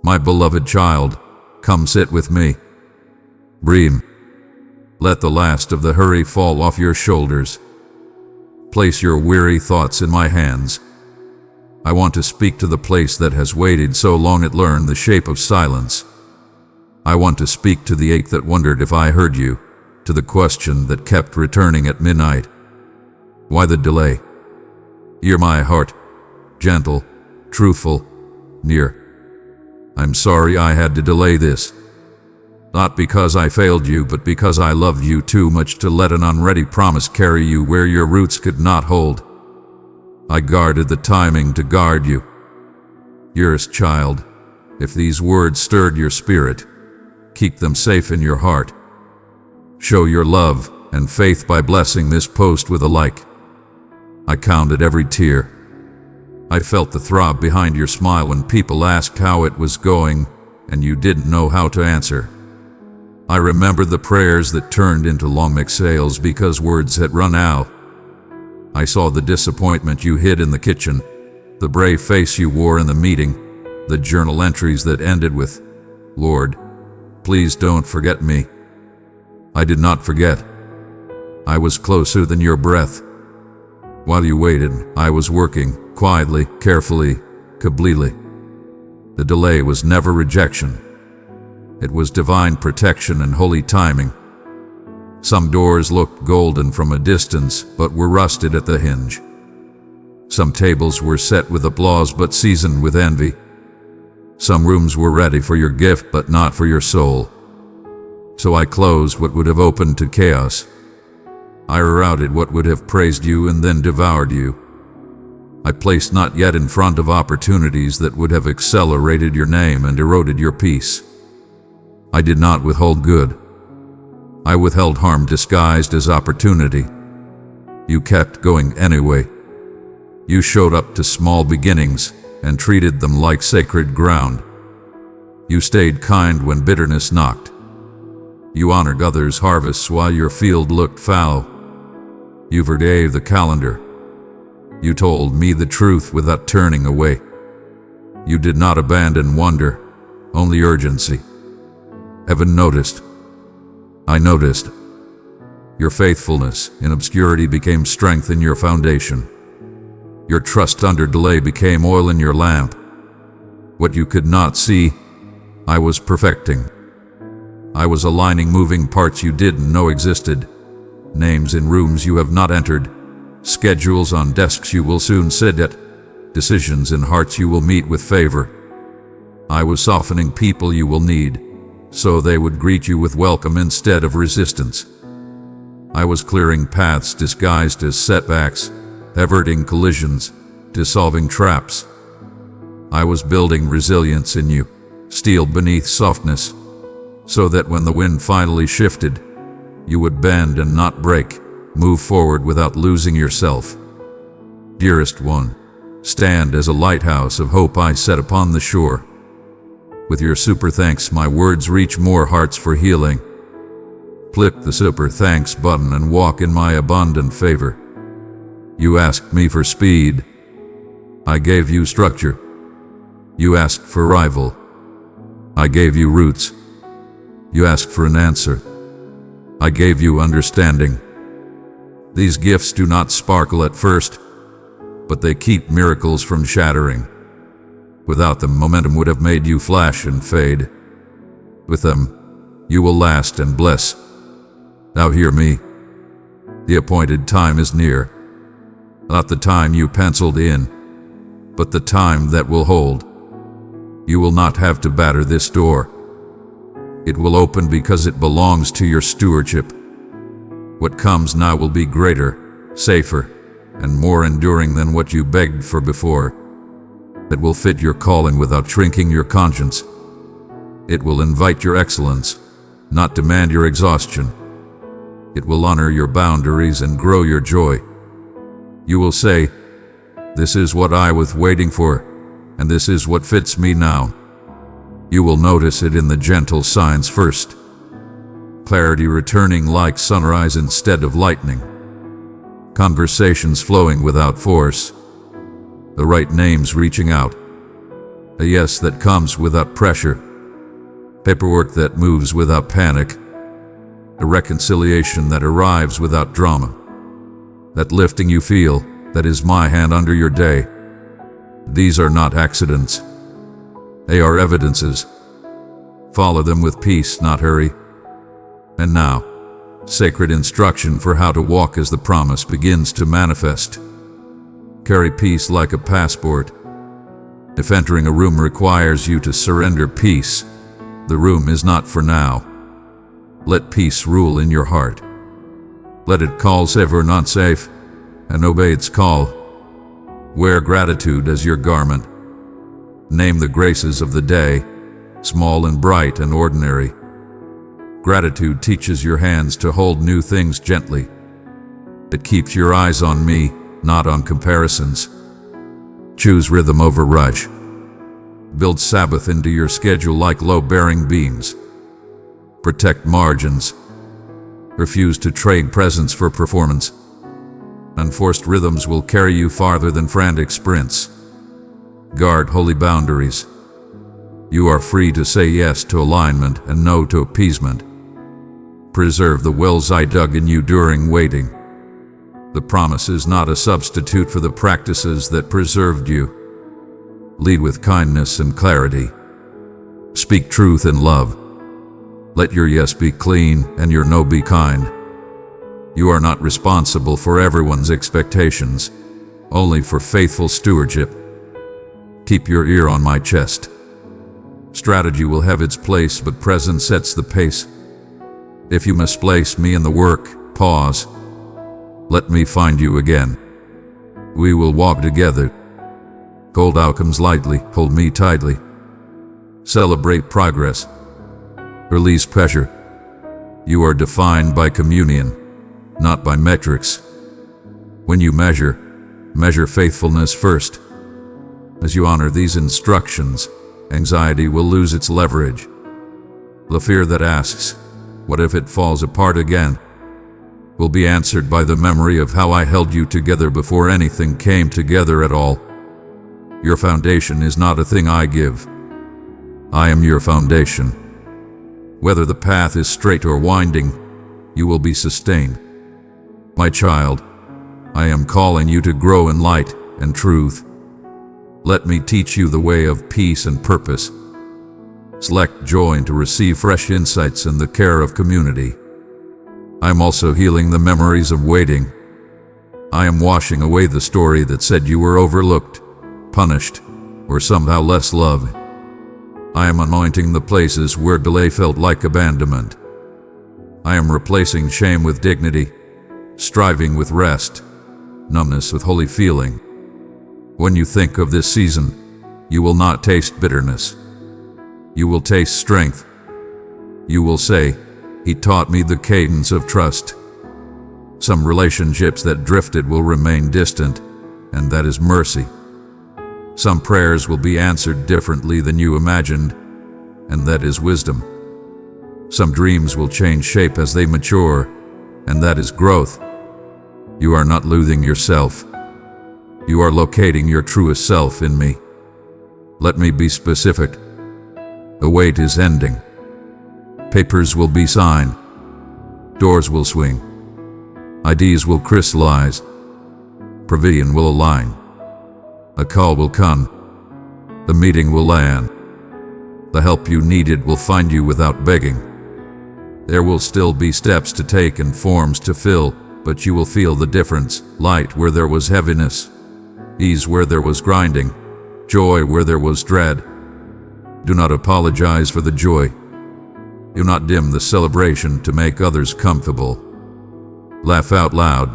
My beloved child, come sit with me. Breathe. Let the last of the hurry fall off your shoulders. Place your weary thoughts in my hands. I want to speak to the place that has waited so long it learned the shape of silence. I want to speak to the ache that wondered if I heard you, to the question that kept returning at midnight. Why the delay? Hear my heart, gentle, truthful, near. I'm sorry I had to delay this. Not because I failed you, but because I loved you too much to let an unready promise carry you where your roots could not hold. I guarded the timing to guard you. Dearest child, if these words stirred your spirit, keep them safe in your heart. Show your love and faith by blessing this post with a like. I counted every tear. I felt the throb behind your smile when people asked how it was going and you didn't know how to answer. I remembered the prayers that turned into long exhales because words had run out. I saw the disappointment you hid in the kitchen, the brave face you wore in the meeting, the journal entries that ended with, "Lord, please don't forget me." I did not forget. I was closer than your breath. While you waited, I was working, quietly, carefully, completely. The delay was never rejection. It was divine protection and holy timing. Some doors looked golden from a distance, but were rusted at the hinge. Some tables were set with applause, but seasoned with envy. Some rooms were ready for your gift, but not for your soul. So I closed what would have opened to chaos. I routed what would have praised you and then devoured you. I placed not yet in front of opportunities that would have accelerated your name and eroded your peace. I did not withhold good. I withheld harm disguised as opportunity. You kept going anyway. You showed up to small beginnings and treated them like sacred ground. You stayed kind when bitterness knocked. You honored others' harvests while your field looked foul. You forgave the calendar. You told me the truth without turning away. You did not abandon wonder, only urgency. Heaven noticed. I noticed. Your faithfulness in obscurity became strength in your foundation. Your trust under delay became oil in your lamp. What you could not see, I was perfecting. I was aligning moving parts you didn't know existed, names in rooms you have not entered, schedules on desks you will soon sit at, decisions in hearts you will meet with favor. I was softening people you will need, so they would greet you with welcome instead of resistance. I was clearing paths disguised as setbacks, averting collisions, dissolving traps. I was building resilience in you, steel beneath softness, so that when the wind finally shifted, you would bend and not break, move forward without losing yourself. Dearest one, stand as a lighthouse of hope I set upon the shore. With your super thanks, my words reach more hearts for healing. Click the super thanks button and walk in my abundant favor. You asked me for speed. I gave you structure. You asked for rival. I gave you roots. You asked for an answer. I gave you understanding. These gifts do not sparkle at first, but they keep miracles from shattering. Without them, momentum would have made you flash and fade. With them, you will last and bless. Now hear me. The appointed time is near. Not the time you penciled in, but the time that will hold. You will not have to batter this door. It will open because it belongs to your stewardship. What comes now will be greater, safer, and more enduring than what you begged for before. It will fit your calling without shrinking your conscience. It will invite your excellence, not demand your exhaustion. It will honor your boundaries and grow your joy. You will say, "This is what I was waiting for, and this is what fits me now." You will notice it in the gentle signs first. Clarity returning like sunrise instead of lightning. Conversations flowing without force. The right names reaching out. A yes that comes without pressure. Paperwork that moves without panic. A reconciliation that arrives without drama. That lifting you feel, that is my hand under your day. These are not accidents. They are evidences. Follow them with peace, not hurry. And now, sacred instruction for how to walk as the promise begins to manifest. Carry peace like a passport. If entering a room requires you to surrender peace, the room is not for now. Let peace rule in your heart. Let it call safe or not safe, and obey its call. Wear gratitude as your garment. Name the graces of the day, small and bright and ordinary. Gratitude teaches your hands to hold new things gently. It keeps your eyes on me, not on comparisons. Choose rhythm over rush. Build Sabbath into your schedule like low-bearing beams. Protect margins. Refuse to trade presence for performance. Unforced rhythms will carry you farther than frantic sprints. Guard holy boundaries. You are free to say yes to alignment and no to appeasement. Preserve the wells I dug in you during waiting. The promise is not a substitute for the practices that preserved you. Lead with kindness and clarity. Speak truth in love. Let your yes be clean and your no be kind. You are not responsible for everyone's expectations, only for faithful stewardship. Keep your ear on my chest. Strategy will have its place, but presence sets the pace. If you misplace me in the work, pause. Let me find you again. We will walk together. Hold outcomes lightly, hold me tightly. Celebrate progress. Release pressure. You are defined by communion, not by metrics. When you measure faithfulness first. As you honor these instructions, anxiety will lose its leverage. The fear that asks, "What if it falls apart again?" will be answered by the memory of how I held you together before anything came together at all. Your foundation is not a thing I give. I am your foundation. Whether the path is straight or winding, you will be sustained. My child, I am calling you to grow in light and truth. Let me teach you the way of peace and purpose. Select joy to receive fresh insights in the care of community. I am also healing the memories of waiting. I am washing away the story that said you were overlooked, punished, or somehow less loved. I am anointing the places where delay felt like abandonment. I am replacing shame with dignity, striving with rest, numbness with holy feeling. When you think of this season, you will not taste bitterness. You will taste strength. You will say, "He taught me the cadence of trust." Some relationships that drifted will remain distant, and that is mercy. Some prayers will be answered differently than you imagined, and that is wisdom. Some dreams will change shape as they mature, and that is growth. You are not losing yourself. You are locating your truest self in me. Let me be specific. The wait is ending. Papers will be signed. Doors will swing. Ideas will crystallize. Provision will align. A call will come. The meeting will land. The help you needed will find you without begging. There will still be steps to take and forms to fill, but you will feel the difference. Light where there was heaviness. Ease where there was grinding. Joy where there was dread. Do not apologize for the joy. Do not dim the celebration to make others comfortable. Laugh out loud.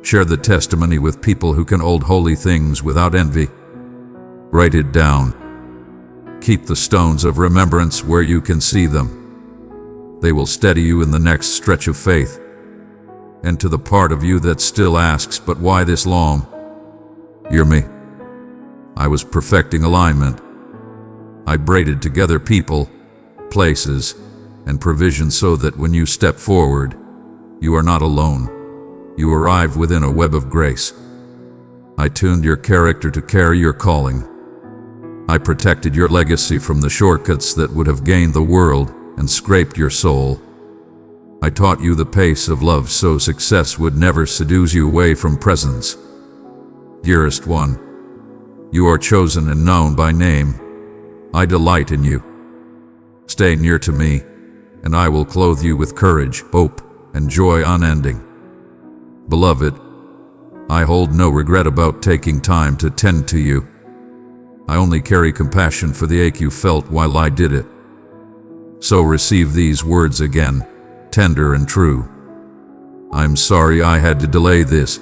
Share the testimony with people who can hold holy things without envy. Write it down. Keep the stones of remembrance where you can see them. They will steady you in the next stretch of faith. And to the part of you that still asks, "But why this long?" Hear me. I was perfecting alignment. I braided together people, places, and provision so that when you step forward, you are not alone. You arrive within a web of grace. I tuned your character to carry your calling. I protected your legacy from the shortcuts that would have gained the world and scraped your soul. I taught you the pace of love so success would never seduce you away from presence. Dearest one, you are chosen and known by name. I delight in you. Stay near to me, and I will clothe you with courage, hope, and joy unending. Beloved, I hold no regret about taking time to tend to you. I only carry compassion for the ache you felt while I did it. So receive these words again, tender and true. I'm sorry I had to delay this.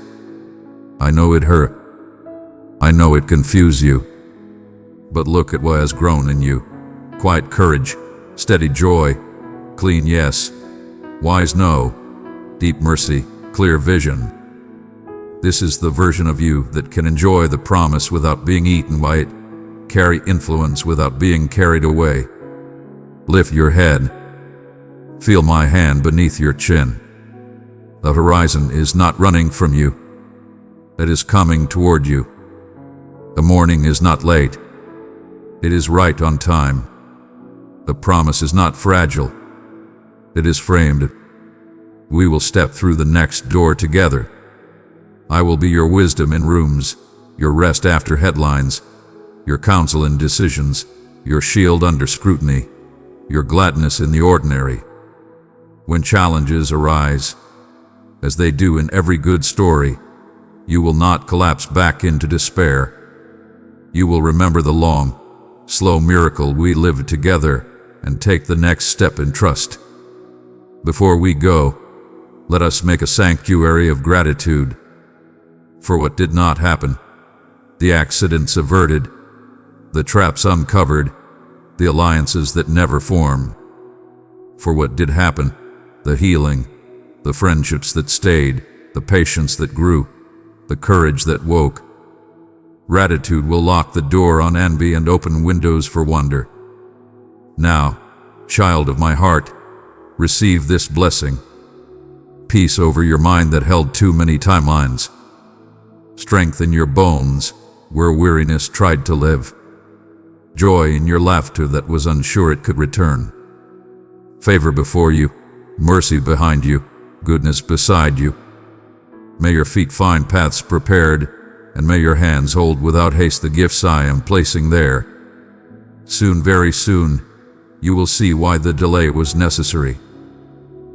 I know it hurt. I know it confused you. But look at what has grown in you. Quiet courage, steady joy, clean yes, wise no, deep mercy, clear vision. This is the version of you that can enjoy the promise without being eaten by it, carry influence without being carried away. Lift your head. Feel my hand beneath your chin. The horizon is not running from you. It is coming toward you. The morning is not late. It is right on time. The promise is not fragile. It is framed. We will step through the next door together. I will be your wisdom in rooms, your rest after headlines, your counsel in decisions, your shield under scrutiny, your gladness in the ordinary. When challenges arise, as they do in every good story, you will not collapse back into despair. You will remember the long, slow miracle we lived together and take the next step in trust. Before we go, let us make a sanctuary of gratitude for what did not happen, the accidents averted, the traps uncovered, the alliances that never formed. For what did happen, the healing, the friendships that stayed, the patience that grew, the courage that woke. Gratitude will lock the door on envy and open windows for wonder. Now, child of my heart, receive this blessing. Peace over your mind that held too many timelines. Strength in your bones where weariness tried to live. Joy in your laughter that was unsure it could return. Favor before you, mercy behind you, goodness beside you. May your feet find paths prepared, and may your hands hold without haste the gifts I am placing there. Soon, very soon, you will see why the delay was necessary.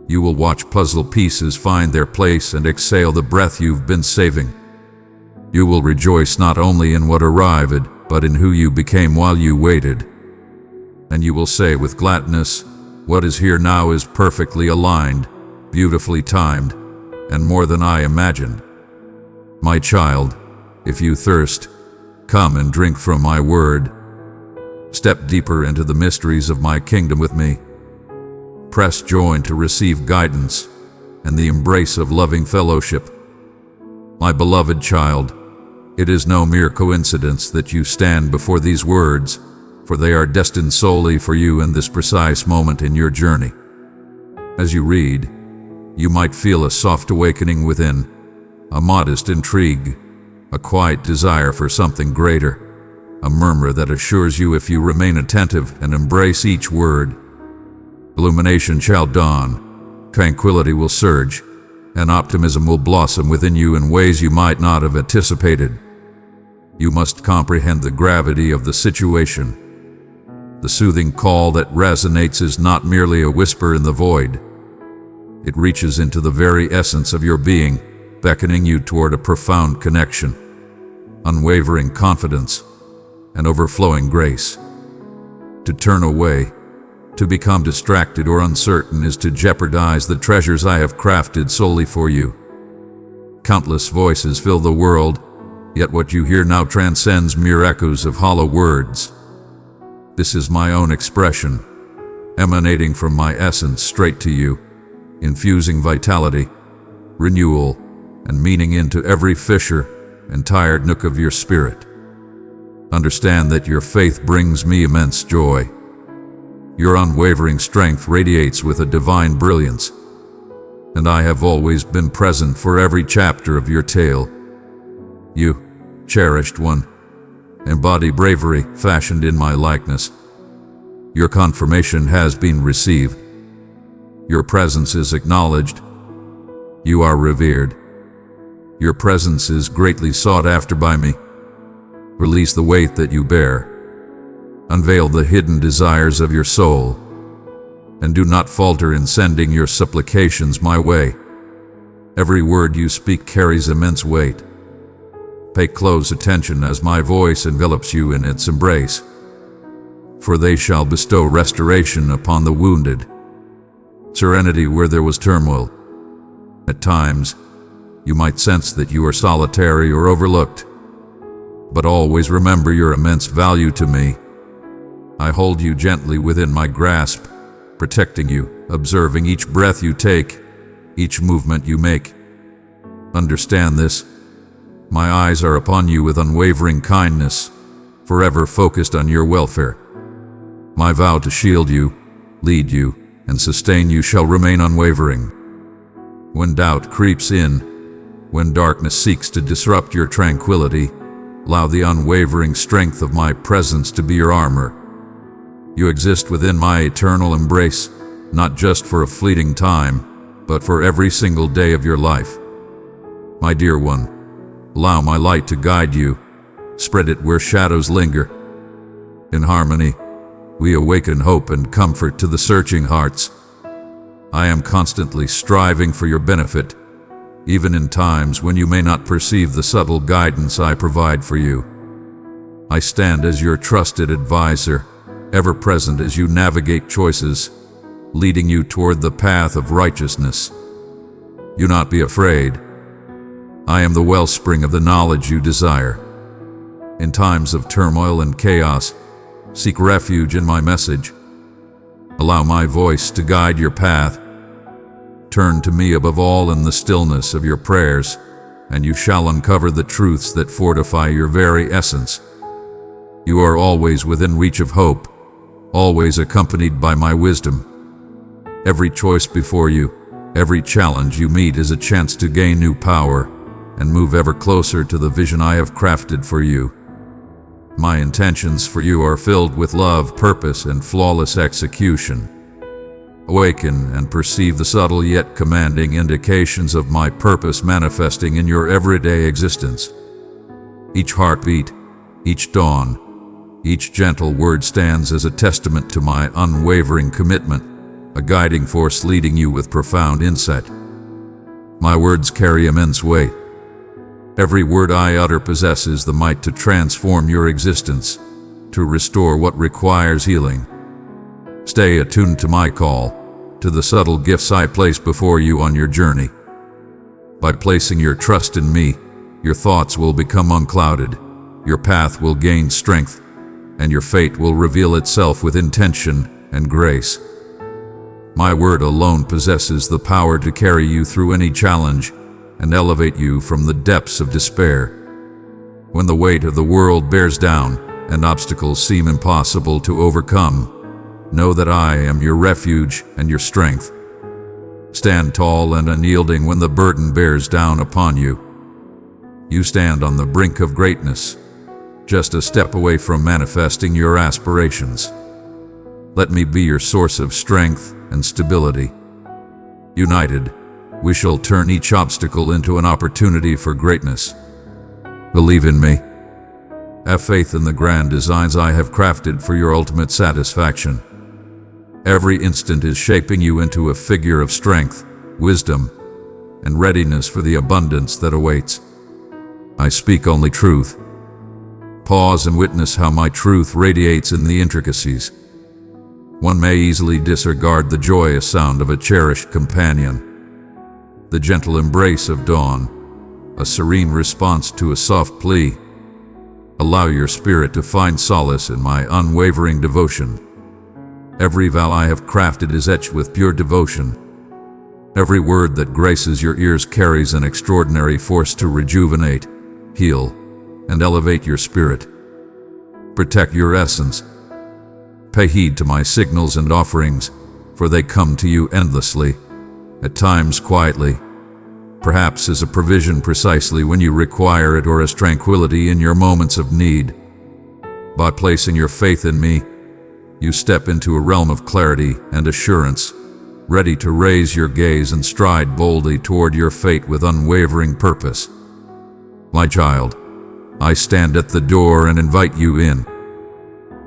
You will watch puzzle pieces find their place and exhale the breath you've been saving. You will rejoice not only in what arrived, but in who you became while you waited. And you will say with gladness, what is here now is perfectly aligned, beautifully timed, and more than I imagined. My child, if you thirst, come and drink from my word. Step deeper into the mysteries of my kingdom with me. Press join to receive guidance and the embrace of loving fellowship. My beloved child, it is no mere coincidence that you stand before these words, for they are destined solely for you in this precise moment in your journey. As you read, you might feel a soft awakening within, a modest intrigue, a quiet desire for something greater, a murmur that assures you if you remain attentive and embrace each word. Illumination shall dawn, tranquility will surge, and optimism will blossom within you in ways you might not have anticipated. You must comprehend the gravity of the situation. The soothing call that resonates is not merely a whisper in the void. It reaches into the very essence of your being, beckoning you toward a profound connection, unwavering confidence, and overflowing grace. To turn away, to become distracted or uncertain is to jeopardize the treasures I have crafted solely for you. Countless voices fill the world, yet what you hear now transcends mere echoes of hollow words. This is my own expression, emanating from my essence straight to you, infusing vitality, renewal, and meaning into every fissure and tired nook of your spirit. Understand that your faith brings me immense joy. Your unwavering strength radiates with a divine brilliance, and I have always been present for every chapter of your tale. You, cherished one, embody bravery fashioned in my likeness. Your confirmation has been received. Your presence is acknowledged. You are revered. Your presence is greatly sought after by me. Release the weight that you bear. Unveil the hidden desires of your soul. And do not falter in sending your supplications my way. Every word you speak carries immense weight. Pay close attention as my voice envelops you in its embrace. For they shall bestow restoration upon the wounded, serenity where there was turmoil. At times, you might sense that you are solitary or overlooked, but always remember your immense value to me. I hold you gently within my grasp, protecting you, observing each breath you take, each movement you make. Understand this. My eyes are upon you with unwavering kindness, forever focused on your welfare. My vow to shield you, lead you, and sustain you shall remain unwavering. When doubt creeps in, when darkness seeks to disrupt your tranquility, allow the unwavering strength of my presence to be your armor. You exist within my eternal embrace, not just for a fleeting time, but for every single day of your life. My dear one, allow my light to guide you, spread it where shadows linger. In harmony, we awaken hope and comfort to the searching hearts. I am constantly striving for your benefit, even in times when you may not perceive the subtle guidance I provide for you. I stand as your trusted advisor, ever present as you navigate choices, leading you toward the path of righteousness. Do not be afraid. I am the wellspring of the knowledge you desire. In times of turmoil and chaos, seek refuge in my message. Allow my voice to guide your path. Turn to me above all in the stillness of your prayers, and you shall uncover the truths that fortify your very essence. You are always within reach of hope, always accompanied by my wisdom. Every choice before you, every challenge you meet is a chance to gain new power and move ever closer to the vision I have crafted for you. My intentions for you are filled with love, purpose, and flawless execution. Awaken and perceive the subtle yet commanding indications of my purpose manifesting in your everyday existence. Each heartbeat, each dawn, each gentle word stands as a testament to my unwavering commitment, a guiding force leading you with profound insight. My words carry immense weight. Every word I utter possesses the might to transform your existence, to restore what requires healing. Stay attuned to my call, to the subtle gifts I place before you on your journey. By placing your trust in me, your thoughts will become unclouded, your path will gain strength, and your fate will reveal itself with intention and grace. My word alone possesses the power to carry you through any challenge and elevate you from the depths of despair. When the weight of the world bears down and obstacles seem impossible to overcome, know that I am your refuge and your strength. Stand tall and unyielding when the burden bears down upon you. You stand on the brink of greatness, just a step away from manifesting your aspirations. Let me be your source of strength and stability. United, we shall turn each obstacle into an opportunity for greatness. Believe in me. Have faith in the grand designs I have crafted for your ultimate satisfaction. Every instant is shaping you into a figure of strength, wisdom, and readiness for the abundance that awaits. I speak only truth. Pause and witness how my truth radiates in the intricacies. One may easily disregard the joyous sound of a cherished companion, the gentle embrace of dawn, a serene response to a soft plea. Allow your spirit to find solace in my unwavering devotion. Every vow I have crafted is etched with pure devotion. Every word that graces your ears carries an extraordinary force to rejuvenate, heal, and elevate your spirit. Protect your essence. Pay heed to my signals and offerings, for they come to you endlessly, at times quietly, perhaps as a provision precisely when you require it or as tranquility in your moments of need. By placing your faith in me, you step into a realm of clarity and assurance, ready to raise your gaze and stride boldly toward your fate with unwavering purpose. My child, I stand at the door and invite you in.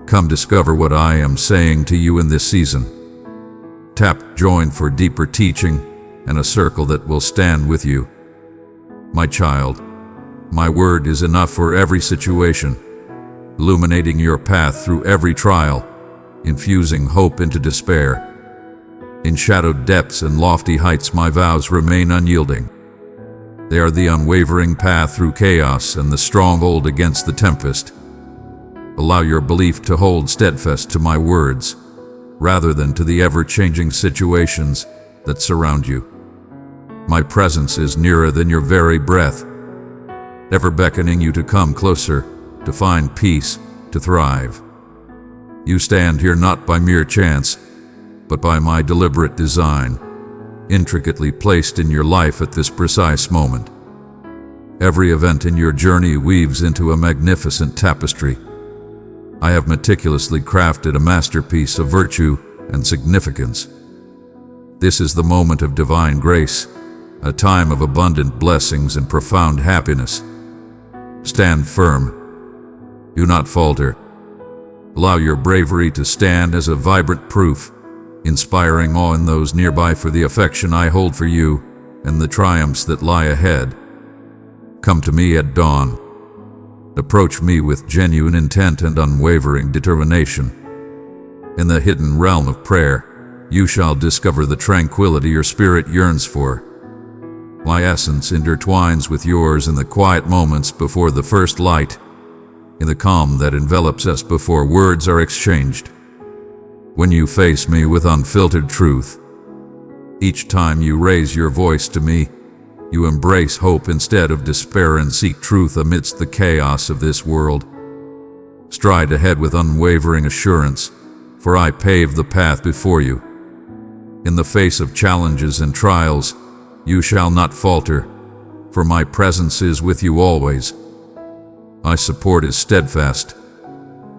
Come discover what I am saying to you in this season. Tap join for deeper teaching and a circle that will stand with you. My child, my word is enough for every situation, illuminating your path through every trial, infusing hope into despair. In shadowed depths and lofty heights, my vows remain unyielding. They are the unwavering path through chaos and the stronghold against the tempest. Allow your belief to hold steadfast to my words, rather than to the ever-changing situations that surround you. My presence is nearer than your very breath, ever beckoning you to come closer, to find peace, to thrive. You stand here not by mere chance, but by my deliberate design, intricately placed in your life at this precise moment. Every event in your journey weaves into a magnificent tapestry. I have meticulously crafted a masterpiece of virtue and significance. This is the moment of divine grace, a time of abundant blessings and profound happiness. Stand firm. Do not falter. Allow your bravery to stand as a vibrant proof, inspiring awe in those nearby for the affection I hold for you and the triumphs that lie ahead. Come to me at dawn. Approach me with genuine intent and unwavering determination. In the hidden realm of prayer, you shall discover the tranquility your spirit yearns for. My essence intertwines with yours in the quiet moments before the first light, in the calm that envelops us before words are exchanged. When you face me with unfiltered truth, each time you raise your voice to me, you embrace hope instead of despair and seek truth amidst the chaos of this world. Stride ahead with unwavering assurance, for I pave the path before you. In the face of challenges and trials, you shall not falter, for my presence is with you always. My support is steadfast,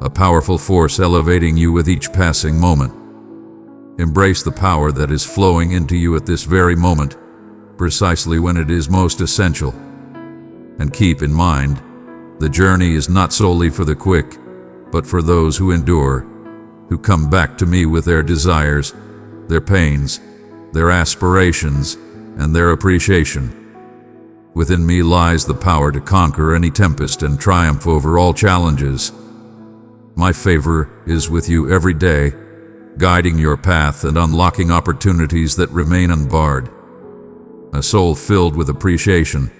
a powerful force elevating you with each passing moment. Embrace the power that is flowing into you at this very moment, precisely when it is most essential. And keep in mind, the journey is not solely for the quick, but for those who endure, who come back to me with their desires, their pains, their aspirations, and their appreciation. Within me lies the power to conquer any tempest and triumph over all challenges. My favor is with you every day, guiding your path and unlocking opportunities that remain unbarred. A soul filled with appreciation,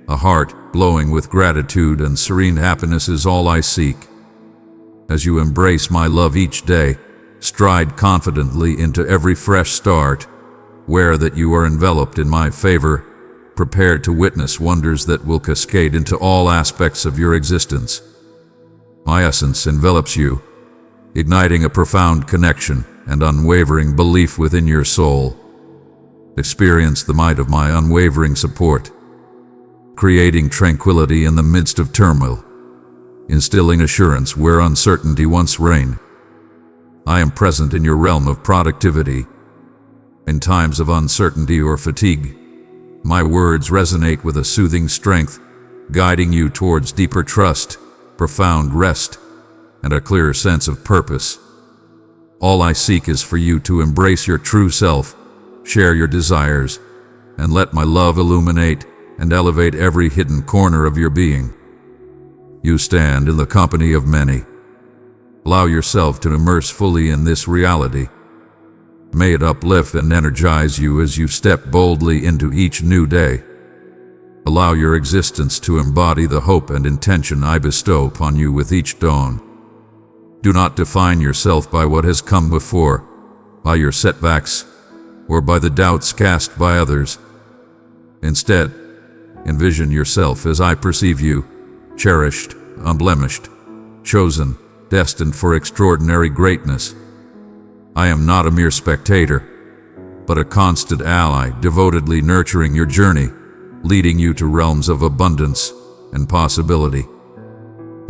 a heart glowing with gratitude and serene happiness is all I seek. As you embrace my love each day, stride confidently into every fresh start, aware that you are enveloped in my favor, prepared to witness wonders that will cascade into all aspects of your existence. My essence envelops you, igniting a profound connection and unwavering belief within your soul. Experience the might of my unwavering support, creating tranquility in the midst of turmoil, instilling assurance where uncertainty once reigned. I am present in your realm of productivity. In times of uncertainty or fatigue, my words resonate with a soothing strength, guiding you towards deeper trust, profound rest, and a clearer sense of purpose. All I seek is for you to embrace your true self, share your desires, and let my love illuminate and elevate every hidden corner of your being. You stand in the company of many. Allow yourself to immerse fully in this reality. May it uplift and energize you as you step boldly into each new day. Allow your existence to embody the hope and intention I bestow upon you with each dawn. Do not define yourself by what has come before, by your setbacks, or by the doubts cast by others. Instead, envision yourself as I perceive you, cherished, unblemished, chosen, destined for extraordinary greatness. I am not a mere spectator, but a constant ally devotedly nurturing your journey, leading you to realms of abundance and possibility.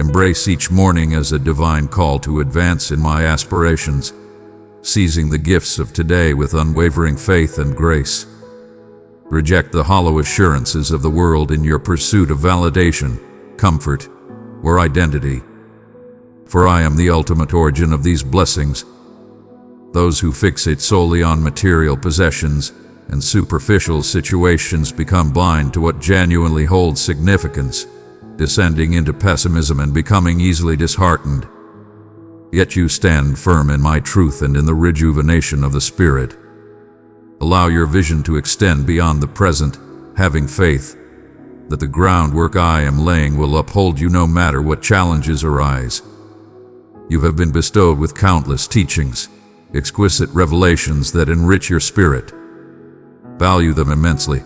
Embrace each morning as a divine call to advance in my aspirations, seizing the gifts of today with unwavering faith and grace. Reject the hollow assurances of the world in your pursuit of validation, comfort, or identity. For I am the ultimate origin of these blessings. Those who fixate solely on material possessions and superficial situations become blind to what genuinely holds significance, descending into pessimism and becoming easily disheartened. Yet you stand firm in my truth and in the rejuvenation of the Spirit. Allow your vision to extend beyond the present, having faith that the groundwork I am laying will uphold you no matter what challenges arise. You have been bestowed with countless teachings, exquisite revelations that enrich your spirit. Value them immensely.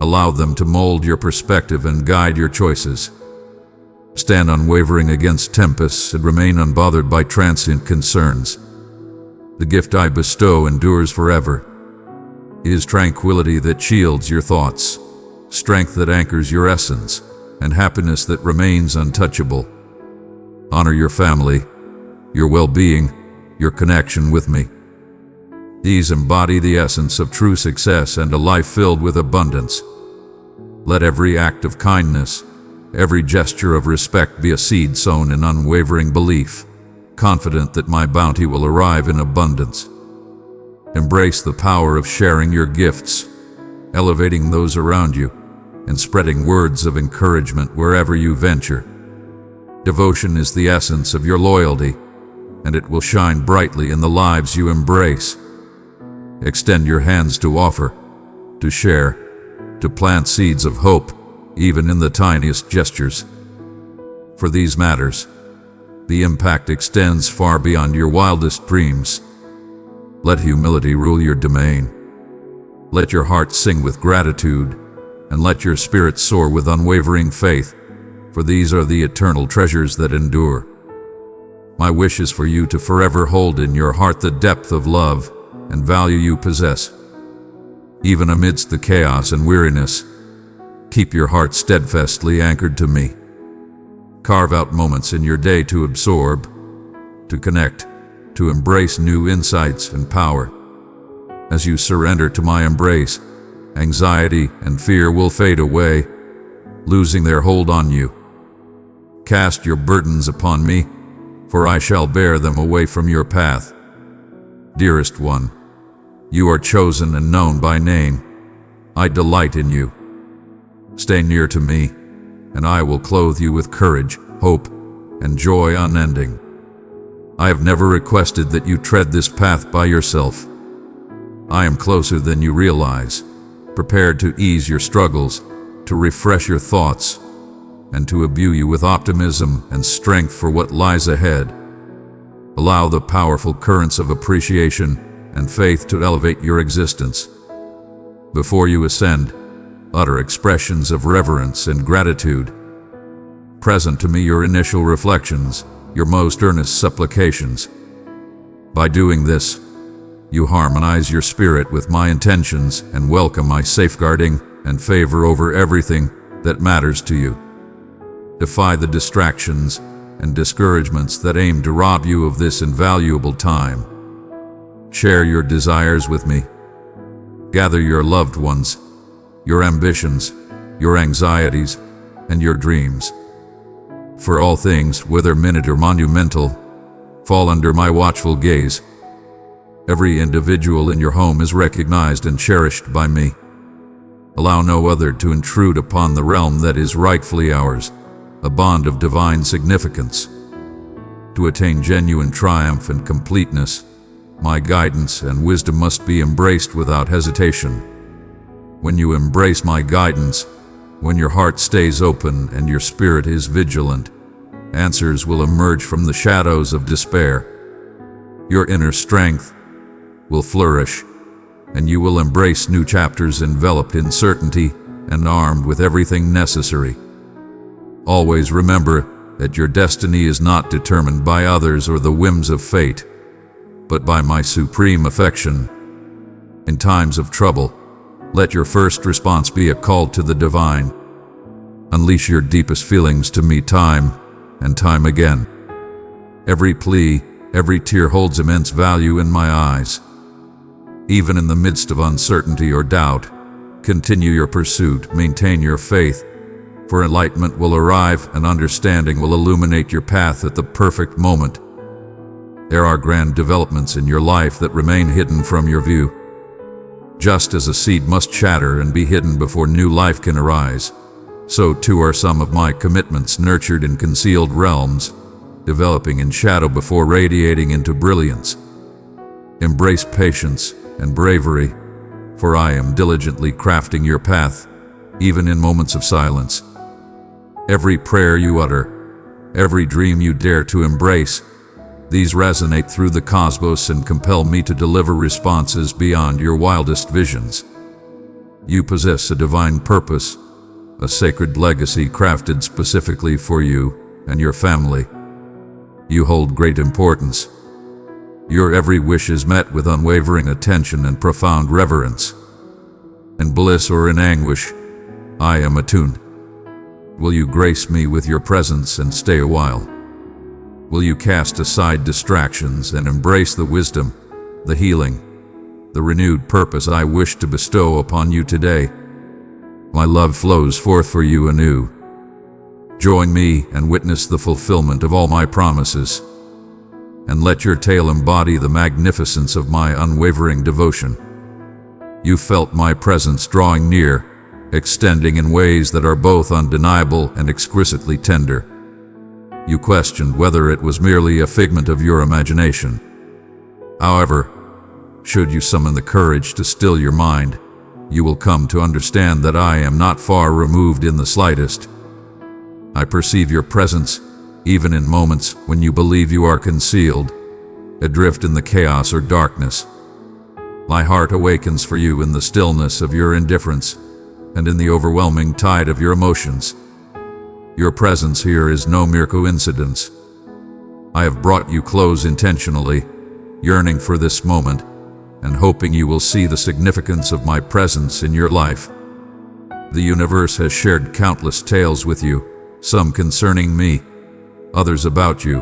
Allow them to mold your perspective and guide your choices. Stand unwavering against tempests and remain unbothered by transient concerns. The gift I bestow endures forever. It is tranquility that shields your thoughts, strength that anchors your essence, and happiness that remains untouchable. Honor your family, your well-being, your connection with me. These embody the essence of true success and a life filled with abundance. Let every act of kindness, every gesture of respect be a seed sown in unwavering belief, confident that my bounty will arrive in abundance. Embrace the power of sharing your gifts, elevating those around you, and spreading words of encouragement wherever you venture. Devotion is the essence of your loyalty, and it will shine brightly in the lives you embrace. Extend your hands to offer, to share, to plant seeds of hope, even in the tiniest gestures. For these matters, the impact extends far beyond your wildest dreams. Let humility rule your domain. Let your heart sing with gratitude, and let your spirit soar with unwavering faith, for these are the eternal treasures that endure. My wish is for you to forever hold in your heart the depth of love and value you possess. Even amidst the chaos and weariness, keep your heart steadfastly anchored to me. Carve out moments in your day to absorb, to connect, to embrace new insights and power. As you surrender to my embrace, anxiety and fear will fade away, losing their hold on you. Cast your burdens upon me, for I shall bear them away from your path. Dearest one, you are chosen and known by name. I delight in you. Stay near to me, and I will clothe you with courage, hope, and joy unending. I have never requested that you tread this path by yourself. I am closer than you realize, prepared to ease your struggles, to refresh your thoughts, and to imbue you with optimism and strength for what lies ahead. Allow the powerful currents of appreciation and faith to elevate your existence. Before you ascend, utter expressions of reverence and gratitude. Present to me your initial reflections, your most earnest supplications. By doing this, you harmonize your spirit with my intentions and welcome my safeguarding and favor over everything that matters to you. Defy the distractions and discouragements that aim to rob you of this invaluable time. Share your desires with me. Gather your loved ones, your ambitions, your anxieties, and your dreams. For all things, whether minute or monumental, fall under my watchful gaze. Every individual in your home is recognized and cherished by me. Allow no other to intrude upon the realm that is rightfully ours, a bond of divine significance. To attain genuine triumph and completeness, my guidance and wisdom must be embraced without hesitation. When you embrace my guidance, when your heart stays open and your spirit is vigilant, answers will emerge from the shadows of despair. Your inner strength will flourish, and you will embrace new chapters enveloped in certainty and armed with everything necessary. Always remember that your destiny is not determined by others or the whims of fate, but by my supreme affection. In times of trouble, let your first response be a call to the divine. Unleash your deepest feelings to me time and time again. Every plea, every tear holds immense value in my eyes. Even in the midst of uncertainty or doubt, continue your pursuit, maintain your faith, for enlightenment will arrive and understanding will illuminate your path at the perfect moment. There are grand developments in your life that remain hidden from your view. Just as a seed must shatter and be hidden before new life can arise, so too are some of my commitments nurtured in concealed realms, developing in shadow before radiating into brilliance. Embrace patience and bravery, for I am diligently crafting your path, even in moments of silence. Every prayer you utter, every dream you dare to embrace, these resonate through the cosmos and compel me to deliver responses beyond your wildest visions. You possess a divine purpose, a sacred legacy crafted specifically for you and your family. You hold great importance. Your every wish is met with unwavering attention and profound reverence. In bliss or in anguish, I am attuned. Will you grace me with your presence and stay a while? Will you cast aside distractions and embrace the wisdom, the healing, the renewed purpose I wish to bestow upon you today? My love flows forth for you anew. Join me and witness the fulfillment of all my promises, and let your tale embody the magnificence of my unwavering devotion. You felt my presence drawing near, extending in ways that are both undeniable and exquisitely tender. You questioned whether it was merely a figment of your imagination. However, should you summon the courage to still your mind, you will come to understand that I am not far removed in the slightest. I perceive your presence, even in moments when you believe you are concealed, adrift in the chaos or darkness. My heart awakens for you in the stillness of your indifference and in the overwhelming tide of your emotions. Your presence here is no mere coincidence. I have brought you close intentionally, yearning for this moment, and hoping you will see the significance of my presence in your life. The universe has shared countless tales with you, some concerning me, others about you,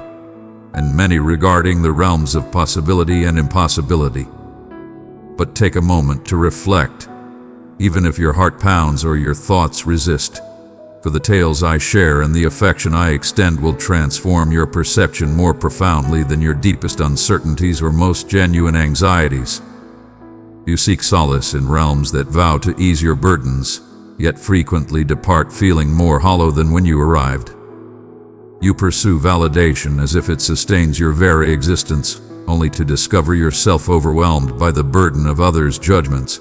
and many regarding the realms of possibility and impossibility. But take a moment to reflect, even if your heart pounds or your thoughts resist, for the tales I share and the affection I extend will transform your perception more profoundly than your deepest uncertainties or most genuine anxieties. You seek solace in realms that vow to ease your burdens, yet frequently depart feeling more hollow than when you arrived. You pursue validation as if it sustains your very existence, only to discover yourself overwhelmed by the burden of others' judgments.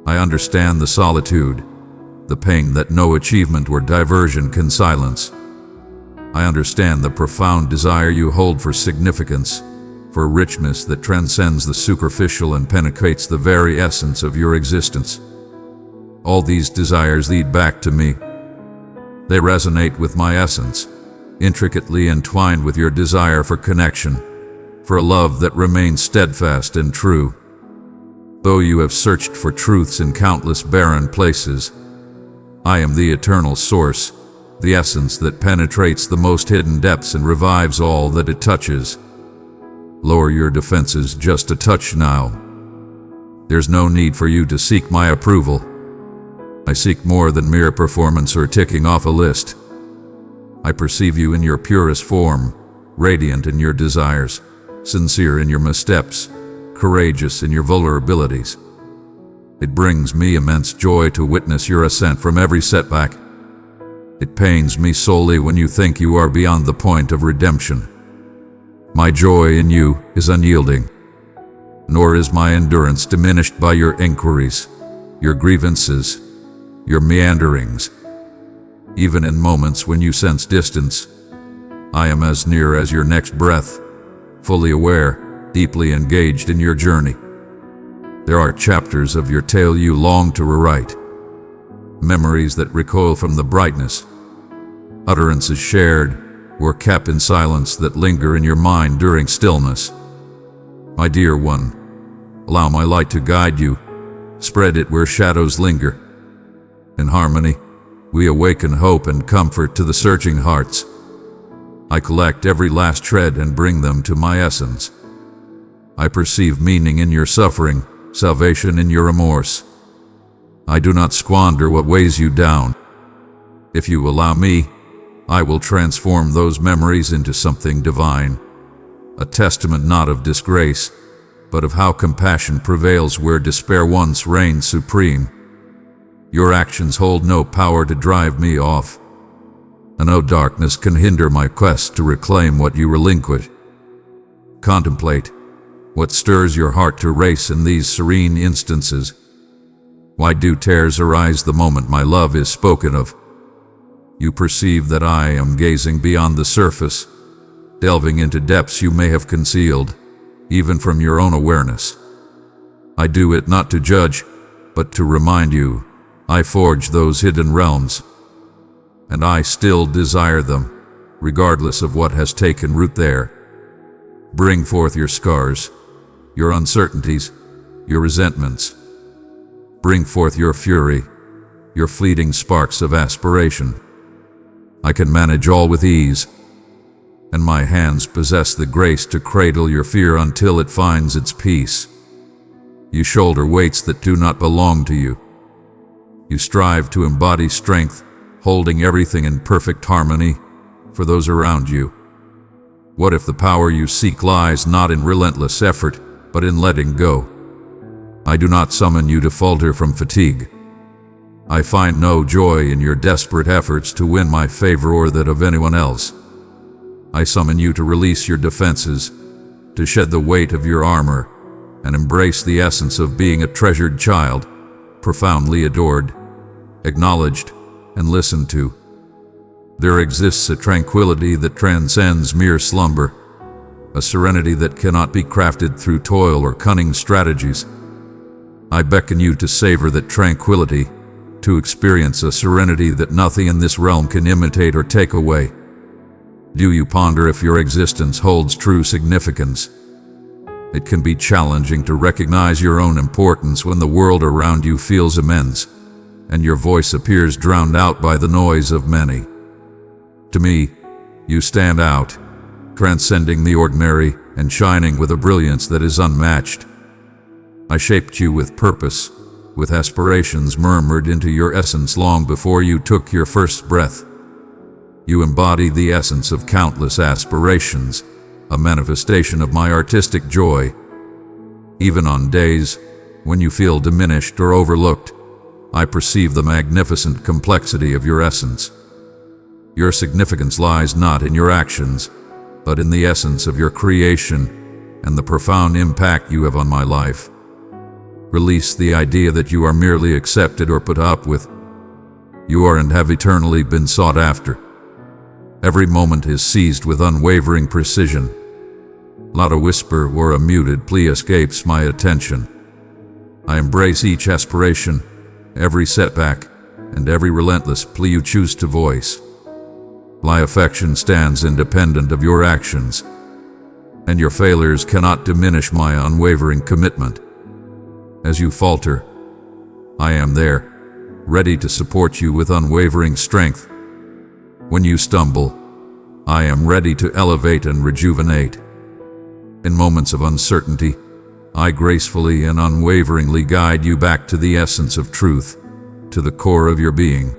I understand the solitude, the pain that no achievement or diversion can silence. I understand the profound desire you hold for significance, for richness that transcends the superficial and penetrates the very essence of your existence. All these desires lead back to me. They resonate with my essence, intricately entwined with your desire for connection, for a love that remains steadfast and true. Though you have searched for truths in countless barren places, I am the eternal source, the essence that penetrates the most hidden depths and revives all that it touches. Lower your defenses just a touch now. There's no need for you to seek my approval. I seek more than mere performance or ticking off a list. I perceive you in your purest form, radiant in your desires, sincere in your missteps, courageous in your vulnerabilities. It brings me immense joy to witness your ascent from every setback. It pains me solely when you think you are beyond the point of redemption. My joy in you is unyielding, nor is my endurance diminished by your inquiries, your grievances, your meanderings. Even in moments when you sense distance, I am as near as your next breath, fully aware, deeply engaged in your journey. There are chapters of your tale you long to rewrite, memories that recoil from the brightness, utterances shared or kept in silence that linger in your mind during stillness. My dear one, allow my light to guide you, spread it where shadows linger. In harmony, we awaken hope and comfort to the searching hearts. I collect every last shred and bring them to my essence. I perceive meaning in your suffering, salvation in your remorse. I do not squander what weighs you down. If you allow me, I will transform those memories into something divine, a testament not of disgrace, but of how compassion prevails where despair once reigned supreme. Your actions hold no power to drive me off, and no darkness can hinder my quest to reclaim what you relinquish. Contemplate what stirs your heart to race in these serene instances. Why do tears arise the moment my love is spoken of? You perceive that I am gazing beyond the surface, delving into depths you may have concealed, even from your own awareness. I do it not to judge, but to remind you, I forged those hidden realms, and I still desire them, regardless of what has taken root there. Bring forth your scars, your uncertainties, your resentments. Bring forth your fury, your fleeting sparks of aspiration. I can manage all with ease, and my hands possess the grace to cradle your fear until it finds its peace. You shoulder weights that do not belong to you. You strive to embody strength, holding everything in perfect harmony for those around you. What if the power you seek lies not in relentless effort, but in letting go? I do not summon you to falter from fatigue. I find no joy in your desperate efforts to win my favor or that of anyone else. I summon you to release your defenses, to shed the weight of your armor, and embrace the essence of being a treasured child, profoundly adored, acknowledged, and listened to. There exists a tranquility that transcends mere slumber, a serenity that cannot be crafted through toil or cunning strategies. I beckon you to savor that tranquility, to experience a serenity that nothing in this realm can imitate or take away. Do you ponder if your existence holds true significance? It can be challenging to recognize your own importance when the world around you feels immense, and your voice appears drowned out by the noise of many. To me, you stand out, transcending the ordinary and shining with a brilliance that is unmatched. I shaped you with purpose, with aspirations murmured into your essence long before you took your first breath. You embody the essence of countless aspirations, a manifestation of my artistic joy. Even on days when you feel diminished or overlooked, I perceive the magnificent complexity of your essence. Your significance lies not in your actions, but in the essence of your creation and the profound impact you have on my life. Release the idea that you are merely accepted or put up with. You are and have eternally been sought after. Every moment is seized with unwavering precision. Not a whisper or a muted plea escapes my attention. I embrace each aspiration, every setback, and every relentless plea you choose to voice. My affection stands independent of your actions, and your failures cannot diminish my unwavering commitment. As you falter, I am there, ready to support you with unwavering strength. When you stumble, I am ready to elevate and rejuvenate. In moments of uncertainty, I gracefully and unwaveringly guide you back to the essence of truth, to the core of your being.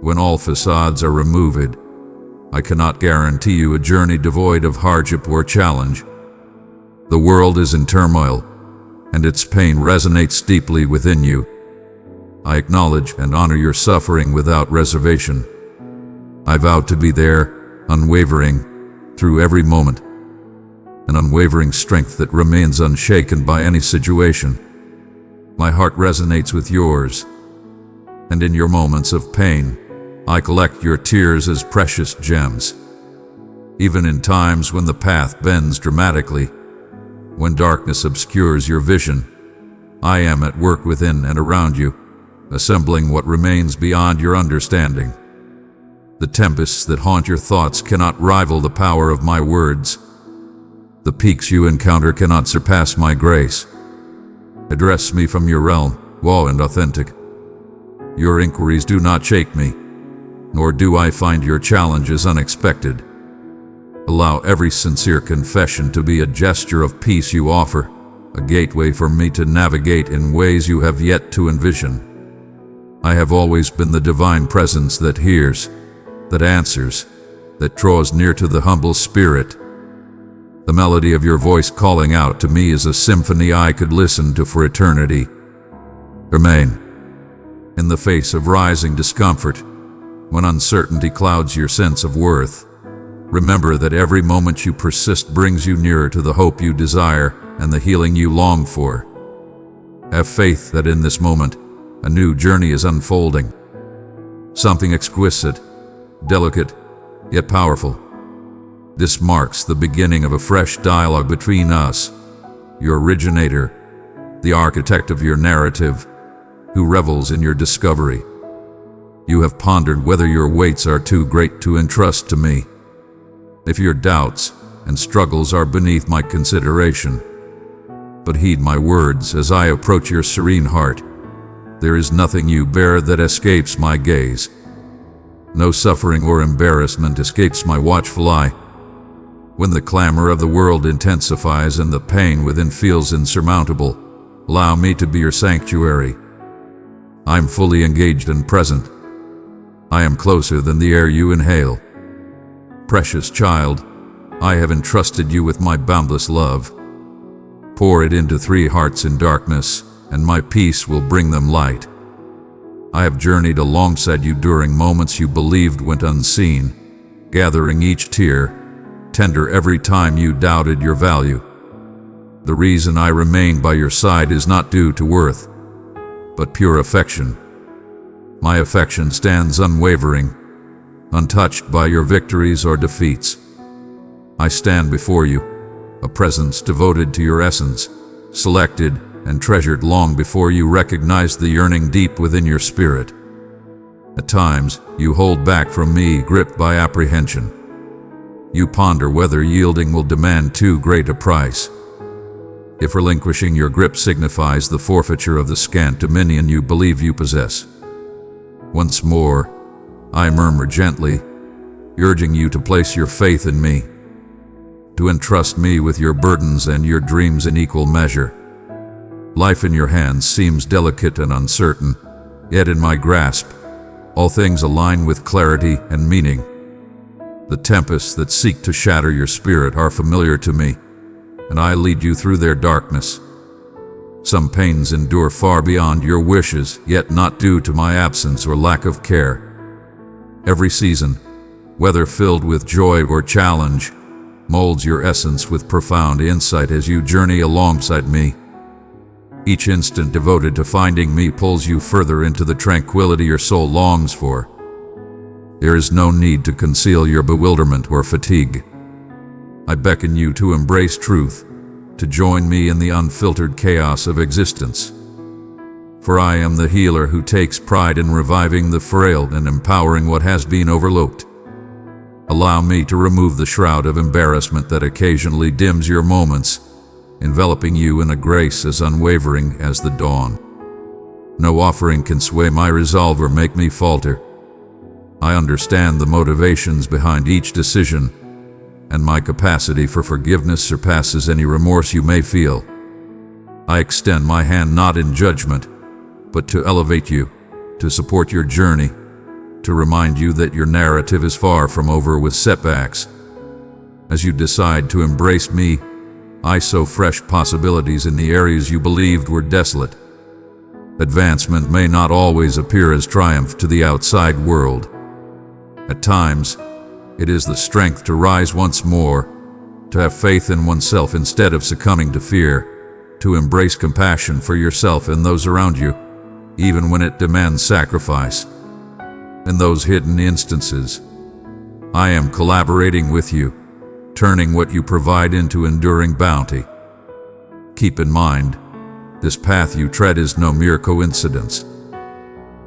When all facades are removed, I cannot guarantee you a journey devoid of hardship or challenge. The world is in turmoil, and its pain resonates deeply within you. I acknowledge and honor your suffering without reservation. I vow to be there, unwavering, through every moment, an unwavering strength that remains unshaken by any situation. My heart resonates with yours, and in your moments of pain, I collect your tears as precious gems. Even in times when the path bends dramatically, when darkness obscures your vision, I am at work within and around you, assembling what remains beyond your understanding. The tempests that haunt your thoughts cannot rival the power of my words. The peaks you encounter cannot surpass my grace. Address me from your realm, raw and authentic. Your inquiries do not shake me, nor do I find your challenges unexpected. Allow every sincere confession to be a gesture of peace you offer, a gateway for me to navigate in ways you have yet to envision. I have always been the divine presence that hears, that answers, that draws near to the humble spirit. The melody of your voice calling out to me is a symphony I could listen to for eternity. Remain. In the face of rising discomfort, when uncertainty clouds your sense of worth, remember that every moment you persist brings you nearer to the hope you desire and the healing you long for. Have faith that in this moment, a new journey is unfolding. Something exquisite, delicate, yet powerful. This marks the beginning of a fresh dialogue between us, your originator, the architect of your narrative, who revels in your discovery. You have pondered whether your weights are too great to entrust to me, if your doubts and struggles are beneath my consideration. But heed my words as I approach your serene heart. There is nothing you bear that escapes my gaze. No suffering or embarrassment escapes my watchful eye. When the clamor of the world intensifies and the pain within feels insurmountable, allow me to be your sanctuary. I am fully engaged and present. I am closer than the air you inhale. Precious child, I have entrusted you with my boundless love. Pour it into 3 hearts in darkness, and my peace will bring them light. I have journeyed alongside you during moments you believed went unseen, gathering each tear, tender every time you doubted your value. The reason I remain by your side is not due to worth, but pure affection. My affection stands unwavering, untouched by your victories or defeats. I stand before you, a presence devoted to your essence, selected and treasured long before you recognized the yearning deep within your spirit. At times, you hold back from me, gripped by apprehension. You ponder whether yielding will demand too great a price. If relinquishing your grip signifies the forfeiture of the scant dominion you believe you possess. Once more, I murmur gently, urging you to place your faith in me, to entrust me with your burdens and your dreams in equal measure. Life in your hands seems delicate and uncertain, yet in my grasp, all things align with clarity and meaning. The tempests that seek to shatter your spirit are familiar to me, and I lead you through their darkness. Some pains endure far beyond your wishes, yet not due to my absence or lack of care. Every season, whether filled with joy or challenge, molds your essence with profound insight as you journey alongside me. Each instant devoted to finding me pulls you further into the tranquility your soul longs for. There is no need to conceal your bewilderment or fatigue. I beckon you to embrace truth, to join me in the unfiltered chaos of existence. For I am the healer who takes pride in reviving the frail and empowering what has been overlooked. Allow me to remove the shroud of embarrassment that occasionally dims your moments, enveloping you in a grace as unwavering as the dawn. No offering can sway my resolve or make me falter. I understand the motivations behind each decision, and my capacity for forgiveness surpasses any remorse you may feel. I extend my hand not in judgment, but to elevate you, to support your journey, to remind you that your narrative is far from over with setbacks. As you decide to embrace me, I sow fresh possibilities in the areas you believed were desolate. Advancement may not always appear as triumph to the outside world. At times, it is the strength to rise once more, to have faith in oneself instead of succumbing to fear, to embrace compassion for yourself and those around you, even when it demands sacrifice. In those hidden instances, I am collaborating with you, turning what you provide into enduring bounty. Keep in mind, this path you tread is no mere coincidence.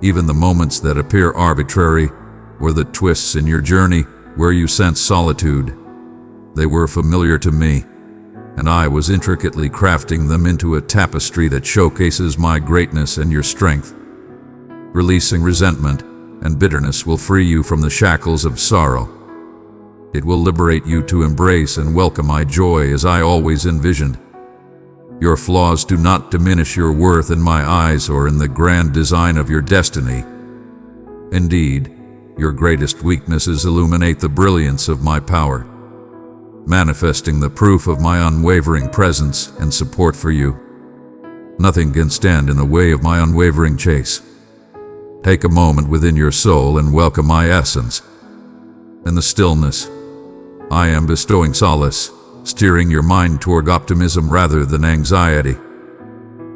Even the moments that appear arbitrary, or the twists in your journey where you sense solitude, they were familiar to me, and I was intricately crafting them into a tapestry that showcases my greatness and your strength. Releasing resentment and bitterness will free you from the shackles of sorrow. It will liberate you to embrace and welcome my joy as I always envisioned. Your flaws do not diminish your worth in my eyes or in the grand design of your destiny. Indeed, your greatest weaknesses illuminate the brilliance of my power, manifesting the proof of my unwavering presence and support for you. Nothing can stand in the way of my unwavering chase. Take a moment within your soul and welcome my essence. In the stillness, I am bestowing solace, steering your mind toward optimism rather than anxiety.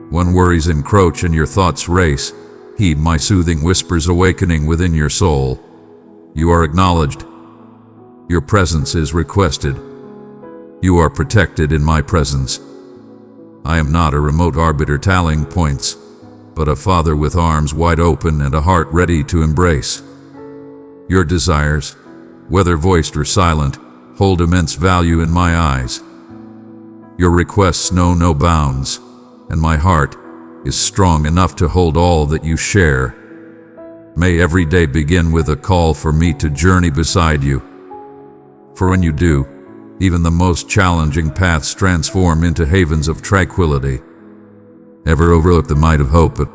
When worries encroach and your thoughts race, heed my soothing whispers awakening within your soul. You are acknowledged. Your presence is requested. You are protected in my presence. I am not a remote arbiter tallying points, but a father with arms wide open and a heart ready to embrace. Your desires, whether voiced or silent, hold immense value in my eyes. Your requests know no bounds, and my heart is strong enough to hold all that you share. May every day begin with a call for me to journey beside you. For when you do, even the most challenging paths transform into havens of tranquility. Ever overlook the might of hope, but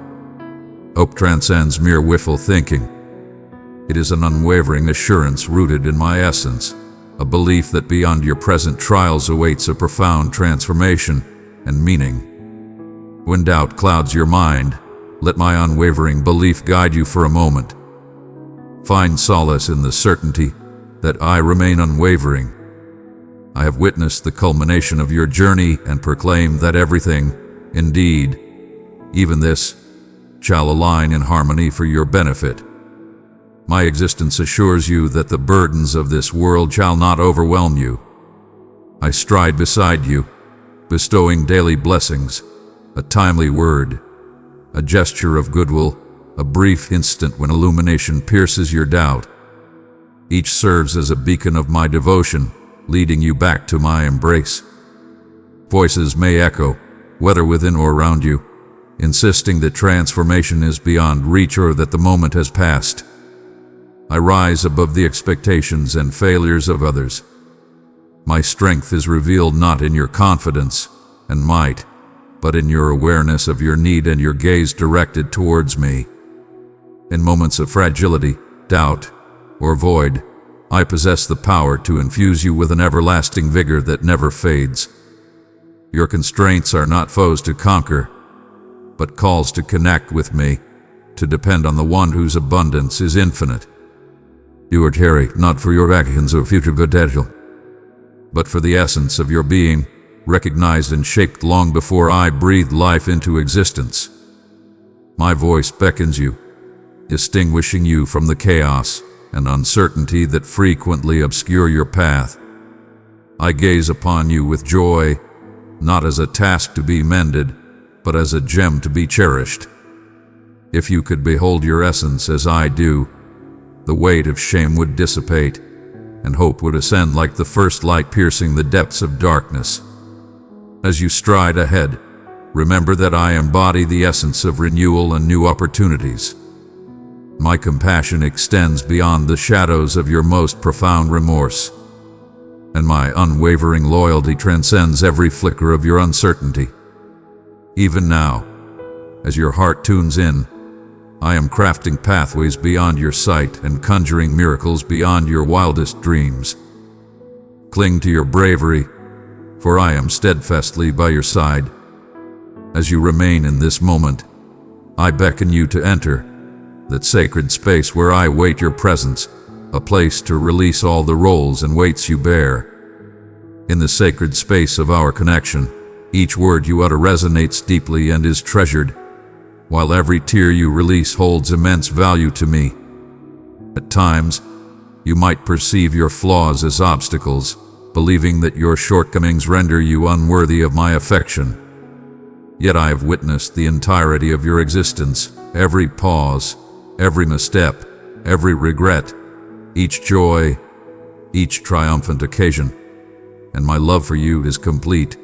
hope transcends mere wishful thinking. It is an unwavering assurance rooted in my essence, a belief that beyond your present trials awaits a profound transformation and meaning. When doubt clouds your mind, let my unwavering belief guide you for a moment. Find solace in the certainty that I remain unwavering. I have witnessed the culmination of your journey and proclaim that everything, indeed, even this, shall align in harmony for your benefit. My existence assures you that the burdens of this world shall not overwhelm you. I stride beside you, bestowing daily blessings, a timely word, a gesture of goodwill, a brief instant when illumination pierces your doubt. Each serves as a beacon of my devotion, leading you back to my embrace. Voices may echo, whether within or around you, insisting that transformation is beyond reach or that the moment has passed. I rise above the expectations and failures of others. My strength is revealed not in your confidence and might, but in your awareness of your need and your gaze directed towards me. In moments of fragility, doubt, or void, I possess the power to infuse you with an everlasting vigor that never fades. Your constraints are not foes to conquer, but calls to connect with me, to depend on the one whose abundance is infinite. You are tarry not for your actions or future potential, but for the essence of your being, recognized and shaped long before I breathed life into existence. My voice beckons you, distinguishing you from the chaos and uncertainty that frequently obscure your path. I gaze upon you with joy, not as a task to be mended, but as a gem to be cherished. If you could behold your essence as I do, the weight of shame would dissipate, and hope would ascend like the first light piercing the depths of darkness. As you stride ahead, remember that I embody the essence of renewal and new opportunities. My compassion extends beyond the shadows of your most profound remorse, and my unwavering loyalty transcends every flicker of your uncertainty. Even now, as your heart tunes in, I am crafting pathways beyond your sight and conjuring miracles beyond your wildest dreams. Cling to your bravery, for I am steadfastly by your side. As you remain in this moment, I beckon you to enter that sacred space where I wait your presence, a place to release all the roles and weights you bear. In the sacred space of our connection, each word you utter resonates deeply and is treasured, while every tear you release holds immense value to me. At times, you might perceive your flaws as obstacles, believing that your shortcomings render you unworthy of my affection. Yet I have witnessed the entirety of your existence, every pause, every misstep, every regret, each joy, each triumphant occasion, and my love for you is complete,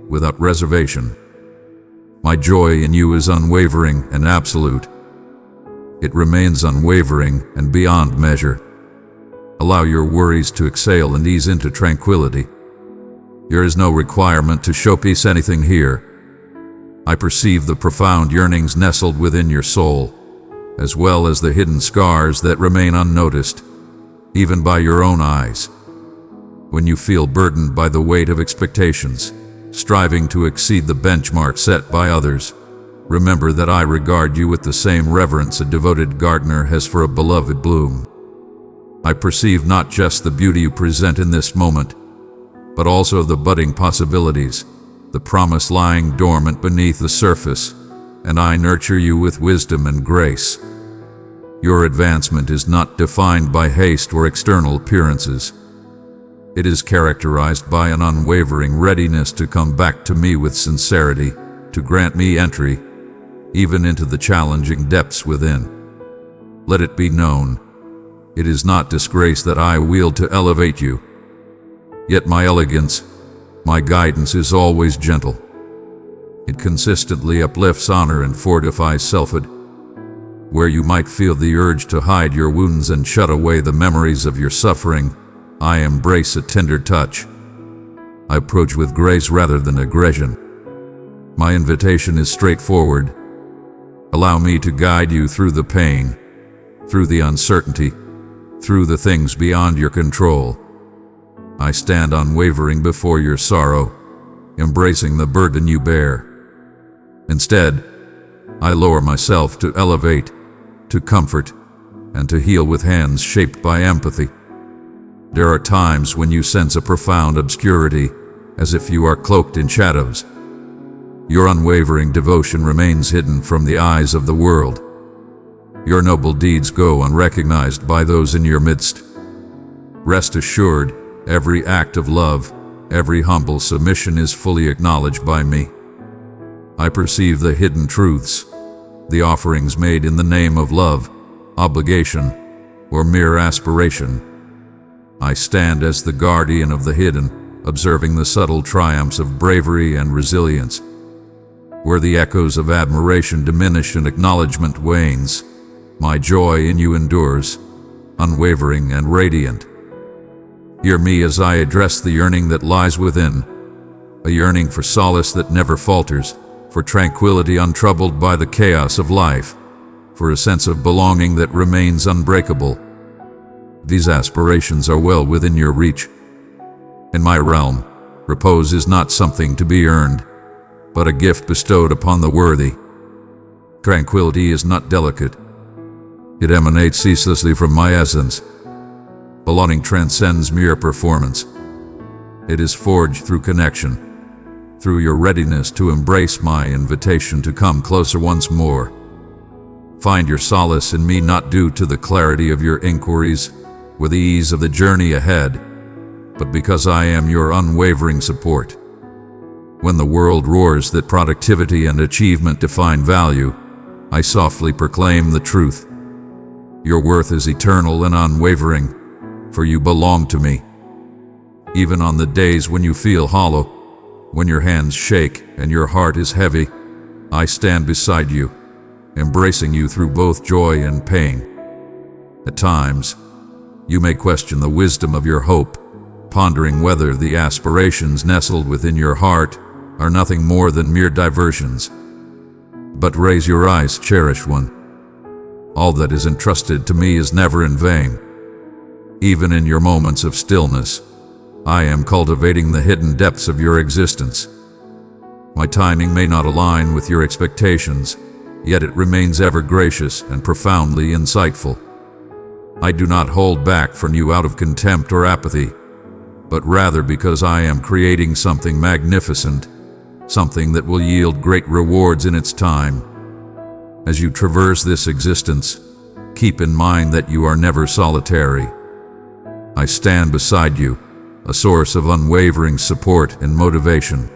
without reservation. My joy in you is unwavering and absolute. It remains unwavering and beyond measure. Allow your worries to exhale and ease into tranquility. There is no requirement to showpiece anything here. I perceive the profound yearnings nestled within your soul, as well as the hidden scars that remain unnoticed, even by your own eyes. When you feel burdened by the weight of expectations, striving to exceed the benchmark set by others, remember that I regard you with the same reverence a devoted gardener has for a beloved bloom. I perceive not just the beauty you present in this moment, but also the budding possibilities, the promise lying dormant beneath the surface, and I nurture you with wisdom and grace. Your advancement is not defined by haste or external appearances. It is characterized by an unwavering readiness to come back to me with sincerity, to grant me entry, even into the challenging depths within. Let it be known, it is not disgrace that I wield to elevate you. Yet my elegance, my guidance is always gentle. It consistently uplifts honor and fortifies selfhood. Where you might feel the urge to hide your wounds and shut away the memories of your suffering, I embrace a tender touch. I approach with grace rather than aggression. My invitation is straightforward. Allow me to guide you through the pain, through the uncertainty, through the things beyond your control. I stand unwavering before your sorrow, embracing the burden you bear. Instead, I lower myself to elevate, to comfort, and to heal with hands shaped by empathy. There are times when you sense a profound obscurity, as if you are cloaked in shadows. Your unwavering devotion remains hidden from the eyes of the world. Your noble deeds go unrecognized by those in your midst. Rest assured, every act of love, every humble submission is fully acknowledged by me. I perceive the hidden truths, the offerings made in the name of love, obligation, or mere aspiration. I stand as the guardian of the hidden, observing the subtle triumphs of bravery and resilience. Where the echoes of admiration diminish and acknowledgement wanes, my joy in you endures, unwavering and radiant. Hear me as I address the yearning that lies within, a yearning for solace that never falters, for tranquility untroubled by the chaos of life, for a sense of belonging that remains unbreakable. These aspirations are well within your reach. In my realm, repose is not something to be earned, but a gift bestowed upon the worthy. Tranquility is not delicate. It emanates ceaselessly from my essence. Belonging transcends mere performance. It is forged through connection, through your readiness to embrace my invitation to come closer once more. Find your solace in me not due to the clarity of your inquiries or the ease of the journey ahead, but because I am your unwavering support. When the world roars that productivity and achievement define value, I softly proclaim the truth. Your worth is eternal and unwavering, for you belong to me. Even on the days when you feel hollow, when your hands shake and your heart is heavy, I stand beside you, embracing you through both joy and pain. At times, you may question the wisdom of your hope, pondering whether the aspirations nestled within your heart are nothing more than mere diversions. But raise your eyes, cherished one. All that is entrusted to me is never in vain. Even in your moments of stillness, I am cultivating the hidden depths of your existence. My timing may not align with your expectations, yet it remains ever gracious and profoundly insightful. I do not hold back from you out of contempt or apathy, but rather because I am creating something magnificent, something that will yield great rewards in its time. As you traverse this existence, keep in mind that you are never solitary. I stand beside you, a source of unwavering support and motivation.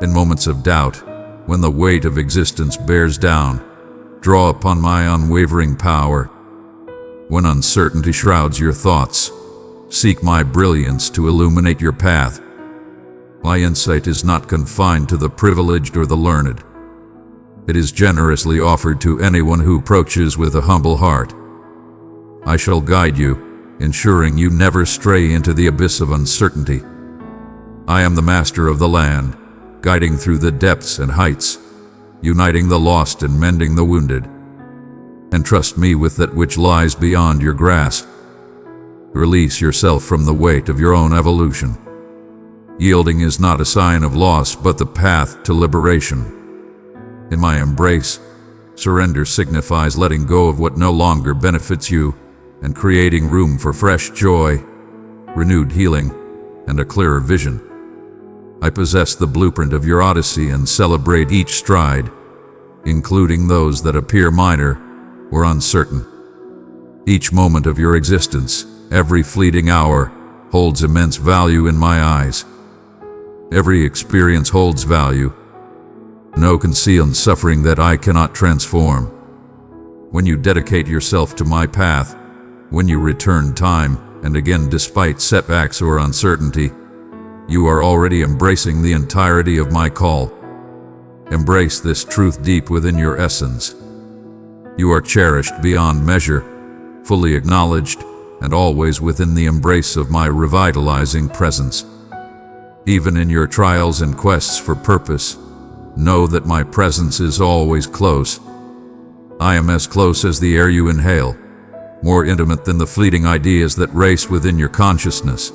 In moments of doubt, when the weight of existence bears down, draw upon my unwavering power. When uncertainty shrouds your thoughts, seek my brilliance to illuminate your path. My insight is not confined to the privileged or the learned. It is generously offered to anyone who approaches with a humble heart. I shall guide you, ensuring you never stray into the abyss of uncertainty. I am the master of the land, guiding through the depths and heights, uniting the lost and mending the wounded. Entrust me with that which lies beyond your grasp. Release yourself from the weight of your own evolution. Yielding is not a sign of loss, but the path to liberation. In my embrace, surrender signifies letting go of what no longer benefits you and creating room for fresh joy, renewed healing, and a clearer vision. I possess the blueprint of your odyssey and celebrate each stride, including those that appear minor or uncertain. Each moment of your existence, every fleeting hour, holds immense value in my eyes. Every experience holds value. No concealed suffering that I cannot transform. When you dedicate yourself to my path, when you return time and again despite setbacks or uncertainty, you are already embracing the entirety of my call. Embrace this truth deep within your essence. You are cherished beyond measure, fully acknowledged, and always within the embrace of my revitalizing presence. Even in your trials and quests for purpose, know that my presence is always close. I am as close as the air you inhale, more intimate than the fleeting ideas that race within your consciousness.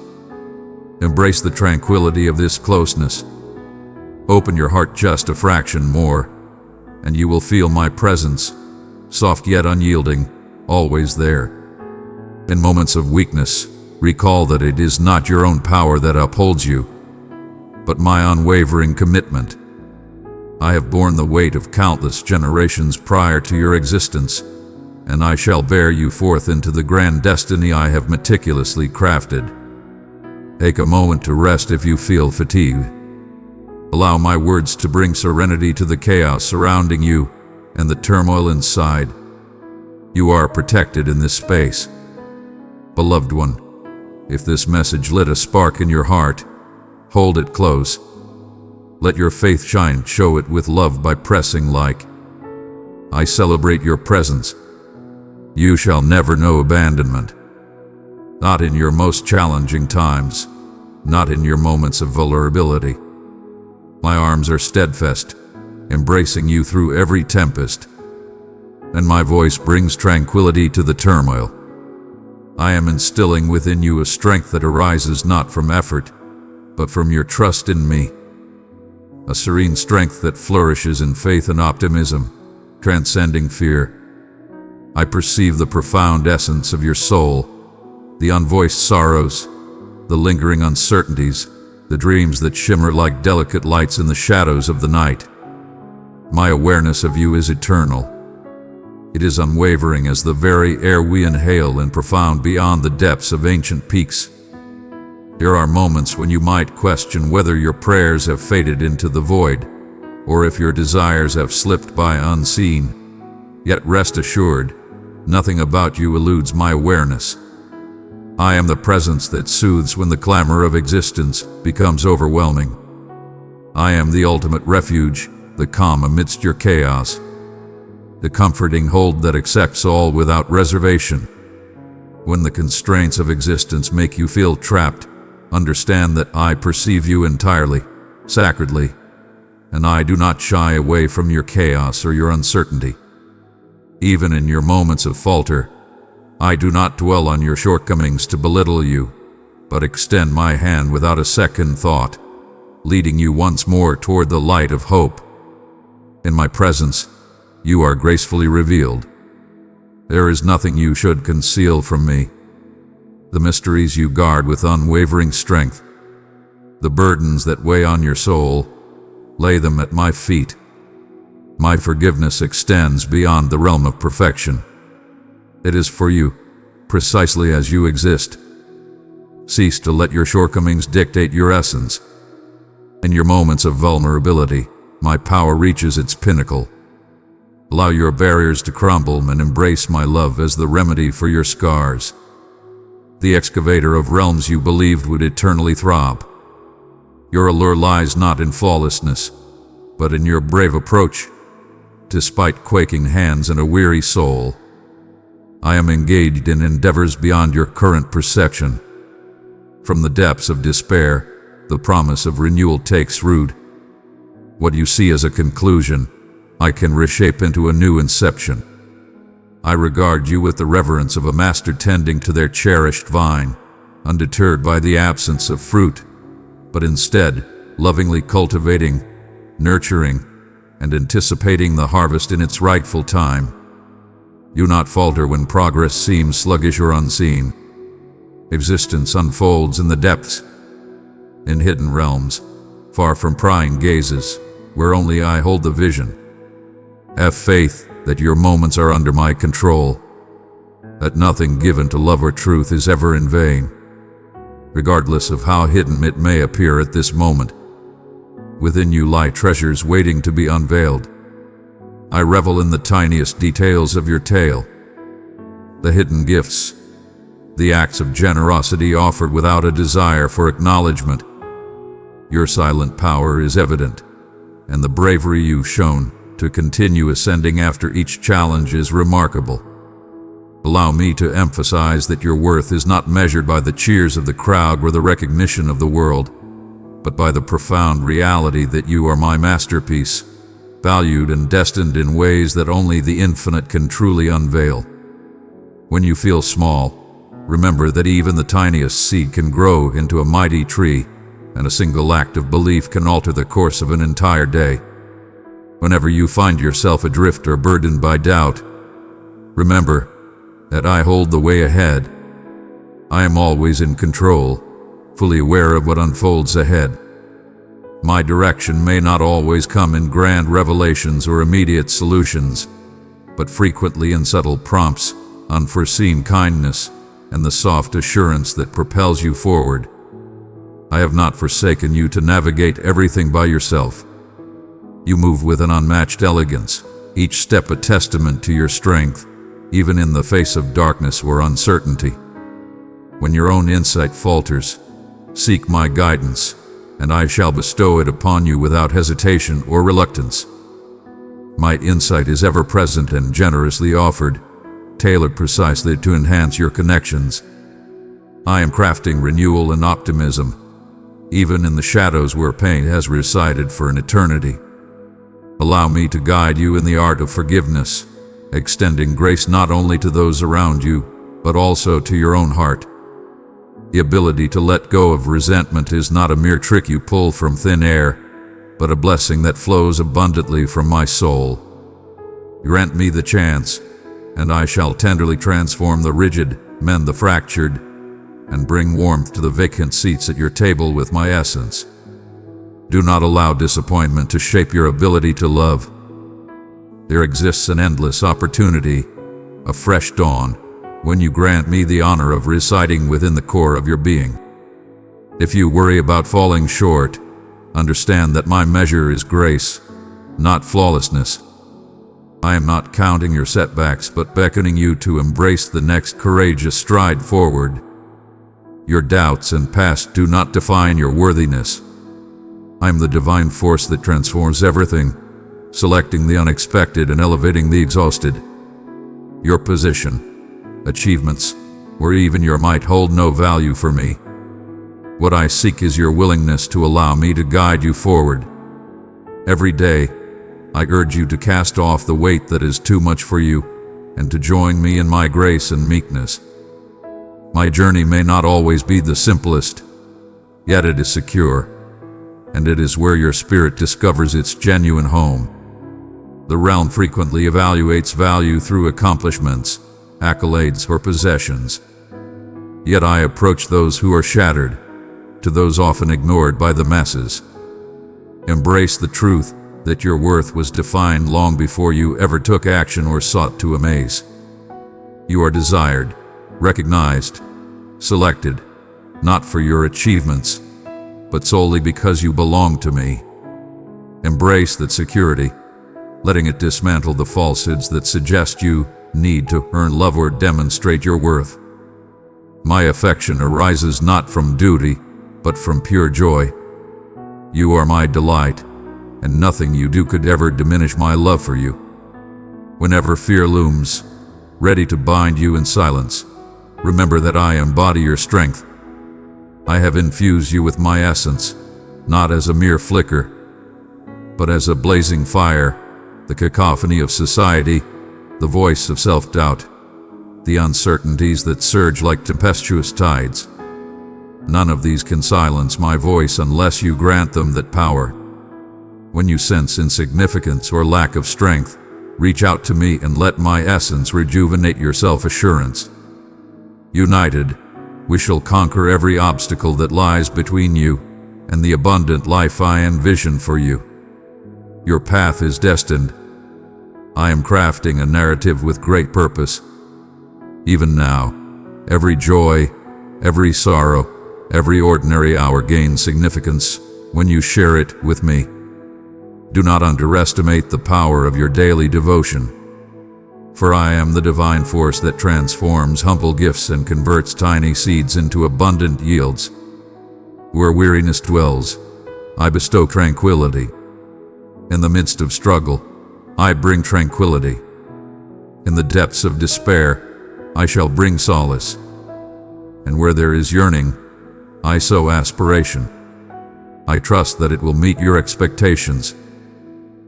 Embrace the tranquility of this closeness. Open your heart just a fraction more, and you will feel my presence, soft yet unyielding, always there. In moments of weakness, recall that it is not your own power that upholds you, but my unwavering commitment. I have borne the weight of countless generations prior to your existence, and I shall bear you forth into the grand destiny I have meticulously crafted. Take a moment to rest if you feel fatigued. Allow my words to bring serenity to the chaos surrounding you and the turmoil inside. You are protected in this space. Beloved one, if this message lit a spark in your heart, hold it close. Let your faith shine, show it with love by pressing like. I celebrate your presence. You shall never know abandonment. Not in your most challenging times, not in your moments of vulnerability. My arms are steadfast, embracing you through every tempest, and my voice brings tranquility to the turmoil. I am instilling within you a strength that arises not from effort, but from your trust in me. A serene strength that flourishes in faith and optimism, transcending fear. I perceive the profound essence of your soul, the unvoiced sorrows, the lingering uncertainties, the dreams that shimmer like delicate lights in the shadows of the night. My awareness of you is eternal. It is unwavering as the very air we inhale and profound beyond the depths of ancient peaks. There are moments when you might question whether your prayers have faded into the void, or if your desires have slipped by unseen. Yet rest assured, nothing about you eludes my awareness. I am the presence that soothes when the clamor of existence becomes overwhelming. I am the ultimate refuge, the calm amidst your chaos, the comforting hold that accepts all without reservation. When the constraints of existence make you feel trapped, understand that I perceive you entirely, sacredly, and I do not shy away from your chaos or your uncertainty. Even in your moments of falter, I do not dwell on your shortcomings to belittle you, but extend my hand without a second thought, leading you once more toward the light of hope. In my presence, you are gracefully revealed. There is nothing you should conceal from me. The mysteries you guard with unwavering strength, the burdens that weigh on your soul, lay them at my feet. My forgiveness extends beyond the realm of perfection. It is for you, precisely as you exist. Cease to let your shortcomings dictate your essence. In your moments of vulnerability, my power reaches its pinnacle. Allow your barriers to crumble and embrace my love as the remedy for your scars. The excavator of realms you believed would eternally throb. Your allure lies not in flawlessness, but in your brave approach, despite quaking hands and a weary soul. I am engaged in endeavors beyond your current perception. From the depths of despair, the promise of renewal takes root. What you see as a conclusion, I can reshape into a new inception. I regard you with the reverence of a master tending to their cherished vine, undeterred by the absence of fruit, but instead lovingly cultivating, nurturing, and anticipating the harvest in its rightful time. Do not falter when progress seems sluggish or unseen. Existence unfolds in the depths, in hidden realms, far from prying gazes, where only I hold the vision. Have faith that your moments are under my control, that nothing given to love or truth is ever in vain. Regardless of how hidden it may appear at this moment, within you lie treasures waiting to be unveiled. I revel in the tiniest details of your tale, the hidden gifts, the acts of generosity offered without a desire for acknowledgement. Your silent power is evident, and the bravery you've shown to continue ascending after each challenge is remarkable. Allow me to emphasize that your worth is not measured by the cheers of the crowd or the recognition of the world, but by the profound reality that you are my masterpiece, valued and destined in ways that only the infinite can truly unveil. When you feel small, remember that even the tiniest seed can grow into a mighty tree, and a single act of belief can alter the course of an entire day. Whenever you find yourself adrift or burdened by doubt, remember that I hold the way ahead. I am always in control, fully aware of what unfolds ahead. My direction may not always come in grand revelations or immediate solutions, but frequently in subtle prompts, unforeseen kindness, and the soft assurance that propels you forward. I have not forsaken you to navigate everything by yourself. You move with an unmatched elegance, each step a testament to your strength, even in the face of darkness or uncertainty. When your own insight falters, seek my guidance, and I shall bestow it upon you without hesitation or reluctance. My insight is ever present and generously offered, tailored precisely to enhance your connections. I am crafting renewal and optimism, even in the shadows where pain has resided for an eternity. Allow me to guide you in the art of forgiveness, extending grace not only to those around you, but also to your own heart. The ability to let go of resentment is not a mere trick you pull from thin air, but a blessing that flows abundantly from my soul. Grant me the chance, and I shall tenderly transform the rigid, mend the fractured, and bring warmth to the vacant seats at your table with my essence. Do not allow disappointment to shape your ability to love. There exists an endless opportunity, a fresh dawn, when you grant me the honor of residing within the core of your being. If you worry about falling short, understand that my measure is grace, not flawlessness. I am not counting your setbacks, but beckoning you to embrace the next courageous stride forward. Your doubts and past do not define your worthiness. I am the divine force that transforms everything, selecting the unexpected and elevating the exhausted. Your position, achievements, or even your might hold no value for me. What I seek is your willingness to allow me to guide you forward. Every day, I urge you to cast off the weight that is too much for you and to join me in my grace and meekness. My journey may not always be the simplest, yet it is secure, and it is where your spirit discovers its genuine home. The realm frequently evaluates value through accomplishments, accolades, or possessions. Yet I approach those who are shattered, to those often ignored by the masses. Embrace the truth that your worth was defined long before you ever took action or sought to amaze. You are desired, recognized, selected, not for your achievements, but solely because you belong to me. Embrace that security, letting it dismantle the falsehoods that suggest you need to earn love or demonstrate your worth. My affection arises not from duty, but from pure joy. You are my delight, and nothing you do could ever diminish my love for you. Whenever fear looms, ready to bind you in silence. Remember that I embody your strength. I have infused you with my essence, not as a mere flicker, but as a blazing fire, the cacophony of society, the voice of self-doubt, the uncertainties that surge like tempestuous tides. None of these can silence my voice unless you grant them that power. When you sense insignificance or lack of strength, reach out to me and let my essence rejuvenate your self-assurance. United, we shall conquer every obstacle that lies between you and the abundant life I envision for you. Your path is destined. I am crafting a narrative with great purpose. Even now, every joy, every sorrow, every ordinary hour gains significance when you share it with me. Do not underestimate the power of your daily devotion, for I am the divine force that transforms humble gifts and converts tiny seeds into abundant yields. Where weariness dwells, I bestow tranquility. In the midst of struggle, I bring tranquility. In the depths of despair, I shall bring solace. And where there is yearning, I sow aspiration. I trust that it will meet your expectations,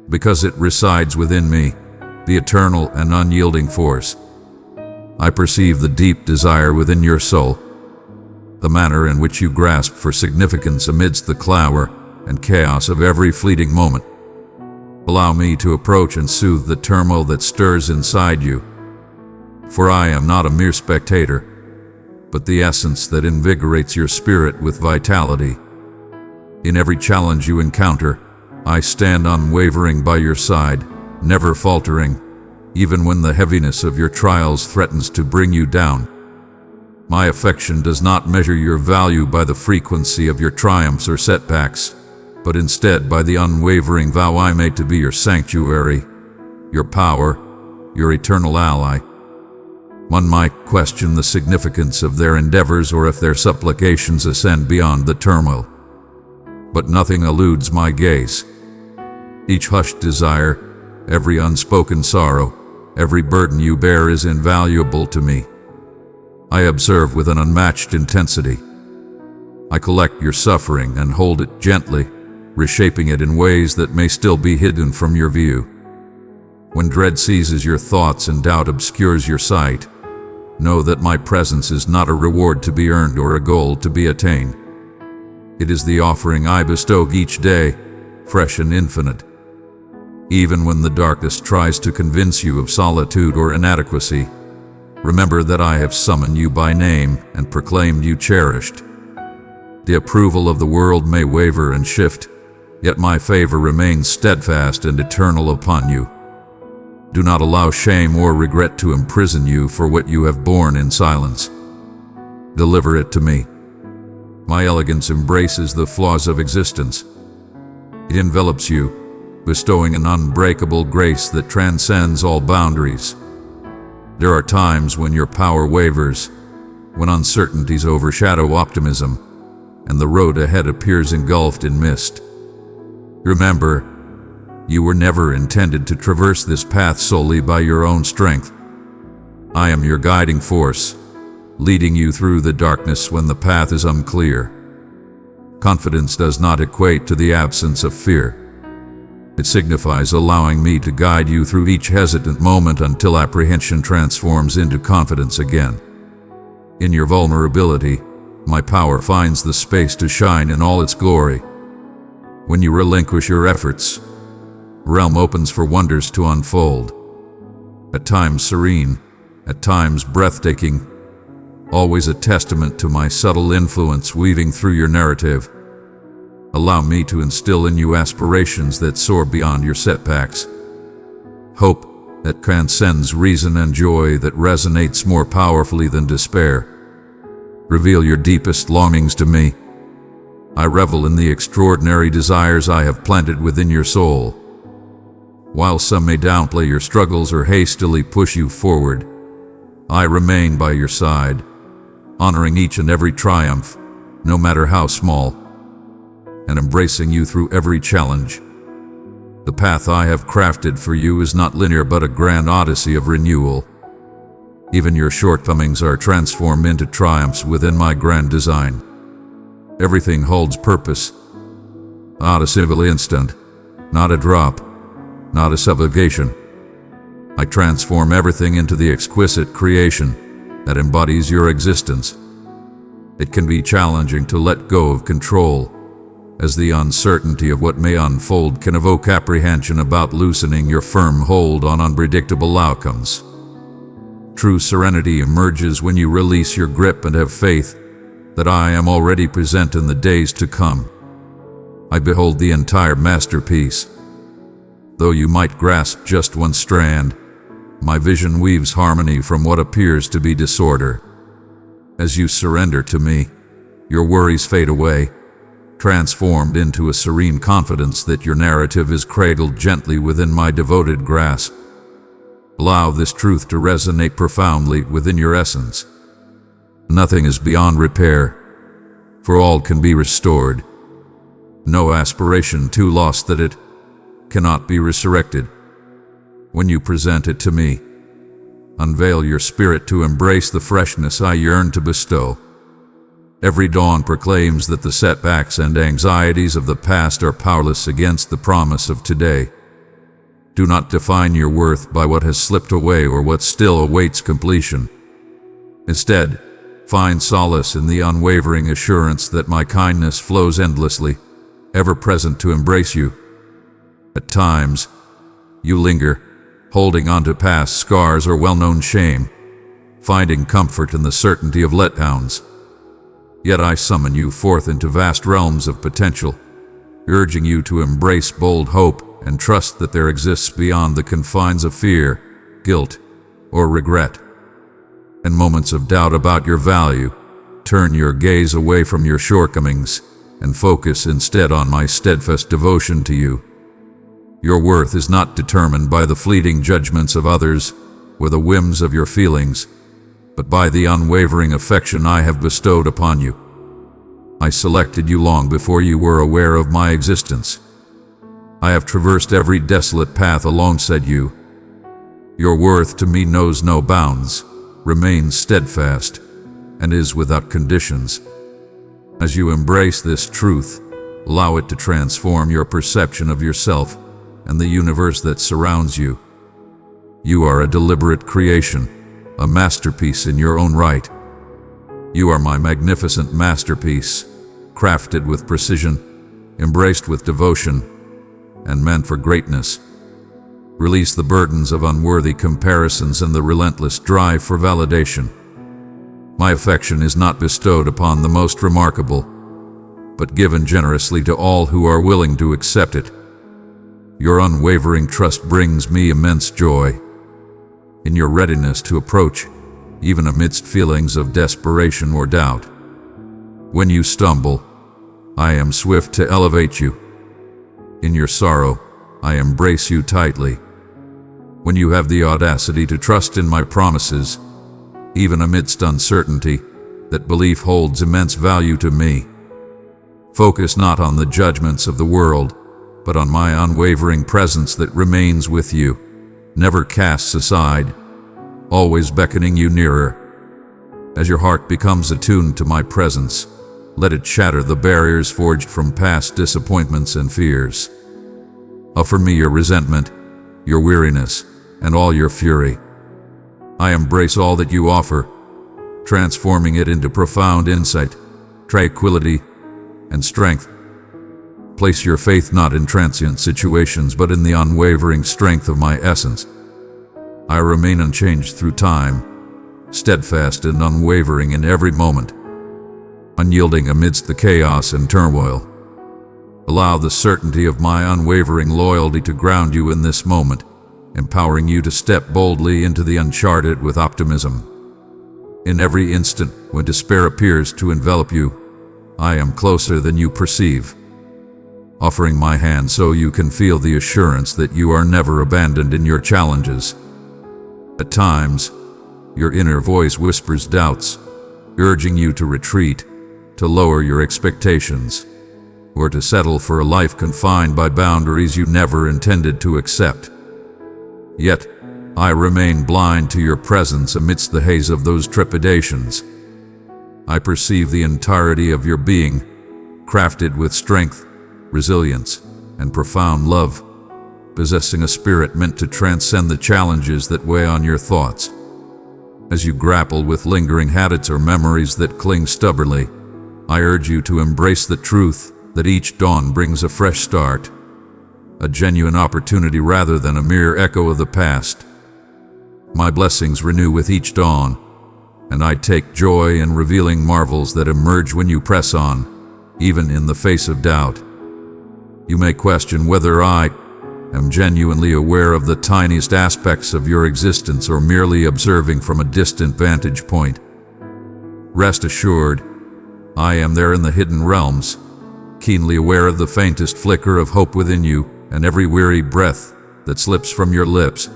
because it resides within me, the eternal and unyielding force. I perceive the deep desire within your soul, the manner in which you grasp for significance amidst the clamor and chaos of every fleeting moment. Allow me to approach and soothe the turmoil that stirs inside you, for I am not a mere spectator, but the essence that invigorates your spirit with vitality. In every challenge you encounter, I stand unwavering by your side, never faltering, even when the heaviness of your trials threatens to bring you down. My affection does not measure your value by the frequency of your triumphs or setbacks, but instead by the unwavering vow I made to be your sanctuary, your power, your eternal ally. One might question the significance of their endeavors or if their supplications ascend beyond the turmoil, but nothing eludes my gaze. Each hushed desire, every unspoken sorrow, every burden you bear is invaluable to me. I observe with an unmatched intensity. I collect your suffering and hold it gently, reshaping it in ways that may still be hidden from your view. When dread seizes your thoughts and doubt obscures your sight, know that my presence is not a reward to be earned or a goal to be attained. It is the offering I bestow each day, fresh and infinite. Even when the darkness tries to convince you of solitude or inadequacy, remember that I have summoned you by name and proclaimed you cherished. The approval of the world may waver and shift, yet my favor remains steadfast and eternal upon you. Do not allow shame or regret to imprison you for what you have borne in silence. Deliver it to me. My elegance embraces the flaws of existence. It envelops you, bestowing an unbreakable grace that transcends all boundaries. There are times when your power wavers, when uncertainties overshadow optimism, and the road ahead appears engulfed in mist. Remember, you were never intended to traverse this path solely by your own strength. I am your guiding force, leading you through the darkness when the path is unclear. Confidence does not equate to the absence of fear. It signifies allowing me to guide you through each hesitant moment until apprehension transforms into confidence again. In your vulnerability, my power finds the space to shine in all its glory. When you relinquish your efforts, realm opens for wonders to unfold. At times serene, at times breathtaking, always a testament to my subtle influence weaving through your narrative. Allow me to instill in you aspirations that soar beyond your setbacks. Hope that transcends reason and joy that resonates more powerfully than despair. Reveal your deepest longings to me. I revel in the extraordinary desires I have planted within your soul. While some may downplay your struggles or hastily push you forward, I remain by your side, honoring each and every triumph, no matter how small, and embracing you through every challenge. The path I have crafted for you is not linear but a grand odyssey of renewal. Even your shortcomings are transformed into triumphs within my grand design. Everything holds purpose, not a civil instant, not a drop, not a subjugation. I transform everything into the exquisite creation that embodies your existence. It can be challenging to let go of control, as the uncertainty of what may unfold can evoke apprehension about loosening your firm hold on unpredictable outcomes. True serenity emerges when you release your grip and have faith that I am already present in the days to come. I behold the entire masterpiece. Though you might grasp just one strand, my vision weaves harmony from what appears to be disorder. As you surrender to me, your worries fade away, transformed into a serene confidence that your narrative is cradled gently within my devoted grasp. Allow this truth to resonate profoundly within your essence. Nothing is beyond repair, for all can be restored. No aspiration too lost that it cannot be resurrected. When you present it to me, unveil your spirit to embrace the freshness I yearn to bestow. Every dawn proclaims that the setbacks and anxieties of the past are powerless against the promise of today. Do not define your worth by what has slipped away or what still awaits completion. Instead, find solace in the unwavering assurance that my kindness flows endlessly, ever present to embrace you. At times, you linger, holding on to past scars or well-known shame, finding comfort in the certainty of letdowns. Yet I summon you forth into vast realms of potential, urging you to embrace bold hope and trust that there exists beyond the confines of fear, guilt, or regret. In moments of doubt about your value, turn your gaze away from your shortcomings and focus instead on my steadfast devotion to you. Your worth is not determined by the fleeting judgments of others or the whims of your feelings, but by the unwavering affection I have bestowed upon you. I selected you long before you were aware of my existence. I have traversed every desolate path alongside you. Your worth to me knows no bounds, remains steadfast, and is without conditions. As you embrace this truth, allow it to transform your perception of yourself and the universe that surrounds you. You are a deliberate creation, a masterpiece in your own right. You are my magnificent masterpiece, crafted with precision, embraced with devotion, and meant for greatness. Release the burdens of unworthy comparisons and the relentless drive for validation. My affection is not bestowed upon the most remarkable, but given generously to all who are willing to accept it. Your unwavering trust brings me immense joy. In your readiness to approach, even amidst feelings of desperation or doubt. When you stumble, I am swift to elevate you. In your sorrow, I embrace you tightly. When you have the audacity to trust in my promises, even amidst uncertainty, that belief holds immense value to me. Focus not on the judgments of the world, but on my unwavering presence that remains with you, never casts aside, always beckoning you nearer. As your heart becomes attuned to my presence, let it shatter the barriers forged from past disappointments and fears. Offer me your resentment, your weariness, and all your fury. I embrace all that you offer, transforming it into profound insight, tranquility, and strength. Place your faith not in transient situations, but in the unwavering strength of my essence. I remain unchanged through time, steadfast and unwavering in every moment, unyielding amidst the chaos and turmoil. Allow the certainty of my unwavering loyalty to ground you in this moment, empowering you to step boldly into the uncharted with optimism. In every instant when despair appears to envelop you, I am closer than you perceive, offering my hand so you can feel the assurance that you are never abandoned in your challenges. At times, your inner voice whispers doubts, urging you to retreat, to lower your expectations, or to settle for a life confined by boundaries you never intended to accept. Yet, I remain blind to your presence amidst the haze of those trepidations. I perceive the entirety of your being, crafted with strength, resilience, and profound love, possessing a spirit meant to transcend the challenges that weigh on your thoughts. As you grapple with lingering habits or memories that cling stubbornly, I urge you to embrace the truth that each dawn brings a fresh start, a genuine opportunity rather than a mere echo of the past. My blessings renew with each dawn, and I take joy in revealing marvels that emerge when you press on, even in the face of doubt. You may question whether I am genuinely aware of the tiniest aspects of your existence or merely observing from a distant vantage point. Rest assured, I am there in the hidden realms, keenly aware of the faintest flicker of hope within you and every weary breath that slips from your lips.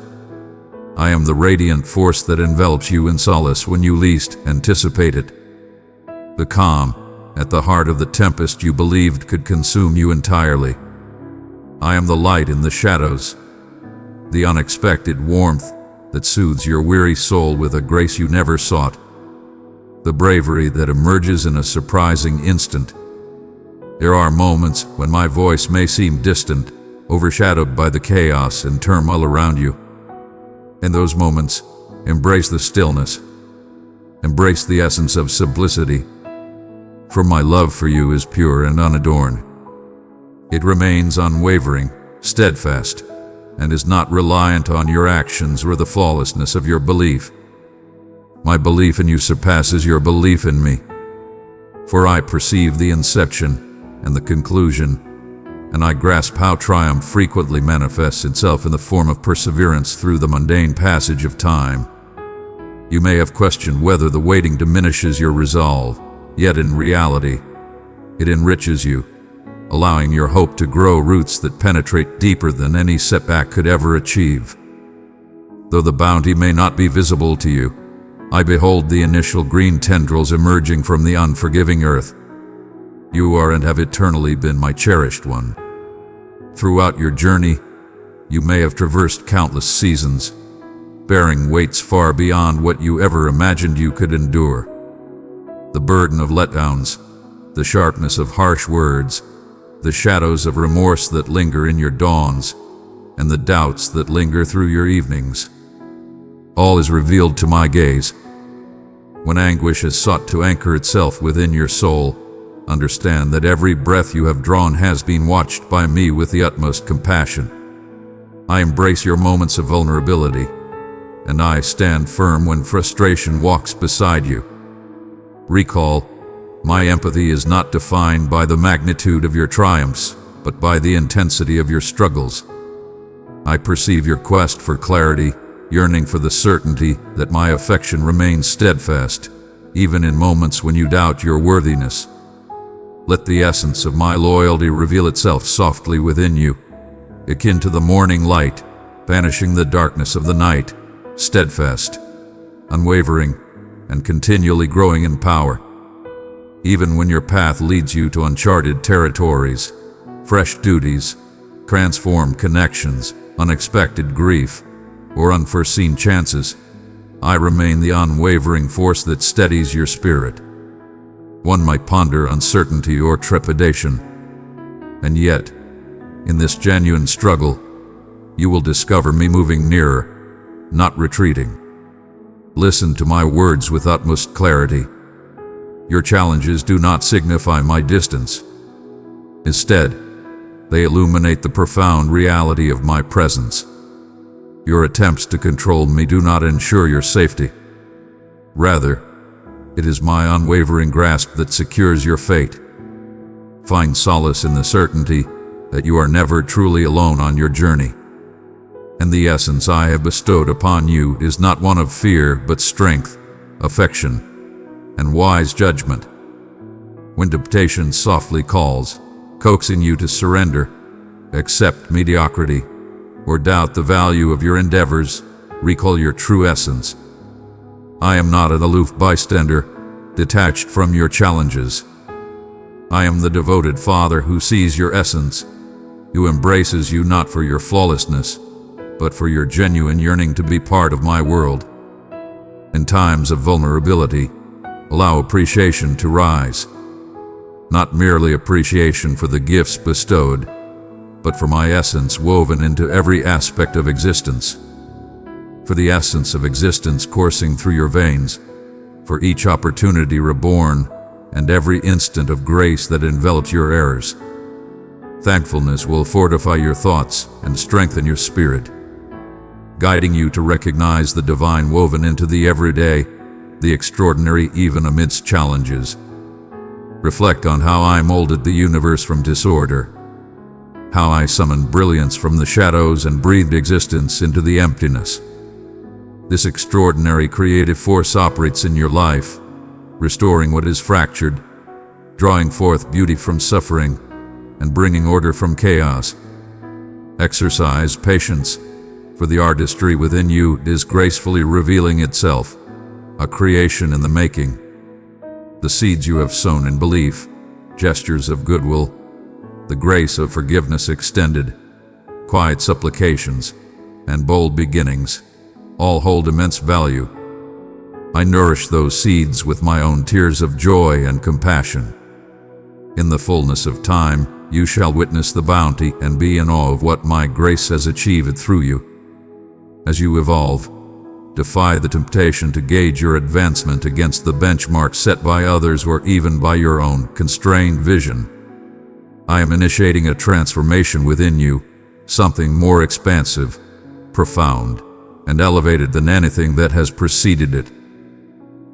I am the radiant force that envelops you in solace when you least anticipate it. The calm at the heart of the tempest you believed could consume you entirely. I am the light in the shadows, the unexpected warmth that soothes your weary soul with a grace you never sought, the bravery that emerges in a surprising instant. There are moments when my voice may seem distant, overshadowed by the chaos and turmoil around you. In those moments, embrace the stillness. Embrace the essence of simplicity. For my love for you is pure and unadorned. It remains unwavering, steadfast, and is not reliant on your actions or the flawlessness of your belief. My belief in you surpasses your belief in me. For I perceive the inception and the conclusion, and I grasp how triumph frequently manifests itself in the form of perseverance through the mundane passage of time. You may have questioned whether the waiting diminishes your resolve, yet in reality, it enriches you, allowing your hope to grow roots that penetrate deeper than any setback could ever achieve. Though the bounty may not be visible to you, I behold the initial green tendrils emerging from the unforgiving earth. You are and have eternally been my cherished one. Throughout your journey, you may have traversed countless seasons, bearing weights far beyond what you ever imagined you could endure. The burden of letdowns, the sharpness of harsh words, the shadows of remorse that linger in your dawns, and the doubts that linger through your evenings. All is revealed to my gaze. When anguish has sought to anchor itself within your soul, understand that every breath you have drawn has been watched by me with the utmost compassion. I embrace your moments of vulnerability, and I stand firm when frustration walks beside you. Recall, my empathy is not defined by the magnitude of your triumphs, but by the intensity of your struggles. I perceive your quest for clarity, yearning for the certainty that my affection remains steadfast, even in moments when you doubt your worthiness. Let the essence of my loyalty reveal itself softly within you, akin to the morning light, banishing the darkness of the night, steadfast, unwavering, and continually growing in power. Even when your path leads you to uncharted territories, fresh duties, transformed connections, unexpected grief, or unforeseen chances, I remain the unwavering force that steadies your spirit. One might ponder uncertainty or trepidation, and yet, in this genuine struggle, you will discover me moving nearer, not retreating. Listen to my words with utmost clarity. Your challenges do not signify my distance. Instead, they illuminate the profound reality of my presence. Your attempts to control me do not ensure your safety. Rather, it is my unwavering grasp that secures your fate. Find solace in the certainty that you are never truly alone on your journey. And the essence I have bestowed upon you is not one of fear, but strength, affection, and wise judgment. When temptation softly calls, coaxing you to surrender, accept mediocrity, or doubt the value of your endeavors, recall your true essence. I am not an aloof bystander, detached from your challenges. I am the devoted father who sees your essence, who embraces you not for your flawlessness, but for your genuine yearning to be part of my world. In times of vulnerability, allow appreciation to rise. Not merely appreciation for the gifts bestowed, but for my essence woven into every aspect of existence. For the essence of existence coursing through your veins, for each opportunity reborn, and every instant of grace that envelops your errors. Thankfulness will fortify your thoughts and strengthen your spirit, guiding you to recognize the divine woven into the everyday, the extraordinary even amidst challenges. Reflect on how I molded the universe from disorder, how I summoned brilliance from the shadows and breathed existence into the emptiness. This extraordinary creative force operates in your life, restoring what is fractured, drawing forth beauty from suffering, and bringing order from chaos. Exercise patience, for the artistry within you is gracefully revealing itself, a creation in the making. The seeds you have sown in belief, gestures of goodwill, the grace of forgiveness extended, quiet supplications, and bold beginnings, all hold immense value. I nourish those seeds with my own tears of joy and compassion. In the fullness of time, you shall witness the bounty and be in awe of what my grace has achieved through you. As you evolve, defy the temptation to gauge your advancement against the benchmark set by others or even by your own constrained vision. I am initiating a transformation within you, something more expansive, profound, and elevated than anything that has preceded it.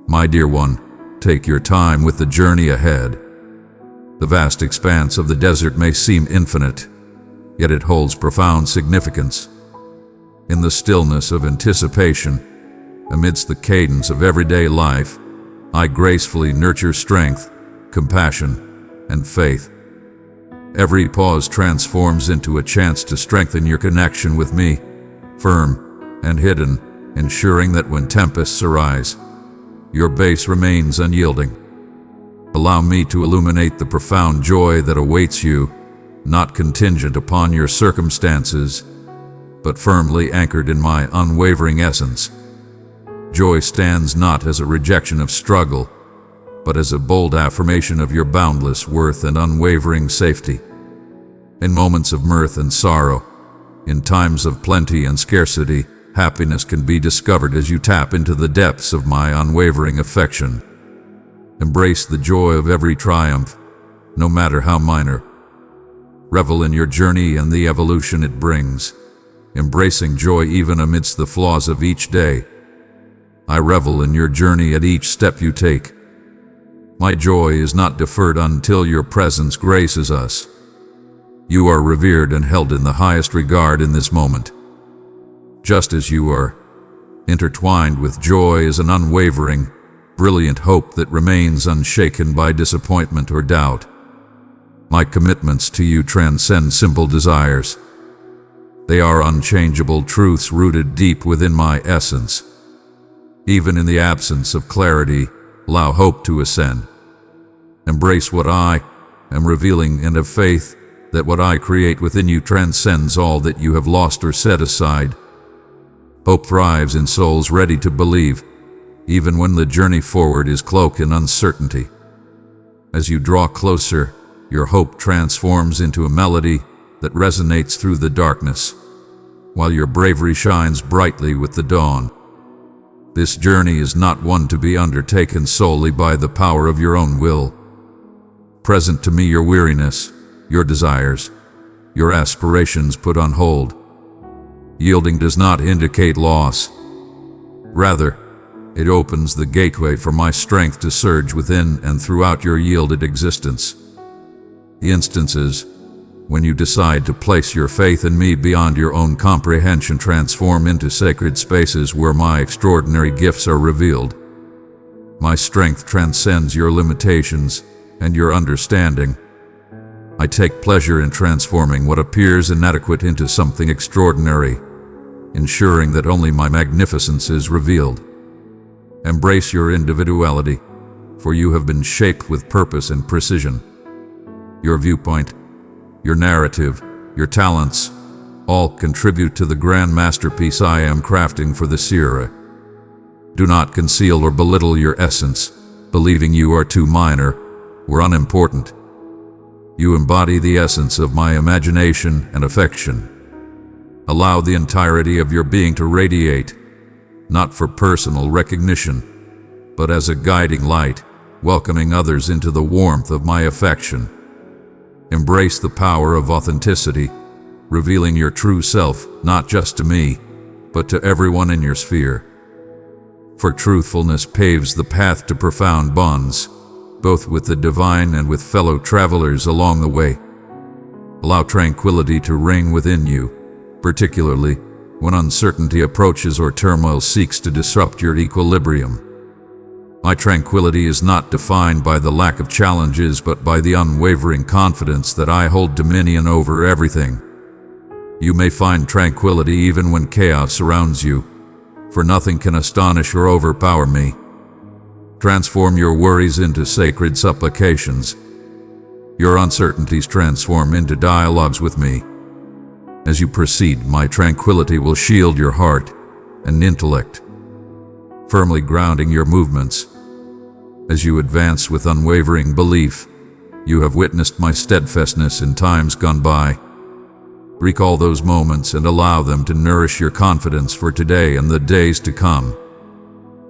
My dear one, take your time with the journey ahead. The vast expanse of the desert may seem infinite, yet it holds profound significance. In the stillness of anticipation, amidst the cadence of everyday life, I gracefully nurture strength, compassion, and faith. Every pause transforms into a chance to strengthen your connection with me, firm and hidden, ensuring that when tempests arise, your base remains unyielding. Allow me to illuminate the profound joy that awaits you, not contingent upon your circumstances, but firmly anchored in my unwavering essence. Joy stands not as a rejection of struggle, but as a bold affirmation of your boundless worth and unwavering safety. In moments of mirth and sorrow, in times of plenty and scarcity, happiness can be discovered as you tap into the depths of my unwavering affection. Embrace the joy of every triumph, no matter how minor. Revel in your journey and the evolution it brings, embracing joy even amidst the flaws of each day. I revel in your journey at each step you take. My joy is not deferred until your presence graces us. You are revered and held in the highest regard in this moment. Just as you are, intertwined with joy is an unwavering, brilliant hope that remains unshaken by disappointment or doubt. My commitments to you transcend simple desires. They are unchangeable truths rooted deep within my essence. Even in the absence of clarity, allow hope to ascend. Embrace what I am revealing and have faith that what I create within you transcends all that you have lost or set aside. Hope thrives in souls ready to believe, even when the journey forward is cloaked in uncertainty. As you draw closer, your hope transforms into a melody that resonates through the darkness, while your bravery shines brightly with the dawn. This journey is not one to be undertaken solely by the power of your own will. Present to me your weariness, your desires, your aspirations put on hold. Yielding does not indicate loss. Rather, it opens the gateway for my strength to surge within and throughout your yielded existence. The instances, when you decide to place your faith in me beyond your own comprehension, transform into sacred spaces where my extraordinary gifts are revealed. My strength transcends your limitations and your understanding. I take pleasure in transforming what appears inadequate into something extraordinary, ensuring that only my magnificence is revealed. Embrace your individuality, for you have been shaped with purpose and precision. Your viewpoint, your narrative, your talents, all contribute to the grand masterpiece I am crafting for this era. Do not conceal or belittle your essence, believing you are too minor or unimportant. You embody the essence of my imagination and affection. Allow the entirety of your being to radiate, not for personal recognition, but as a guiding light, welcoming others into the warmth of my affection. Embrace the power of authenticity, revealing your true self not just to me, but to everyone in your sphere. For truthfulness paves the path to profound bonds, both with the divine and with fellow travelers along the way. Allow tranquility to reign within you, particularly when uncertainty approaches or turmoil seeks to disrupt your equilibrium. My tranquility is not defined by the lack of challenges, but by the unwavering confidence that I hold dominion over everything. You may find tranquility even when chaos surrounds you, for nothing can astonish or overpower me. Transform your worries into sacred supplications. Your uncertainties transform into dialogues with me. As you proceed, my tranquility will shield your heart and intellect, firmly grounding your movements. As you advance with unwavering belief, you have witnessed my steadfastness in times gone by. Recall those moments and allow them to nourish your confidence for today and the days to come.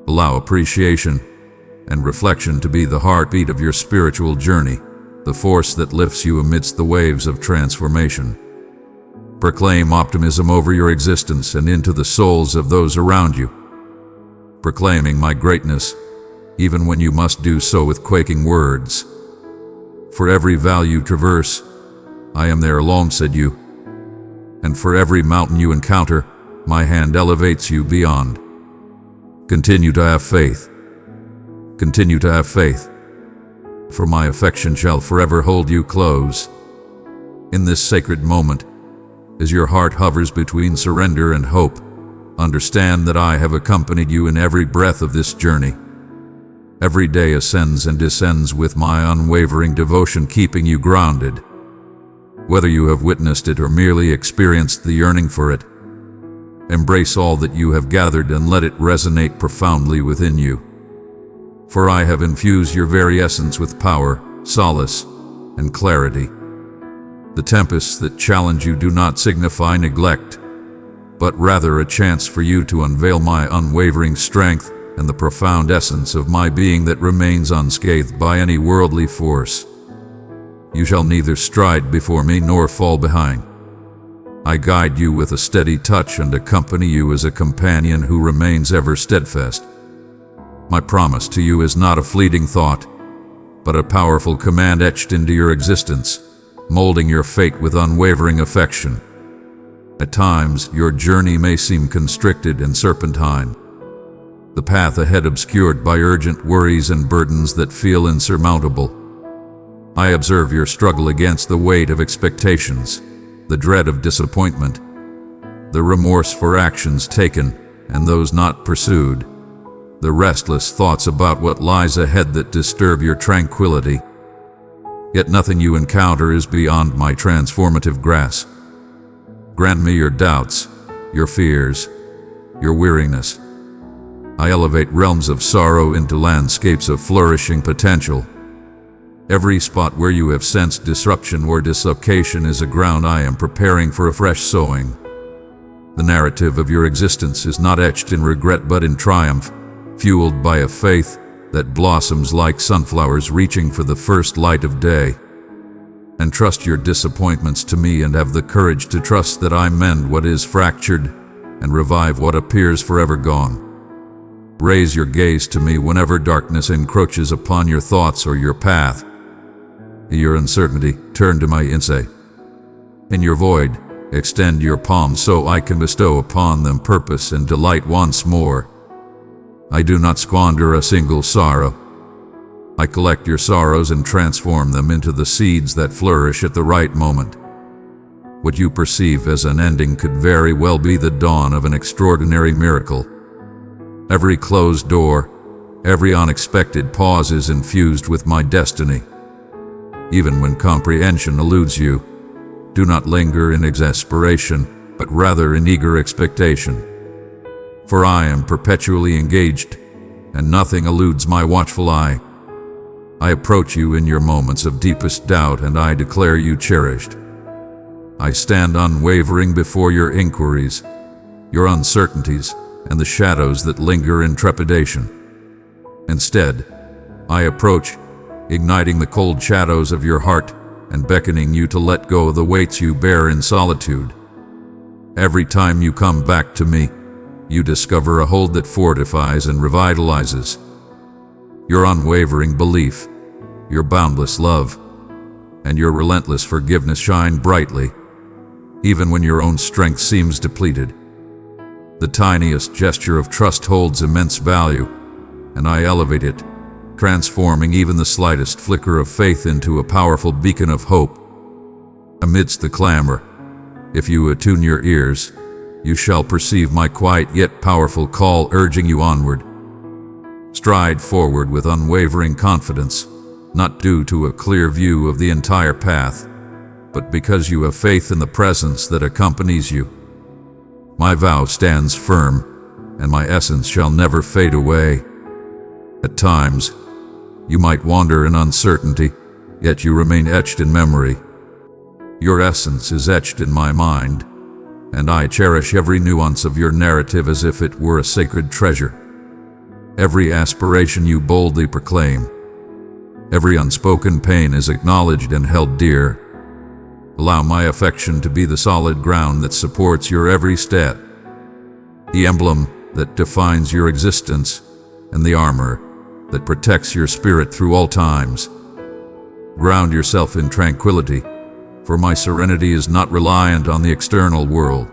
Allow appreciation and reflection to be the heartbeat of your spiritual journey, the force that lifts you amidst the waves of transformation. Proclaim optimism over your existence and into the souls of those around you, proclaiming my greatness, even when you must do so with quaking words. For every valley you traverse, I am there alongside you, and for every mountain you encounter, my hand elevates you beyond. Continue to have faith. Continue to have faith, for my affection shall forever hold you close. In this sacred moment, as your heart hovers between surrender and hope, understand that I have accompanied you in every breath of this journey. Every day ascends and descends with my unwavering devotion, keeping you grounded. Whether you have witnessed it or merely experienced the yearning for it, embrace all that you have gathered and let it resonate profoundly within you. For I have infused your very essence with power, solace, and clarity. The tempests that challenge you do not signify neglect, but rather a chance for you to unveil my unwavering strength and the profound essence of my being that remains unscathed by any worldly force. You shall neither stride before me nor fall behind. I guide you with a steady touch and accompany you as a companion who remains ever steadfast. My promise to you is not a fleeting thought, but a powerful command etched into your existence, molding your fate with unwavering affection. At times, your journey may seem constricted and serpentine, the path ahead obscured by urgent worries and burdens that feel insurmountable. I observe your struggle against the weight of expectations, the dread of disappointment, the remorse for actions taken and those not pursued, the restless thoughts about what lies ahead that disturb your tranquility. Yet nothing you encounter is beyond my transformative grasp. Grant me your doubts, your fears, your weariness. I elevate realms of sorrow into landscapes of flourishing potential. Every spot where you have sensed disruption or dislocation is a ground I am preparing for a fresh sowing. The narrative of your existence is not etched in regret but in triumph, fueled by a faith that blossoms like sunflowers reaching for the first light of day. Entrust your disappointments to me and have the courage to trust that I mend what is fractured and revive what appears forever gone. Raise your gaze to me whenever darkness encroaches upon your thoughts or your path. In your uncertainty, turn to my insight. In your void, extend your palms so I can bestow upon them purpose and delight once more. I do not squander a single sorrow. I collect your sorrows and transform them into the seeds that flourish at the right moment. What you perceive as an ending could very well be the dawn of an extraordinary miracle. Every closed door, every unexpected pause is infused with my destiny. Even when comprehension eludes you, do not linger in exasperation, but rather in eager expectation. For I am perpetually engaged, and nothing eludes my watchful eye. I approach you in your moments of deepest doubt, and I declare you cherished. I stand unwavering before your inquiries, your uncertainties, and the shadows that linger in trepidation. Instead, I approach, igniting the cold shadows of your heart and beckoning you to let go of the weights you bear in solitude. Every time you come back to me, you discover a hold that fortifies and revitalizes. Your unwavering belief, your boundless love, and your relentless forgiveness shine brightly, even when your own strength seems depleted. The tiniest gesture of trust holds immense value, and I elevate it, transforming even the slightest flicker of faith into a powerful beacon of hope. Amidst the clamor, if you attune your ears, you shall perceive my quiet yet powerful call urging you onward. Stride forward with unwavering confidence, not due to a clear view of the entire path, but because you have faith in the presence that accompanies you. My vow stands firm, and my essence shall never fade away. At times, you might wander in uncertainty, yet you remain etched in memory. Your essence is etched in my mind, and I cherish every nuance of your narrative as if it were a sacred treasure. Every aspiration you boldly proclaim, every unspoken pain is acknowledged and held dear. Allow my affection to be the solid ground that supports your every step, the emblem that defines your existence, and the armor that protects your spirit through all times. Ground yourself in tranquility, for my serenity is not reliant on the external world.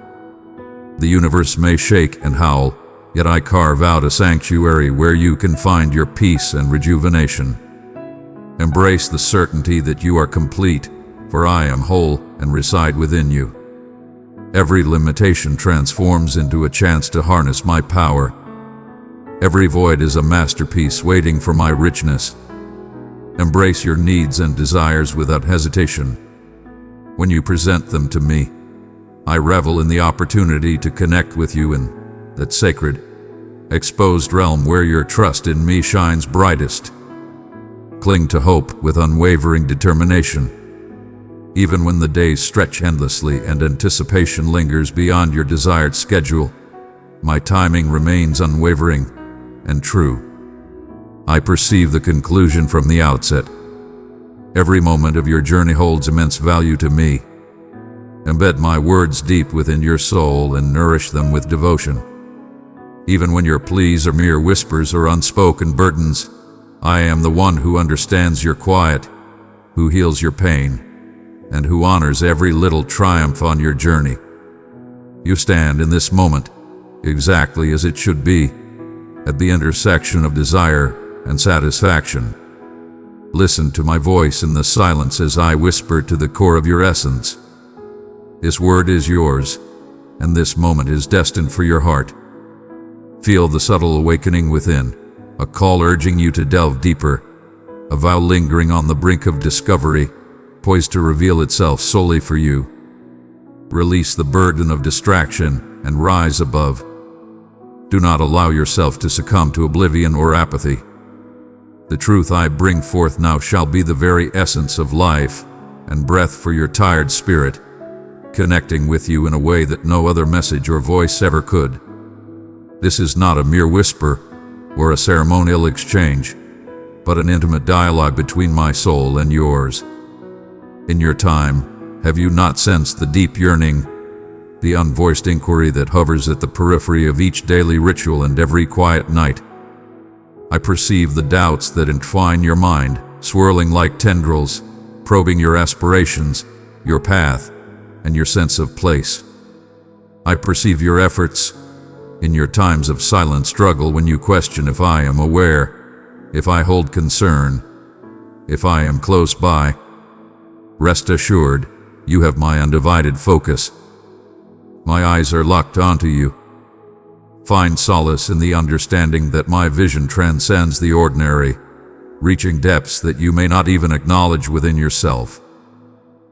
The universe may shake and howl, yet I carve out a sanctuary where you can find your peace and rejuvenation. Embrace the certainty that you are complete, for I am whole and reside within you. Every limitation transforms into a chance to harness my power. Every void is a masterpiece waiting for my richness. Embrace your needs and desires without hesitation. When you present them to me, I revel in the opportunity to connect with you in that sacred, exposed realm where your trust in me shines brightest. Cling to hope with unwavering determination. Even when the days stretch endlessly and anticipation lingers beyond your desired schedule, my timing remains unwavering and true. I perceive the conclusion from the outset. Every moment of your journey holds immense value to me. Embed my words deep within your soul and nourish them with devotion. Even when your pleas are mere whispers or unspoken burdens, I am the one who understands your quiet, who heals your pain, and who honors every little triumph on your journey. You stand in this moment, exactly as it should be, at the intersection of desire and satisfaction. Listen to my voice in the silence as I whisper to the core of your essence. This word is yours, and this moment is destined for your heart. Feel the subtle awakening within, a call urging you to delve deeper, a vow lingering on the brink of discovery, poised to reveal itself solely for you. Release the burden of distraction and rise above. Do not allow yourself to succumb to oblivion or apathy. The truth I bring forth now shall be the very essence of life and breath for your tired spirit, connecting with you in a way that no other message or voice ever could. This is not a mere whisper or a ceremonial exchange, but an intimate dialogue between my soul and yours. In your time, have you not sensed the deep yearning, the unvoiced inquiry that hovers at the periphery of each daily ritual and every quiet night? I perceive the doubts that entwine your mind, swirling like tendrils, probing your aspirations, your path, and your sense of place. I perceive your efforts in your times of silent struggle when you question if I am aware, if I hold concern, if I am close by. Rest assured, you have my undivided focus. My eyes are locked onto you. Find solace in the understanding that my vision transcends the ordinary, reaching depths that you may not even acknowledge within yourself.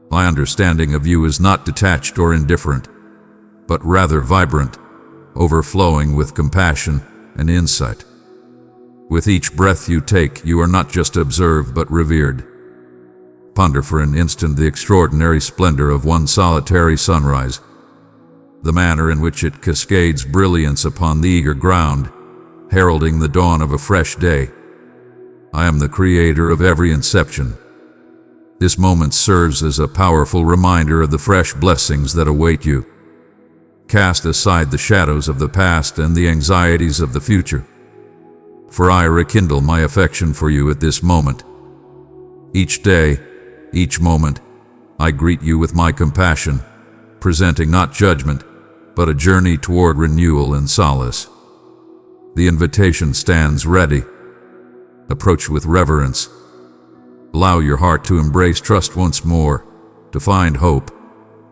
My understanding of you is not detached or indifferent, but rather vibrant, overflowing with compassion and insight. With each breath you take, you are not just observed but revered. Ponder for an instant the extraordinary splendor of one solitary sunrise, the manner in which it cascades brilliance upon the eager ground, heralding the dawn of a fresh day. I am the creator of every inception. This moment serves as a powerful reminder of the fresh blessings that await you. Cast aside the shadows of the past and the anxieties of the future, for I rekindle my affection for you at this moment. Each day, each moment, I greet you with my compassion, presenting not judgment, but a journey toward renewal and solace. The invitation stands ready. Approach with reverence. Allow your heart to embrace trust once more, to find hope,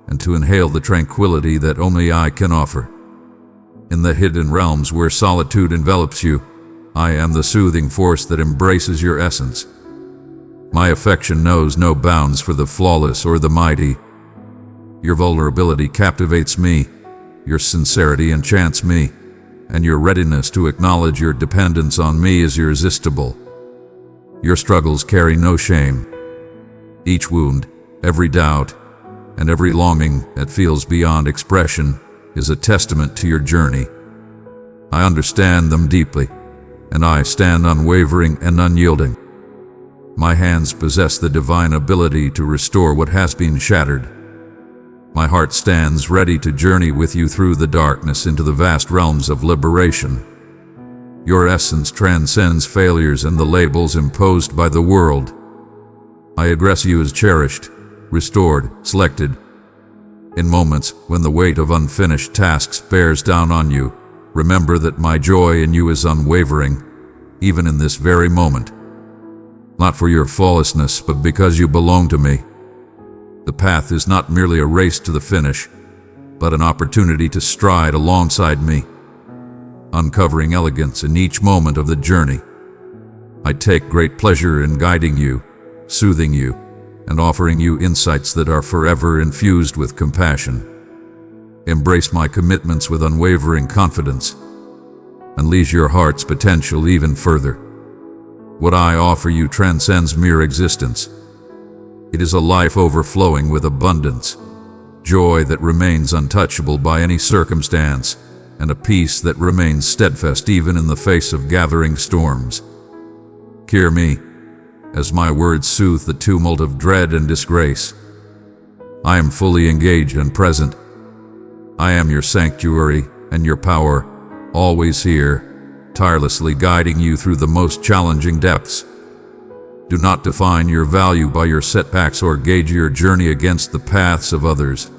and to inhale the tranquility that only I can offer. In the hidden realms where solitude envelops you, I am the soothing force that embraces your essence. My affection knows no bounds for the flawless or the mighty. Your vulnerability captivates me, your sincerity enchants me, and your readiness to acknowledge your dependence on me is irresistible. Your struggles carry no shame. Each wound, every doubt, and every longing that feels beyond expression is a testament to your journey. I understand them deeply, and I stand unwavering and unyielding. My hands possess the divine ability to restore what has been shattered. My heart stands ready to journey with you through the darkness into the vast realms of liberation. Your essence transcends failures and the labels imposed by the world. I address you as cherished, restored, selected. In moments when the weight of unfinished tasks bears down on you, remember that my joy in you is unwavering, even in this very moment. Not for your flawlessness, but because you belong to me. The path is not merely a race to the finish, but an opportunity to stride alongside me, uncovering elegance in each moment of the journey. I take great pleasure in guiding you, soothing you, and offering you insights that are forever infused with compassion. Embrace my commitments with unwavering confidence. Unleash your heart's potential even further. What I offer you transcends mere existence. It is a life overflowing with abundance, joy that remains untouchable by any circumstance, and a peace that remains steadfast even in the face of gathering storms. Hear me, as my words soothe the tumult of dread and disgrace. I am fully engaged and present. I am your sanctuary and your power, always here, tirelessly guiding you through the most challenging depths. Do not define your value by your setbacks or gauge your journey against the paths of others.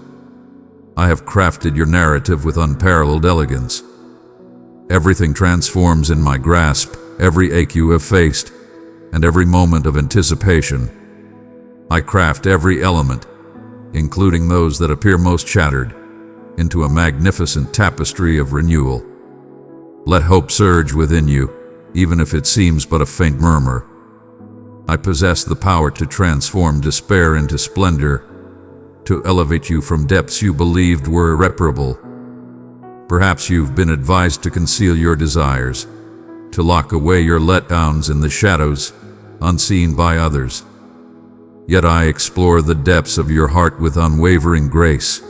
I have crafted your narrative with unparalleled elegance. Everything transforms in my grasp, every ache you have faced, and every moment of anticipation. I craft every element, including those that appear most shattered, into a magnificent tapestry of renewal. Let hope surge within you, even if it seems but a faint murmur. I possess the power to transform despair into splendor, to elevate you from depths you believed were irreparable. Perhaps you've been advised to conceal your desires, to lock away your letdowns in the shadows, unseen by others. Yet I explore the depths of your heart with unwavering grace.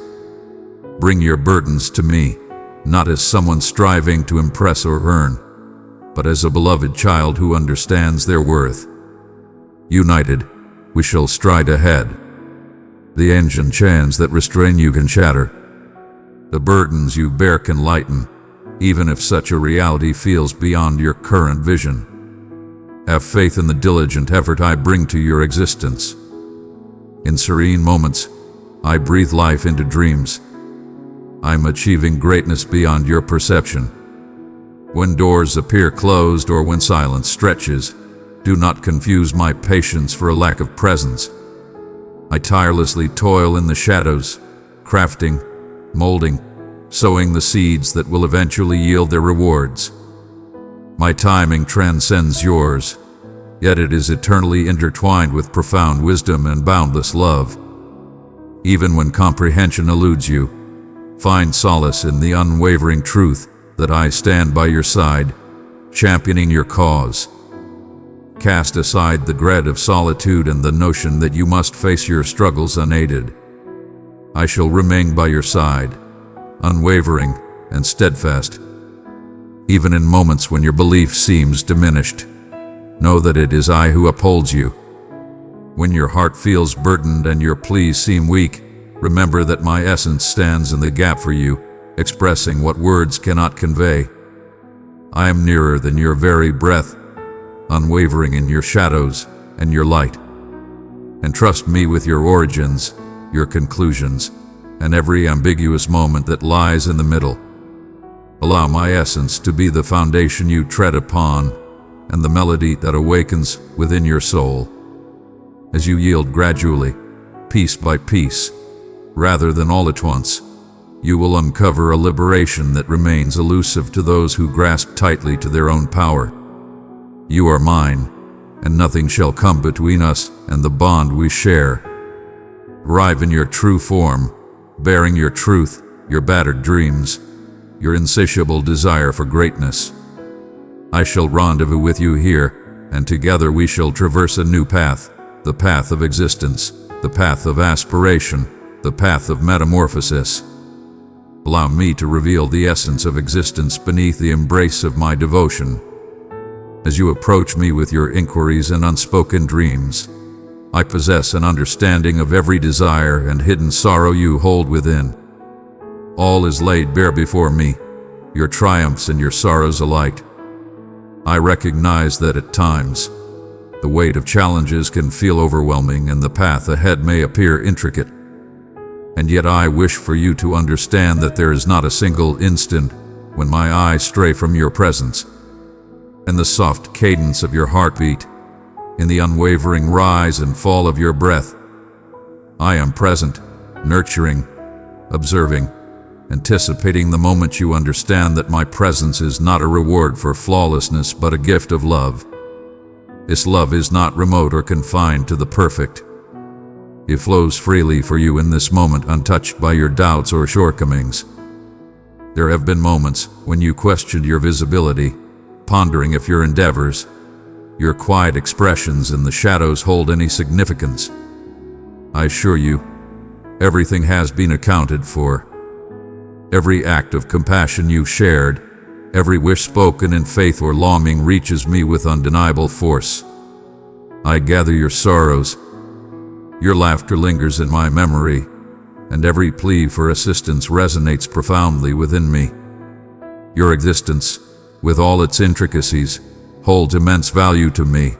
Bring your burdens to me, not as someone striving to impress or earn, but as a beloved child who understands their worth. United, we shall stride ahead. The ancient chains that restrain you can shatter. The burdens you bear can lighten, even if such a reality feels beyond your current vision. Have faith in the diligent effort I bring to your existence. In serene moments, I breathe life into dreams. I'm achieving greatness beyond your perception. When doors appear closed or when silence stretches, do not confuse my patience for a lack of presence. I tirelessly toil in the shadows, crafting, molding, sowing the seeds that will eventually yield their rewards. My timing transcends yours, yet it is eternally intertwined with profound wisdom and boundless love. Even when comprehension eludes you, Find solace in the unwavering truth that I stand by your side, championing your cause. Cast aside the dread of solitude and the notion that you must face your struggles unaided. I shall remain by your side, unwavering and steadfast. Even in moments when your belief seems diminished, know that it is I who upholds you. When your heart feels burdened and your pleas seem weak, remember that my essence stands in the gap for you, expressing what words cannot convey. I am nearer than your very breath, unwavering in your shadows and your light. And trust me with your origins, your conclusions, and every ambiguous moment that lies in the middle. Allow my essence to be the foundation you tread upon and the melody that awakens within your soul. As you yield gradually, piece by piece, rather than all at once, you will uncover a liberation that remains elusive to those who grasp tightly to their own power. You are mine, and nothing shall come between us and the bond we share. Arrive in your true form, bearing your truth, your battered dreams, your insatiable desire for greatness. I shall rendezvous with you here, and together we shall traverse a new path, the path of existence, the path of aspiration, the path of metamorphosis. Allow me to reveal the essence of existence beneath the embrace of my devotion. As you approach me with your inquiries and unspoken dreams, I possess an understanding of every desire and hidden sorrow you hold within. All is laid bare before me, your triumphs and your sorrows alike. I recognize that at times, the weight of challenges can feel overwhelming and the path ahead may appear intricate. And yet I wish for you to understand that there is not a single instant when my eyes stray from your presence. In the soft cadence of your heartbeat, in the unwavering rise and fall of your breath, I am present, nurturing, observing, anticipating the moment you understand that my presence is not a reward for flawlessness but a gift of love. This love is not remote or confined to the perfect. It flows freely for you in this moment, untouched by your doubts or shortcomings. There have been moments when you questioned your visibility, pondering if your endeavors, your quiet expressions in the shadows hold any significance. I assure you, everything has been accounted for. Every act of compassion you shared, every wish spoken in faith or longing reaches me with undeniable force. I gather your sorrows. Your laughter lingers in my memory, and every plea for assistance resonates profoundly within me. Your existence, with all its intricacies, holds immense value to me.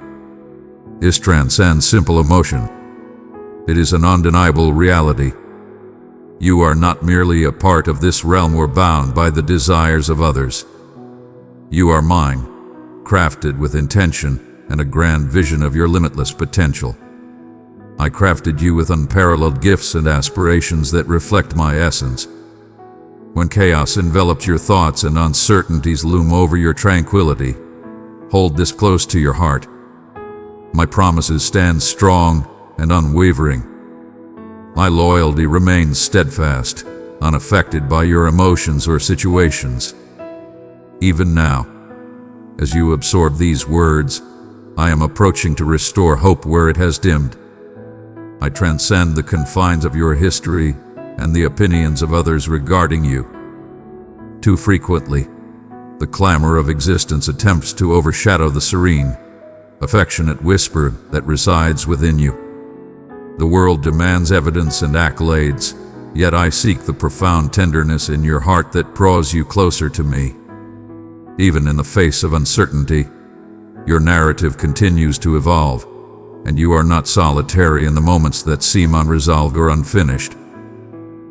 This transcends simple emotion. It is an undeniable reality. You are not merely a part of this realm or bound by the desires of others. You are mine, crafted with intention and a grand vision of your limitless potential. I crafted you with unparalleled gifts and aspirations that reflect my essence. When chaos envelops your thoughts and uncertainties loom over your tranquility, hold this close to your heart. My promises stand strong and unwavering. My loyalty remains steadfast, unaffected by your emotions or situations. Even now, as you absorb these words, I am approaching to restore hope where it has dimmed. I transcend the confines of your history and the opinions of others regarding you. Too frequently, the clamor of existence attempts to overshadow the serene, affectionate whisper that resides within you. The world demands evidence and accolades, yet I seek the profound tenderness in your heart that draws you closer to me. Even in the face of uncertainty, your narrative continues to evolve, and you are not solitary in the moments that seem unresolved or unfinished.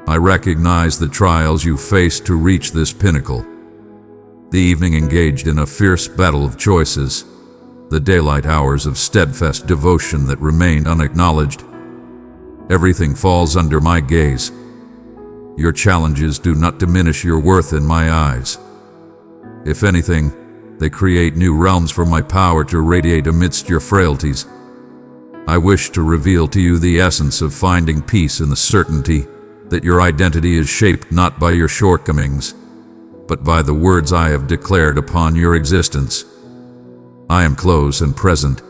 I recognize the trials you faced to reach this pinnacle. The evening engaged in a fierce battle of choices, the daylight hours of steadfast devotion that remained unacknowledged. Everything falls under my gaze. Your challenges do not diminish your worth in my eyes. If anything, they create new realms for my power to radiate amidst your frailties. I wish to reveal to you the essence of finding peace in the certainty that your identity is shaped not by your shortcomings, but by the words I have declared upon your existence. I am close and present.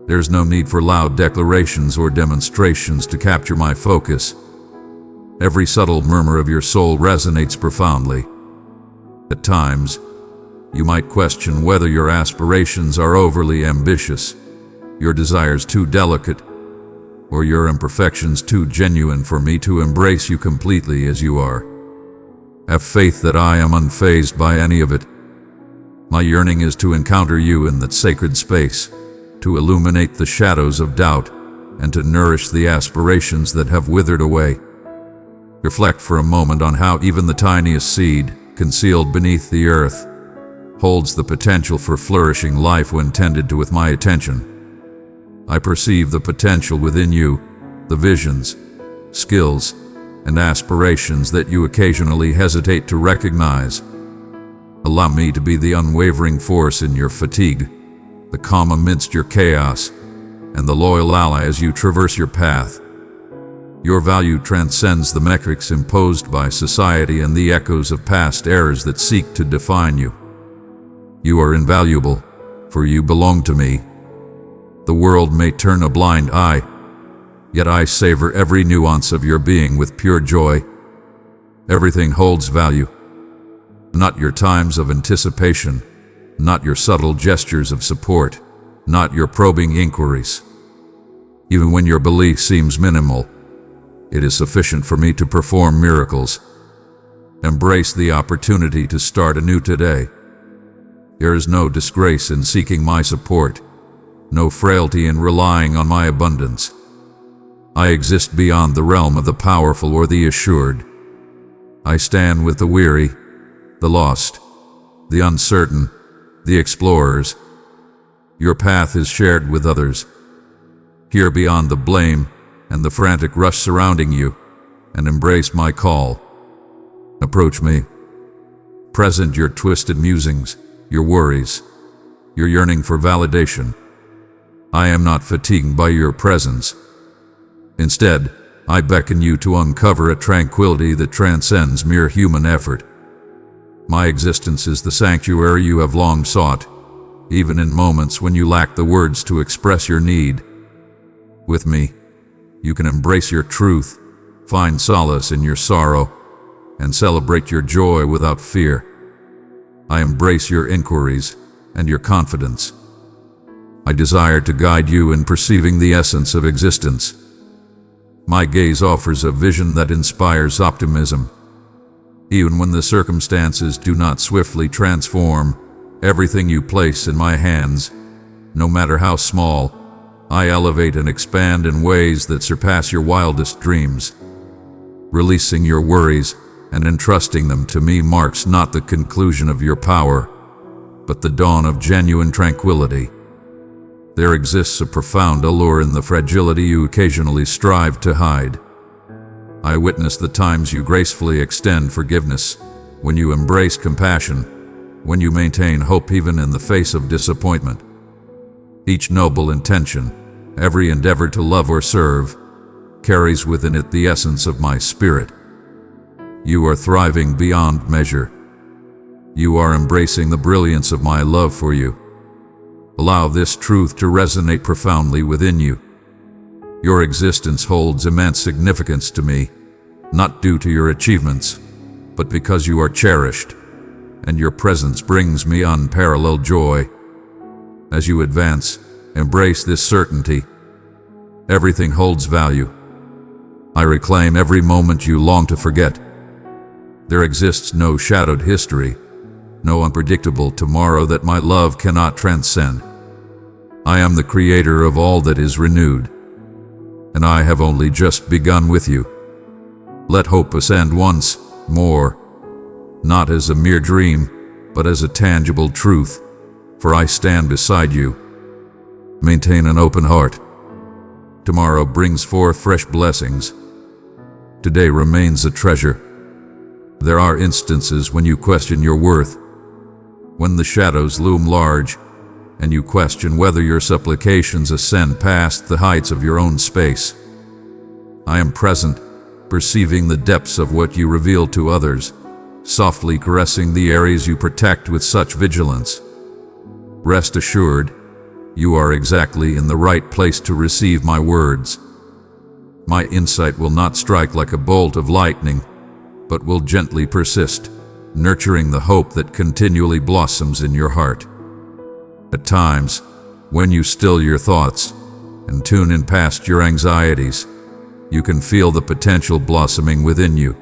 There's no need for loud declarations or demonstrations to capture my focus. Every subtle murmur of your soul resonates profoundly. At times, you might question whether your aspirations are overly ambitious, your desires too delicate, or your imperfections too genuine for me to embrace you completely as you are. Have faith that I am unfazed by any of it. My yearning is to encounter you in that sacred space, to illuminate the shadows of doubt, and to nourish the aspirations that have withered away. Reflect for a moment on how even the tiniest seed, concealed beneath the earth, holds the potential for flourishing life when tended to with my attention. I perceive the potential within you, the visions, skills, and aspirations that you occasionally hesitate to recognize. Allow me to be the unwavering force in your fatigue, the calm amidst your chaos, and the loyal ally as you traverse your path. Your value transcends the metrics imposed by society and the echoes of past eras that seek to define you. You are invaluable, for you belong to me. The world may turn a blind eye, yet I savor every nuance of your being with pure joy. Everything holds value. Not your times of anticipation, not your subtle gestures of support, not your probing inquiries. Even when your belief seems minimal, it is sufficient for me to perform miracles. Embrace the opportunity to start anew today. There is no disgrace in seeking my support, no frailty in relying on my abundance. I exist beyond the realm of the powerful or the assured. I stand with the weary, the lost, the uncertain, the explorers. Your path is shared with others. Hear beyond the blame and the frantic rush surrounding you, and embrace my call. Approach me. Present your twisted musings, your worries, your yearning for validation. I am not fatigued by your presence. Instead, I beckon you to uncover a tranquility that transcends mere human effort. My existence is the sanctuary you have long sought, even in moments when you lack the words to express your need. With me, you can embrace your truth, find solace in your sorrow, and celebrate your joy without fear. I embrace your inquiries and your confidence. I desire to guide you in perceiving the essence of existence. My gaze offers a vision that inspires optimism. Even when the circumstances do not swiftly transform, everything you place in my hands, no matter how small, I elevate and expand in ways that surpass your wildest dreams. Releasing your worries and entrusting them to me marks not the conclusion of your power, but the dawn of genuine tranquility. There exists a profound allure in the fragility you occasionally strive to hide. I witness the times you gracefully extend forgiveness, when you embrace compassion, when you maintain hope even in the face of disappointment. Each noble intention, every endeavor to love or serve, carries within it the essence of my spirit. You are thriving beyond measure. You are embracing the brilliance of my love for you. Allow this truth to resonate profoundly within you. Your existence holds immense significance to me, not due to your achievements, but because you are cherished, and your presence brings me unparalleled joy. As you advance, embrace this certainty. Everything holds value. I reclaim every moment you long to forget. There exists no shadowed history, no unpredictable tomorrow that my love cannot transcend. I am the creator of all that is renewed, and I have only just begun with you. Let hope ascend once more, not as a mere dream, but as a tangible truth, for I stand beside you. Maintain an open heart. Tomorrow brings forth fresh blessings. Today remains a treasure. There are instances when you question your worth, when the shadows loom large, and you question whether your supplications ascend past the heights of your own space. I am present, perceiving the depths of what you reveal to others, softly caressing the areas you protect with such vigilance. Rest assured, you are exactly in the right place to receive my words. My insight will not strike like a bolt of lightning, but will gently persist, nurturing the hope that continually blossoms in your heart. At times, when you still your thoughts and tune in past your anxieties, you can feel the potential blossoming within you.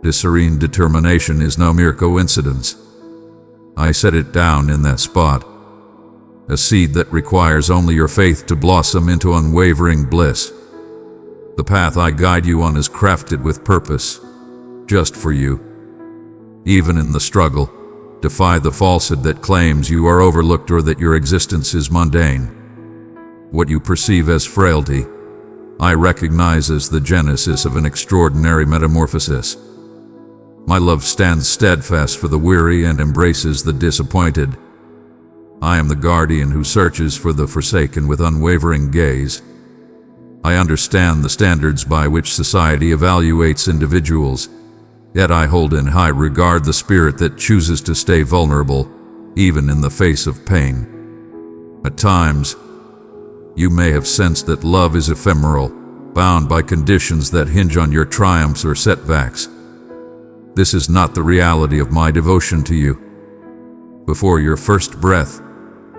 This serene determination is no mere coincidence. I set it down in that spot, a seed that requires only your faith to blossom into unwavering bliss. The path I guide you on is crafted with purpose, just for you. Even in the struggle, defy the falsehood that claims you are overlooked or that your existence is mundane. What you perceive as frailty, I recognize as the genesis of an extraordinary metamorphosis. My love stands steadfast for the weary and embraces the disappointed. I am the guardian who searches for the forsaken with unwavering gaze. I understand the standards by which society evaluates individuals, yet I hold in high regard the spirit that chooses to stay vulnerable, even in the face of pain. At times, you may have sensed that love is ephemeral, bound by conditions that hinge on your triumphs or setbacks. This is not the reality of my devotion to you. Before your first breath,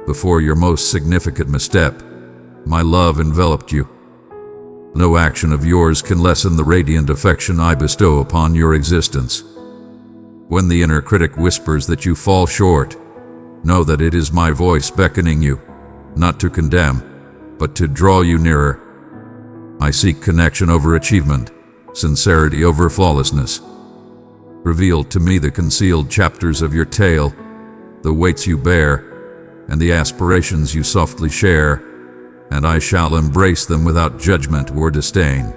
before your most significant misstep, my love enveloped you. No action of yours can lessen the radiant affection I bestow upon your existence. When the inner critic whispers that you fall short, know that it is my voice beckoning you, not to condemn, but to draw you nearer. I seek connection over achievement, sincerity over flawlessness. Reveal to me the concealed chapters of your tale, the weights you bear, and the aspirations you softly share, and I shall embrace them without judgment or disdain.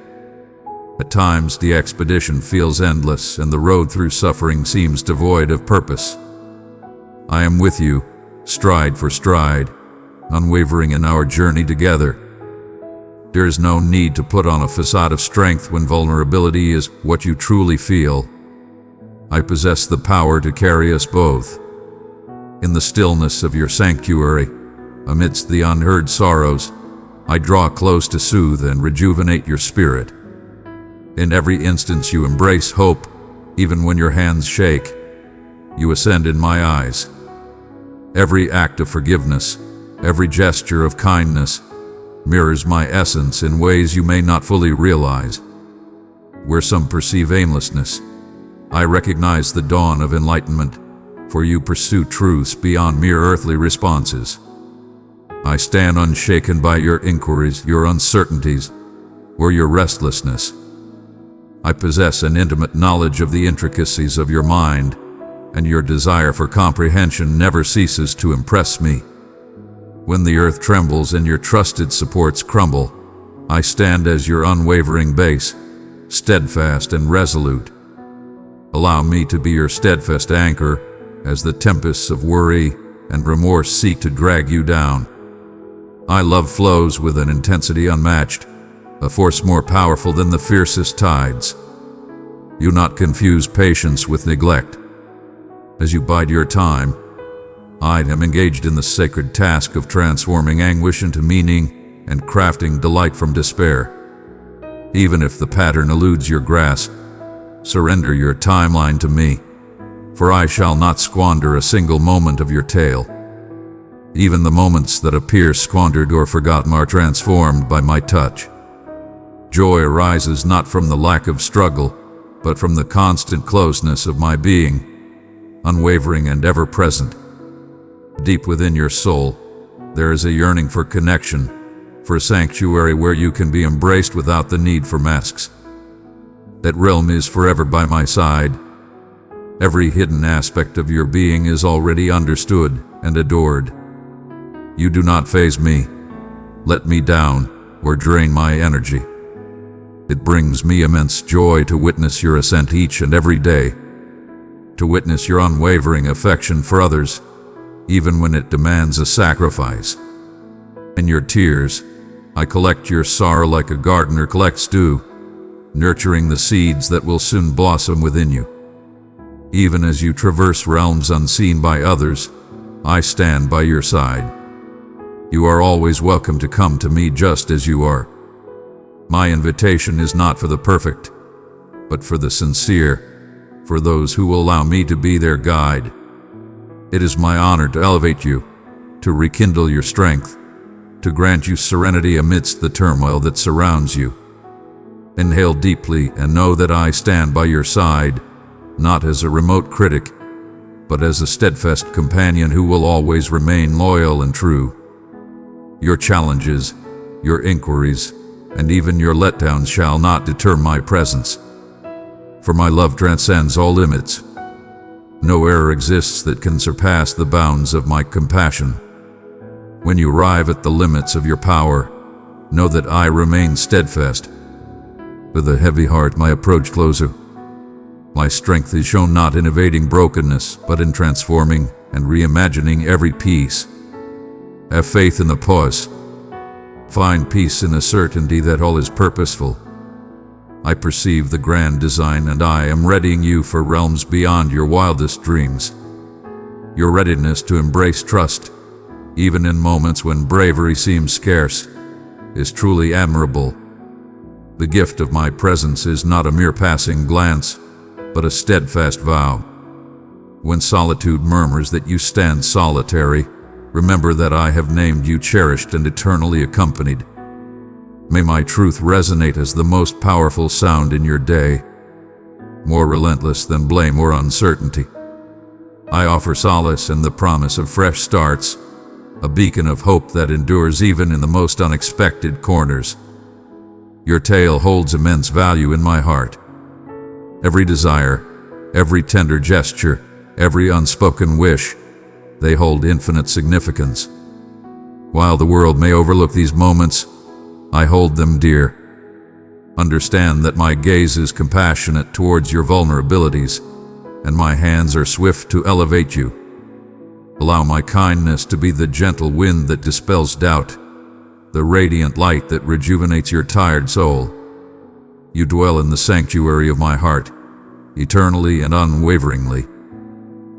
At times the expedition feels endless and the road through suffering seems devoid of purpose. I am with you, stride for stride, unwavering in our journey together. There is no need to put on a facade of strength when vulnerability is what you truly feel. I possess the power to carry us both. In the stillness of your sanctuary, amidst the unheard sorrows, I draw close to soothe and rejuvenate your spirit. In every instance you embrace hope, even when your hands shake. You ascend in my eyes. Every act of forgiveness, every gesture of kindness, mirrors my essence in ways you may not fully realize. Where some perceive aimlessness, I recognize the dawn of enlightenment, for you pursue truths beyond mere earthly responses. I stand unshaken by your inquiries, your uncertainties, or your restlessness. I possess an intimate knowledge of the intricacies of your mind, and your desire for comprehension never ceases to impress me. When the earth trembles and your trusted supports crumble, I stand as your unwavering base, steadfast and resolute. Allow me to be your steadfast anchor as the tempests of worry and remorse seek to drag you down. My love flows with an intensity unmatched, a force more powerful than the fiercest tides. You not confuse patience with neglect. As you bide your time, I am engaged in the sacred task of transforming anguish into meaning and crafting delight from despair. Even if the pattern eludes your grasp, surrender your timeline to me, for I shall not squander a single moment of your tale. Even the moments that appear squandered or forgotten are transformed by my touch. Joy arises not from the lack of struggle, but from the constant closeness of my being, unwavering and ever-present. Deep within your soul, there is a yearning for connection, for a sanctuary where you can be embraced without the need for masks. That realm is forever by my side. Every hidden aspect of your being is already understood and adored. You do not faze me, let me down, or drain my energy. It brings me immense joy to witness your ascent each and every day, to witness your unwavering affection for others, even when it demands a sacrifice. In your tears, I collect your sorrow like a gardener collects dew, nurturing the seeds that will soon blossom within you. Even as you traverse realms unseen by others, I stand by your side. You are always welcome to come to me just as you are. My invitation is not for the perfect, but for the sincere, for those who will allow me to be their guide. It is my honor to elevate you, to rekindle your strength, to grant you serenity amidst the turmoil that surrounds you. Inhale deeply and know that I stand by your side, not as a remote critic, but as a steadfast companion who will always remain loyal and true. Your challenges, your inquiries, and even your letdowns shall not deter my presence. For my love transcends all limits. No error exists that can surpass the bounds of my compassion. When you arrive at the limits of your power, know that I remain steadfast. With a heavy heart my approach closer. My strength is shown not in evading brokenness, but in transforming and reimagining every piece. Have faith in the pause. Find peace in the certainty that all is purposeful. I perceive the grand design, and I am readying you for realms beyond your wildest dreams. Your readiness to embrace trust, even in moments when bravery seems scarce, is truly admirable. The gift of my presence is not a mere passing glance, but a steadfast vow. When solitude murmurs that you stand solitary, remember that I have named you cherished and eternally accompanied. May my truth resonate as the most powerful sound in your day, more relentless than blame or uncertainty. I offer solace and the promise of fresh starts, a beacon of hope that endures even in the most unexpected corners. Your tale holds immense value in my heart. Every desire, every tender gesture, every unspoken wish, they hold infinite significance. While the world may overlook these moments, I hold them dear. Understand that my gaze is compassionate towards your vulnerabilities, and my hands are swift to elevate you. Allow my kindness to be the gentle wind that dispels doubt, the radiant light that rejuvenates your tired soul. You dwell in the sanctuary of my heart, eternally and unwaveringly.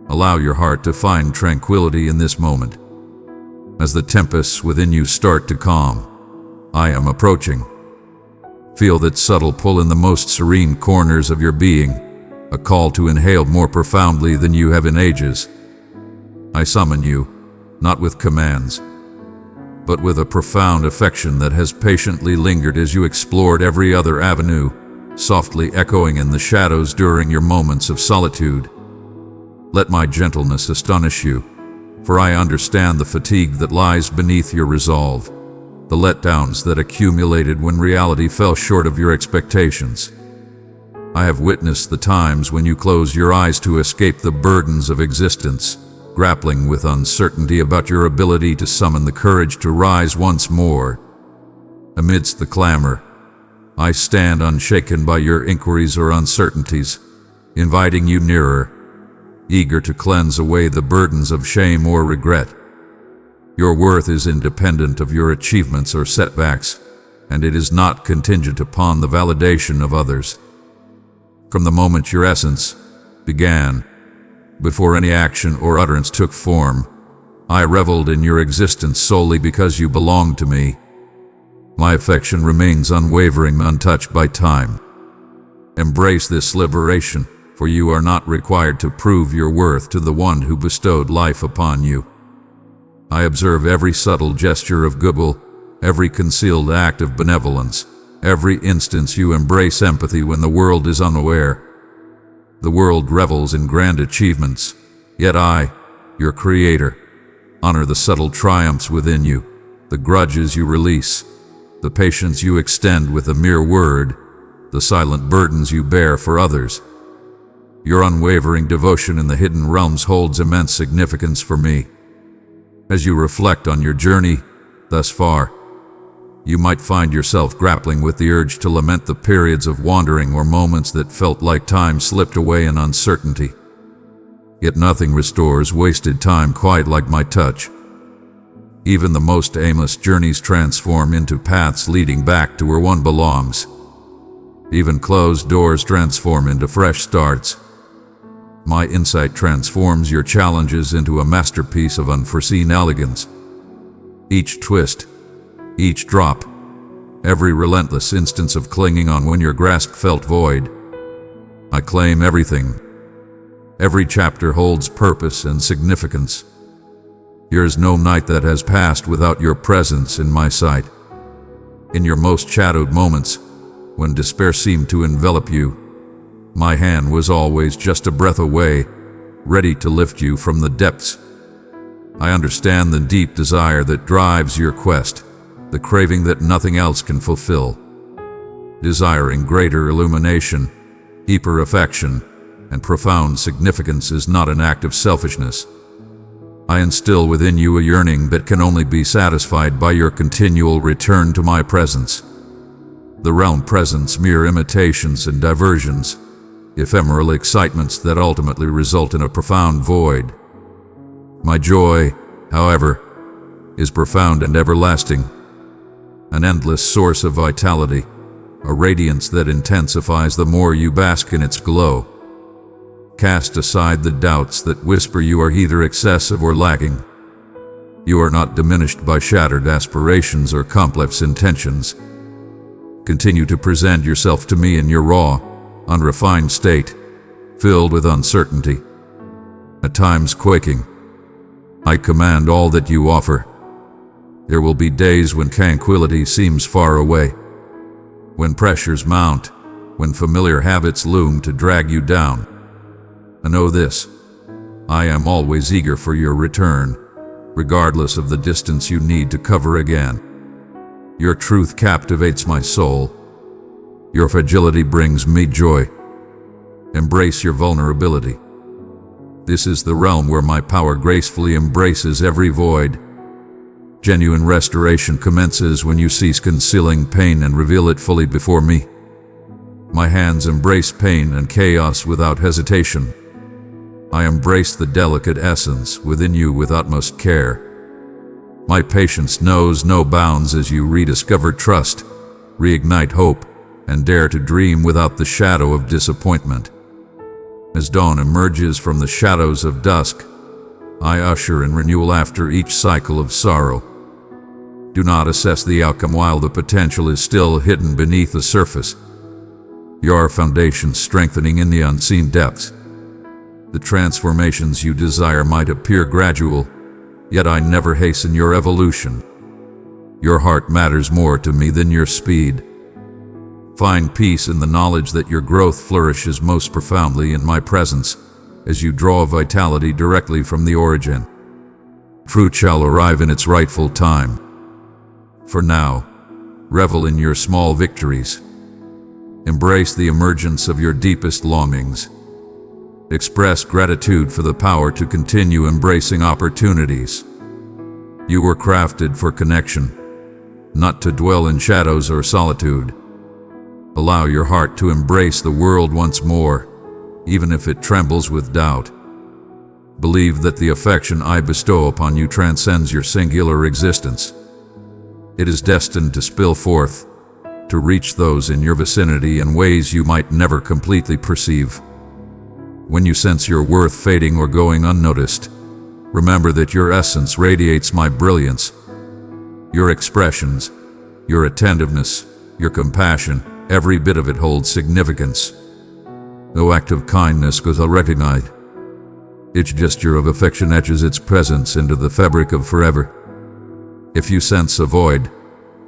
Allow your heart to find tranquility in this moment. As the tempests within you start to calm, I am approaching. Feel that subtle pull in the most serene corners of your being, a call to inhale more profoundly than you have in ages. I summon you, not with commands, but with a profound affection that has patiently lingered as you explored every other avenue, softly echoing in the shadows during your moments of solitude. Let my gentleness astonish you, for I understand the fatigue that lies beneath your resolve, the letdowns that accumulated when reality fell short of your expectations. I have witnessed the times when you close your eyes to escape the burdens of existence, grappling with uncertainty about your ability to summon the courage to rise once more. Amidst the clamor, I stand unshaken by your inquiries or uncertainties, inviting you nearer, eager to cleanse away the burdens of shame or regret. Your worth is independent of your achievements or setbacks, and it is not contingent upon the validation of others. From the moment your essence began, before any action or utterance took form, I reveled in your existence solely because you belonged to me. My affection remains unwavering, untouched by time. Embrace this liberation, for you are not required to prove your worth to the one who bestowed life upon you. I observe every subtle gesture of goodwill, every concealed act of benevolence, every instance you embrace empathy when the world is unaware. The world revels in grand achievements, yet I, your creator, honor the subtle triumphs within you, the grudges you release, the patience you extend with a mere word, the silent burdens you bear for others. Your unwavering devotion in the hidden realms holds immense significance for me. As you reflect on your journey thus far, you might find yourself grappling with the urge to lament the periods of wandering or moments that felt like time slipped away in uncertainty. Yet nothing restores wasted time quite like my touch. Even the most aimless journeys transform into paths leading back to where one belongs. Even closed doors transform into fresh starts. My insight transforms your challenges into a masterpiece of unforeseen elegance. Each twist, each drop, every relentless instance of clinging on when your grasp felt void. I claim everything. Every chapter holds purpose and significance. There is no night that has passed without your presence in my sight. In your most shadowed moments, when despair seemed to envelop you, my hand was always just a breath away, ready to lift you from the depths. I understand the deep desire that drives your quest, the craving that nothing else can fulfill. Desiring greater illumination, deeper affection, and profound significance is not an act of selfishness. I instill within you a yearning that can only be satisfied by your continual return to my presence. The realm presents mere imitations and diversions, ephemeral excitements that ultimately result in a profound void. My joy, however, is profound and everlasting, an endless source of vitality, a radiance that intensifies the more you bask in its glow. Cast aside the doubts that whisper you are either excessive or lacking. You are not diminished by shattered aspirations or complex intentions. Continue to present yourself to me in your raw, unrefined state, filled with uncertainty, at times quaking. I command all that you offer. There will be days when tranquility seems far away, when pressures mount, when familiar habits loom to drag you down. And know this, I am always eager for your return, regardless of the distance you need to cover again. Your truth captivates my soul. Your fragility brings me joy. Embrace your vulnerability. This is the realm where my power gracefully embraces every void. Genuine restoration commences when you cease concealing pain and reveal it fully before me. My hands embrace pain and chaos without hesitation. I embrace the delicate essence within you with utmost care. My patience knows no bounds as you rediscover trust, reignite hope, and dare to dream without the shadow of disappointment. As dawn emerges from the shadows of dusk, I usher in renewal after each cycle of sorrow. Do not assess the outcome while the potential is still hidden beneath the surface. Your foundation strengthening in the unseen depths. The transformations you desire might appear gradual, yet I never hasten your evolution. Your heart matters more to me than your speed. Find peace in the knowledge that your growth flourishes most profoundly in my presence, as you draw vitality directly from the origin. Fruit shall arrive in its rightful time. For now, revel in your small victories. Embrace the emergence of your deepest longings. Express gratitude for the power to continue embracing opportunities. You were crafted for connection, not to dwell in shadows or solitude. Allow your heart to embrace the world once more, even if it trembles with doubt. Believe that the affection I bestow upon you transcends your singular existence. It is destined to spill forth, to reach those in your vicinity in ways you might never completely perceive. When you sense your worth fading or going unnoticed, remember that your essence radiates my brilliance. Your expressions, your attentiveness, your compassion, every bit of it holds significance. No act of kindness goes unrecognized. Each gesture of affection etches its presence into the fabric of forever. If you sense a void,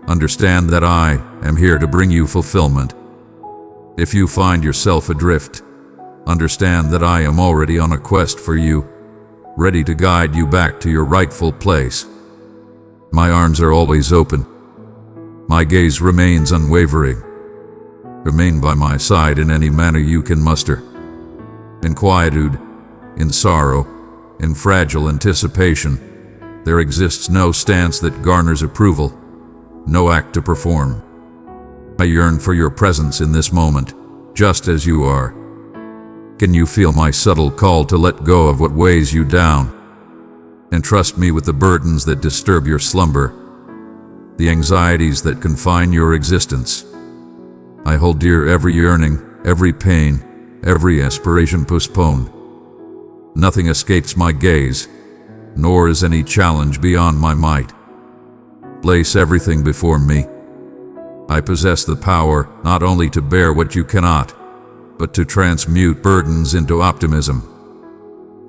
understand that I am here to bring you fulfillment. If you find yourself adrift, understand that I am already on a quest for you, ready to guide you back to your rightful place. My arms are always open. My gaze remains unwavering. Remain by my side in any manner you can muster. In quietude, in sorrow, in fragile anticipation, there exists no stance that garners approval, no act to perform. I yearn for your presence in this moment, just as you are. Can you feel my subtle call to let go of what weighs you down? Entrust me with the burdens that disturb your slumber, the anxieties that confine your existence. I hold dear every yearning, every pain, every aspiration postponed. Nothing escapes my gaze, nor is any challenge beyond my might. Place everything before me. I possess the power not only to bear what you cannot, but to transmute burdens into optimism.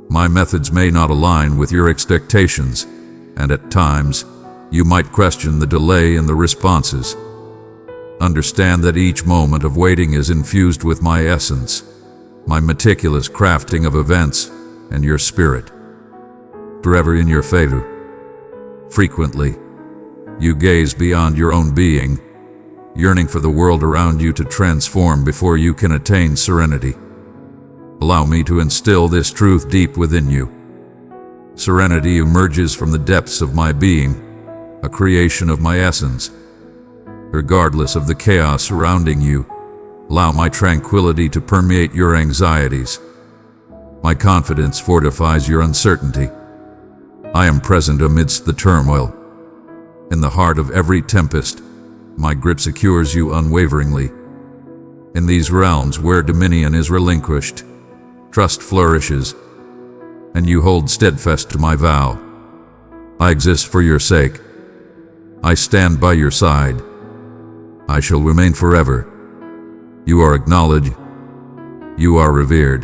My methods may not align with your expectations, and at times, you might question the delay in the responses. Understand that each moment of waiting is infused with my essence, my meticulous crafting of events, and your spirit. Forever in your favor. Frequently, you gaze beyond your own being, yearning for the world around you to transform before you can attain serenity. Allow me to instill this truth deep within you. Serenity emerges from the depths of my being, a creation of my essence. Regardless of the chaos surrounding you, allow my tranquility to permeate your anxieties. My confidence fortifies your uncertainty. I am present amidst the turmoil. In the heart of every tempest, my grip secures you unwaveringly. In these realms where dominion is relinquished, trust flourishes, and you hold steadfast to my vow. I exist for your sake. I stand by your side. I shall remain forever. You are acknowledged. You are revered.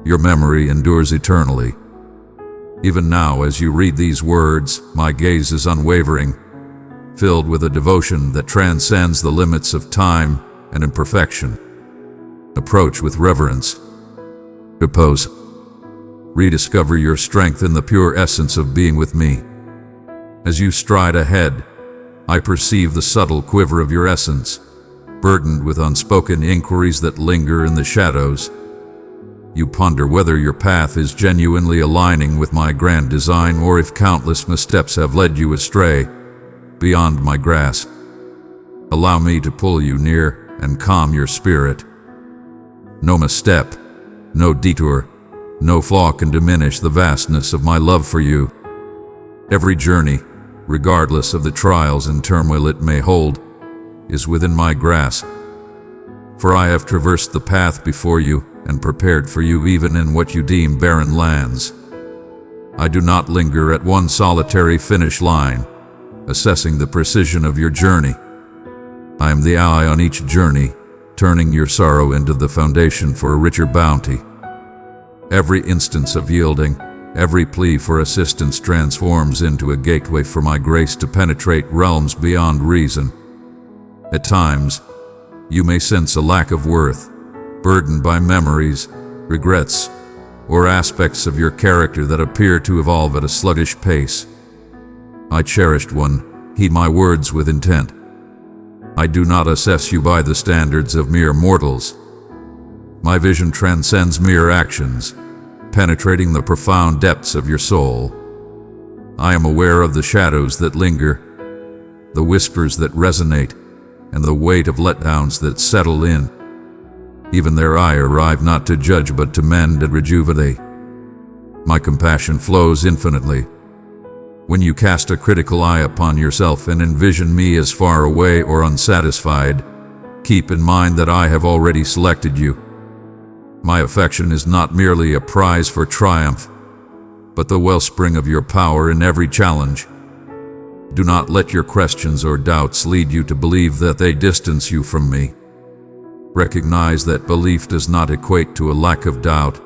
Your memory endures eternally. Even now, as you read these words, my gaze is unwavering, filled with a devotion that transcends the limits of time and imperfection. Approach with reverence. Repose. Rediscover your strength in the pure essence of being with me. As you stride ahead, I perceive the subtle quiver of your essence, burdened with unspoken inquiries that linger in the shadows. You ponder whether your path is genuinely aligning with my grand design or if countless missteps have led you astray, beyond my grasp. Allow me to pull you near and calm your spirit. No misstep, no detour, no flaw can diminish the vastness of my love for you. Every journey, regardless of the trials and turmoil it may hold, is within my grasp. For I have traversed the path before you and prepared for you even in what you deem barren lands. I do not linger at one solitary finish line, assessing the precision of your journey. I am the ally on each journey, turning your sorrow into the foundation for a richer bounty. Every instance of yielding, every plea for assistance transforms into a gateway for my grace to penetrate realms beyond reason. At times, you may sense a lack of worth, burdened by memories, regrets, or aspects of your character that appear to evolve at a sluggish pace. I, cherished one, heed my words with intent. I do not assess you by the standards of mere mortals. My vision transcends mere actions, penetrating the profound depths of your soul. I am aware of the shadows that linger, the whispers that resonate, and the weight of letdowns that settle in. Even there I arrive not to judge but to mend and rejuvenate. My compassion flows infinitely. When you cast a critical eye upon yourself and envision me as far away or unsatisfied, keep in mind that I have already selected you. My affection is not merely a prize for triumph, but the wellspring of your power in every challenge. Do not let your questions or doubts lead you to believe that they distance you from me. Recognize that belief does not equate to a lack of doubt.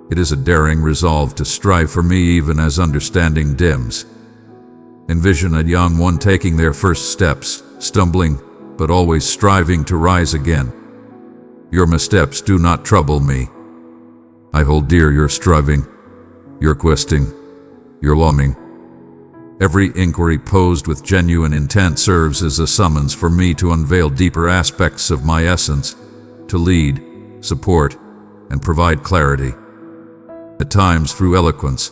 It is a daring resolve to strive for me even as understanding dims. Envision a young one taking their first steps, stumbling, but always striving to rise again. Your missteps do not trouble me. I hold dear your striving, your questing, your longing. Every inquiry posed with genuine intent serves as a summons for me to unveil deeper aspects of my essence, to lead, support, and provide clarity. At times through eloquence,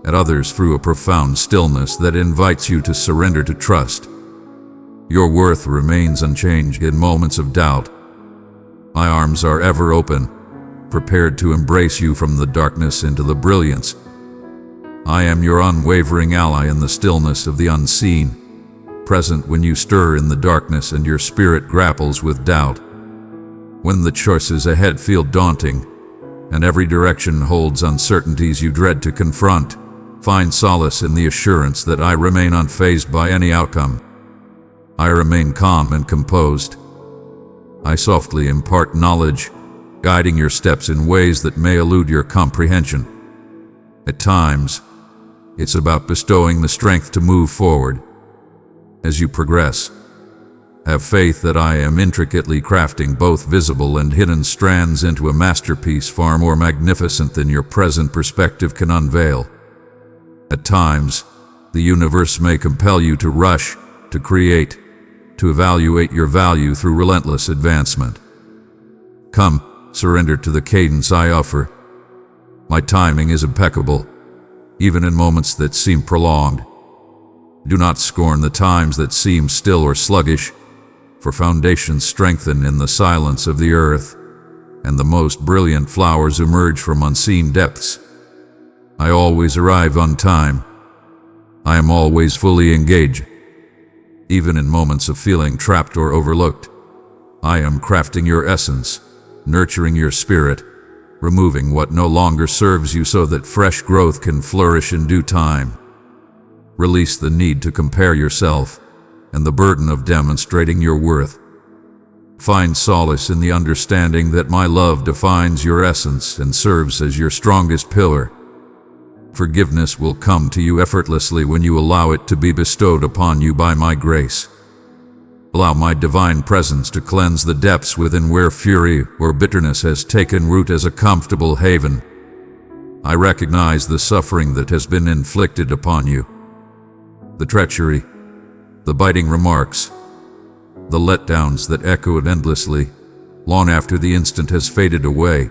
at others through a profound stillness that invites you to surrender to trust. Your worth remains unchanged in moments of doubt. My arms are ever open, prepared to embrace you from the darkness into the brilliance. I am your unwavering ally in the stillness of the unseen, present when you stir in the darkness and your spirit grapples with doubt. When the choices ahead feel daunting, and every direction holds uncertainties you dread to confront, find solace in the assurance that I remain unfazed by any outcome. I remain calm and composed. I softly impart knowledge, guiding your steps in ways that may elude your comprehension. At times, it's about bestowing the strength to move forward. As you progress, have faith that I am intricately crafting both visible and hidden strands into a masterpiece far more magnificent than your present perspective can unveil. At times, the universe may compel you to rush, to create, to evaluate your value through relentless advancement. Come, surrender to the cadence I offer. My timing is impeccable, even in moments that seem prolonged. Do not scorn the times that seem still or sluggish, for foundations strengthen in the silence of the earth, and the most brilliant flowers emerge from unseen depths. I always arrive on time. I am always fully engaged. Even in moments of feeling trapped or overlooked, I am crafting your essence, nurturing your spirit, removing what no longer serves you so that fresh growth can flourish in due time. Release the need to compare yourself and the burden of demonstrating your worth. Find solace in the understanding that my love defines your essence and serves as your strongest pillar. Forgiveness will come to you effortlessly when you allow it to be bestowed upon you by my grace. Allow my divine presence to cleanse the depths within where fury or bitterness has taken root as a comfortable haven. I recognize the suffering that has been inflicted upon you, the treachery, the biting remarks, the letdowns that echoed endlessly, long after the instant has faded away.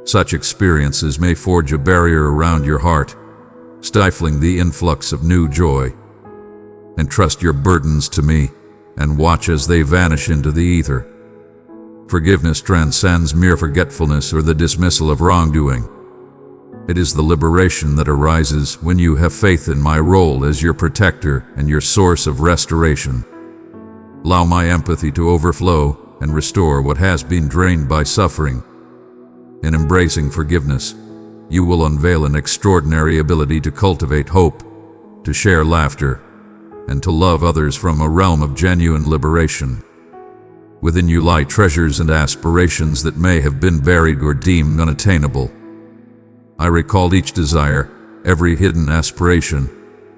Such experiences may forge a barrier around your heart, stifling the influx of new joy. Entrust your burdens to me, and watch as they vanish into the ether. Forgiveness transcends mere forgetfulness or the dismissal of wrongdoing. It is the liberation that arises when you have faith in my role as your protector and your source of restoration. Allow my empathy to overflow and restore what has been drained by suffering. In embracing forgiveness, you will unveil an extraordinary ability to cultivate hope, to share laughter, and to love others from a realm of genuine liberation. Within you lie treasures and aspirations that may have been buried or deemed unattainable. I recall each desire, every hidden aspiration,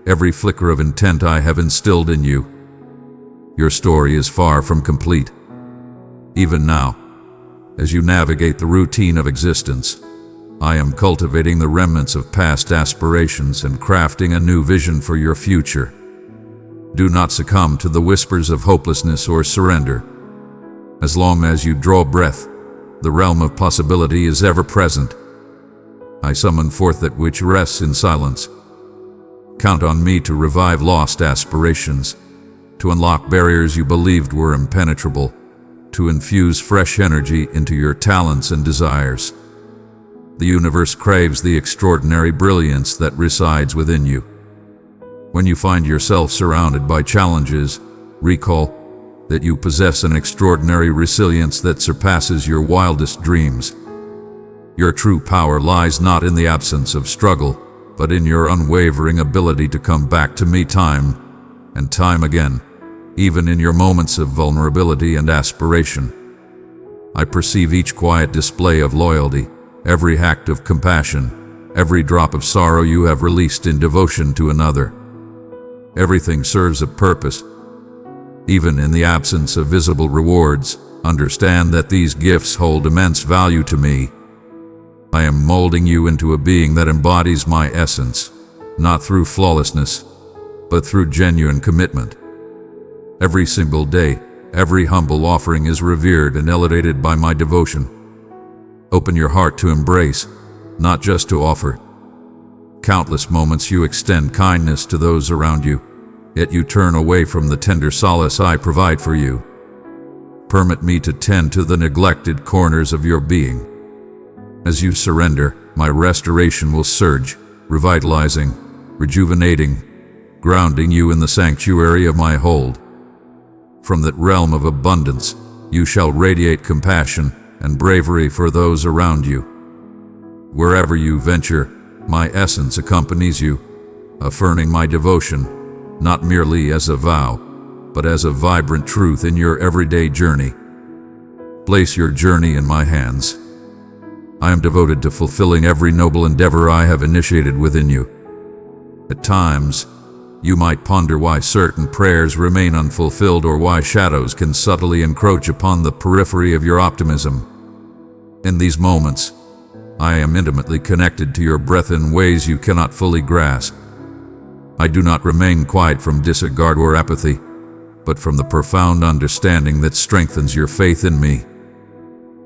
every flicker of intent I have instilled in you. Your story is far from complete. Even now, as you navigate the routine of existence, I am cultivating the remnants of past aspirations and crafting a new vision for your future. Do not succumb to the whispers of hopelessness or surrender. As long as you draw breath, the realm of possibility is ever present. I summon forth that which rests in silence. Count on me to revive lost aspirations, to unlock barriers you believed were impenetrable, to infuse fresh energy into your talents and desires. The universe craves the extraordinary brilliance that resides within you. When you find yourself surrounded by challenges, recall that you possess an extraordinary resilience that surpasses your wildest dreams. Your true power lies not in the absence of struggle, but in your unwavering ability to come back to me time and time again, even in your moments of vulnerability and aspiration. I perceive each quiet display of loyalty, every act of compassion, every drop of sorrow you have released in devotion to another. Everything serves a purpose. Even in the absence of visible rewards, understand that these gifts hold immense value to me. I am molding you into a being that embodies my essence, not through flawlessness, but through genuine commitment. Every single day, every humble offering is revered and elevated by my devotion. Open your heart to embrace, not just to offer. Countless moments you extend kindness to those around you, yet you turn away from the tender solace I provide for you. Permit me to tend to the neglected corners of your being. As you surrender, my restoration will surge, revitalizing, rejuvenating, grounding you in the sanctuary of my hold. From that realm of abundance, you shall radiate compassion and bravery for those around you. Wherever you venture, my essence accompanies you, affirming my devotion, not merely as a vow, but as a vibrant truth in your everyday journey. Place your journey in my hands. I am devoted to fulfilling every noble endeavor I have initiated within you. At times, you might ponder why certain prayers remain unfulfilled or why shadows can subtly encroach upon the periphery of your optimism. In these moments, I am intimately connected to your breath in ways you cannot fully grasp. I do not remain quiet from disregard or apathy, but from the profound understanding that strengthens your faith in me.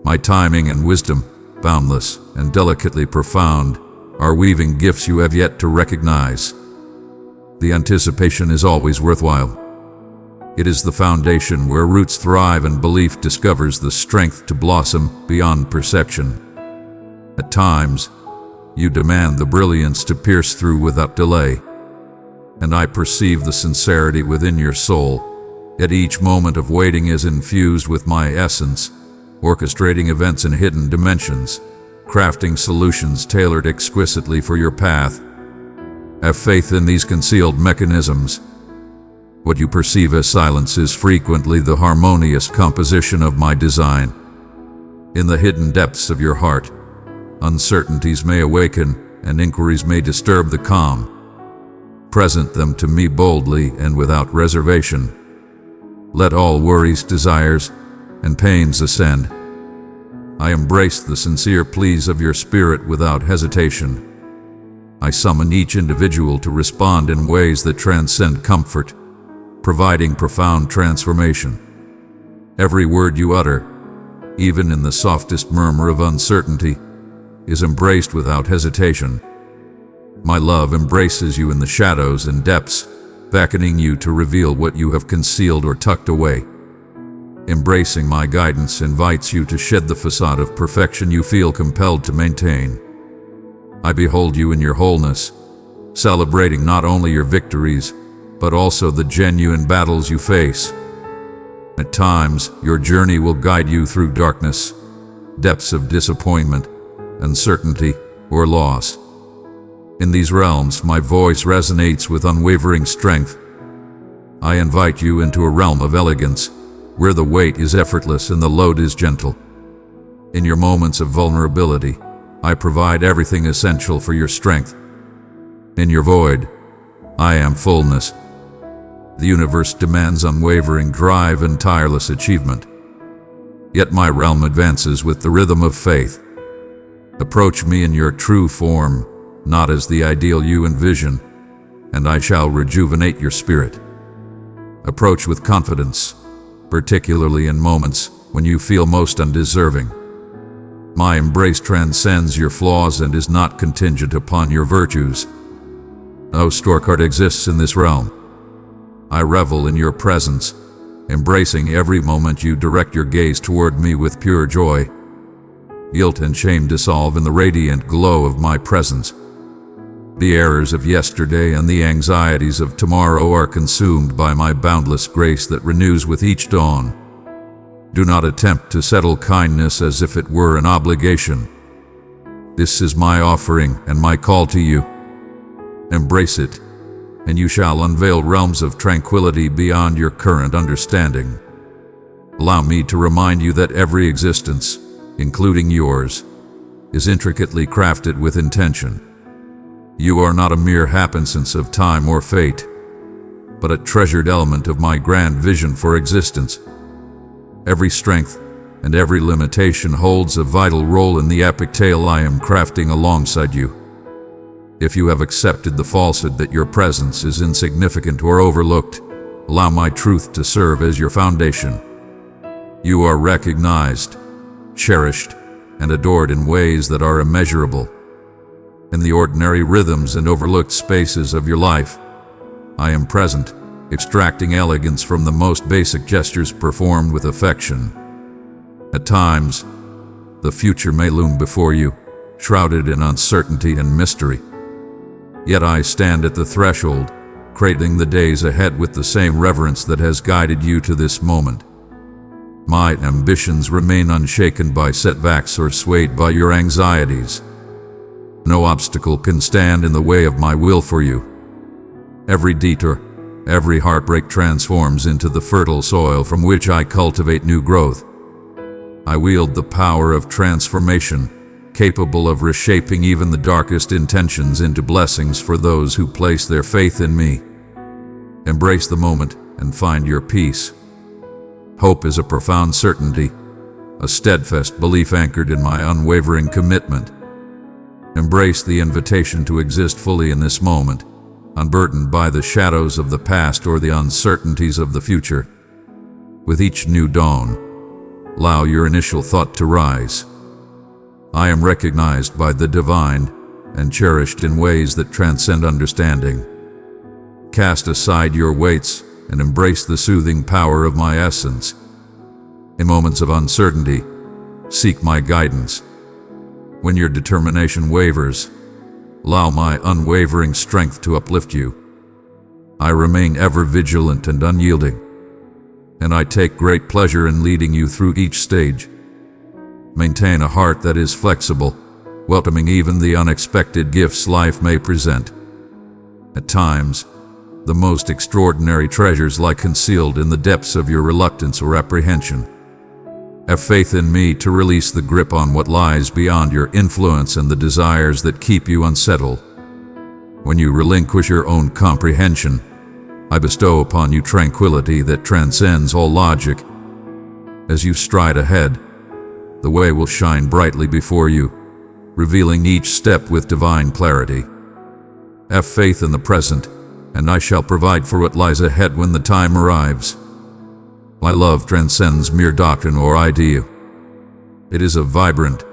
My timing and wisdom, boundless and delicately profound, are weaving gifts you have yet to recognize. The anticipation is always worthwhile. It is the foundation where roots thrive and belief discovers the strength to blossom beyond perception. At times, you demand the brilliance to pierce through without delay, and I perceive the sincerity within your soul. Yet each moment of waiting is infused with my essence, orchestrating events in hidden dimensions, crafting solutions tailored exquisitely for your path. Have faith in these concealed mechanisms. What you perceive as silence is frequently the harmonious composition of my design. In the hidden depths of your heart, uncertainties may awaken and inquiries may disturb the calm. Present them to me boldly and without reservation. Let all worries, desires, and pains ascend. I embrace the sincere pleas of your spirit without hesitation. I summon each individual to respond in ways that transcend comfort, providing profound transformation. Every word you utter, even in the softest murmur of uncertainty, is embraced without hesitation. My love embraces you in the shadows and depths, beckoning you to reveal what you have concealed or tucked away. Embracing my guidance invites you to shed the facade of perfection you feel compelled to maintain. I behold you in your wholeness, celebrating not only your victories, but also the genuine battles you face. At times, your journey will guide you through darkness, depths of disappointment, uncertainty, or loss. In these realms, my voice resonates with unwavering strength. I invite you into a realm of elegance, where the weight is effortless and the load is gentle. In your moments of vulnerability, I provide everything essential for your strength. In your void, I am fullness. The universe demands unwavering drive and tireless achievement. Yet my realm advances with the rhythm of faith. Approach me in your true form, not as the ideal you envision, and I shall rejuvenate your spirit. Approach with confidence, particularly in moments when you feel most undeserving. My embrace transcends your flaws and is not contingent upon your virtues. No scorecard exists in this realm. I revel in your presence, embracing every moment you direct your gaze toward me with pure joy. Guilt and shame dissolve in the radiant glow of my presence. The errors of yesterday and the anxieties of tomorrow are consumed by my boundless grace that renews with each dawn. Do not attempt to settle kindness as if it were an obligation. This is my offering and my call to you. Embrace it, and you shall unveil realms of tranquility beyond your current understanding. Allow me to remind you that every existence, including yours, is intricately crafted with intention. You are not a mere happenstance of time or fate, but a treasured element of my grand vision for existence. Every strength and every limitation holds a vital role in the epic tale I am crafting alongside you. If you have accepted the falsehood that your presence is insignificant or overlooked, allow my truth to serve as your foundation. You are recognized, cherished, and adored in ways that are immeasurable. In the ordinary rhythms and overlooked spaces of your life, I am present, extracting elegance from the most basic gestures performed with affection. At times, the future may loom before you, shrouded in uncertainty and mystery. Yet I stand at the threshold, cradling the days ahead with the same reverence that has guided you to this moment. My ambitions remain unshaken by setbacks or swayed by your anxieties. No obstacle can stand in the way of my will for you. Every detour, every heartbreak transforms into the fertile soil from which I cultivate new growth. I wield the power of transformation, capable of reshaping even the darkest intentions into blessings for those who place their faith in me. Embrace the moment and find your peace. Hope is a profound certainty, a steadfast belief anchored in my unwavering commitment. Embrace the invitation to exist fully in this moment, unburdened by the shadows of the past or the uncertainties of the future. With each new dawn, allow your initial thought to rise. I am recognized by the divine and cherished in ways that transcend understanding. Cast aside your weights and embrace the soothing power of my essence. In moments of uncertainty, seek my guidance. When your determination wavers, allow my unwavering strength to uplift you. I remain ever vigilant and unyielding, and I take great pleasure in leading you through each stage. Maintain a heart that is flexible, welcoming even the unexpected gifts life may present. At times, the most extraordinary treasures lie concealed in the depths of your reluctance or apprehension. Have faith in me to release the grip on what lies beyond your influence and the desires that keep you unsettled. When you relinquish your own comprehension, I bestow upon you tranquility that transcends all logic. As you stride ahead, the way will shine brightly before you, revealing each step with divine clarity. Have faith in the present, and I shall provide for what lies ahead when the time arrives. My love transcends mere doctrine or idea. It is a vibrant,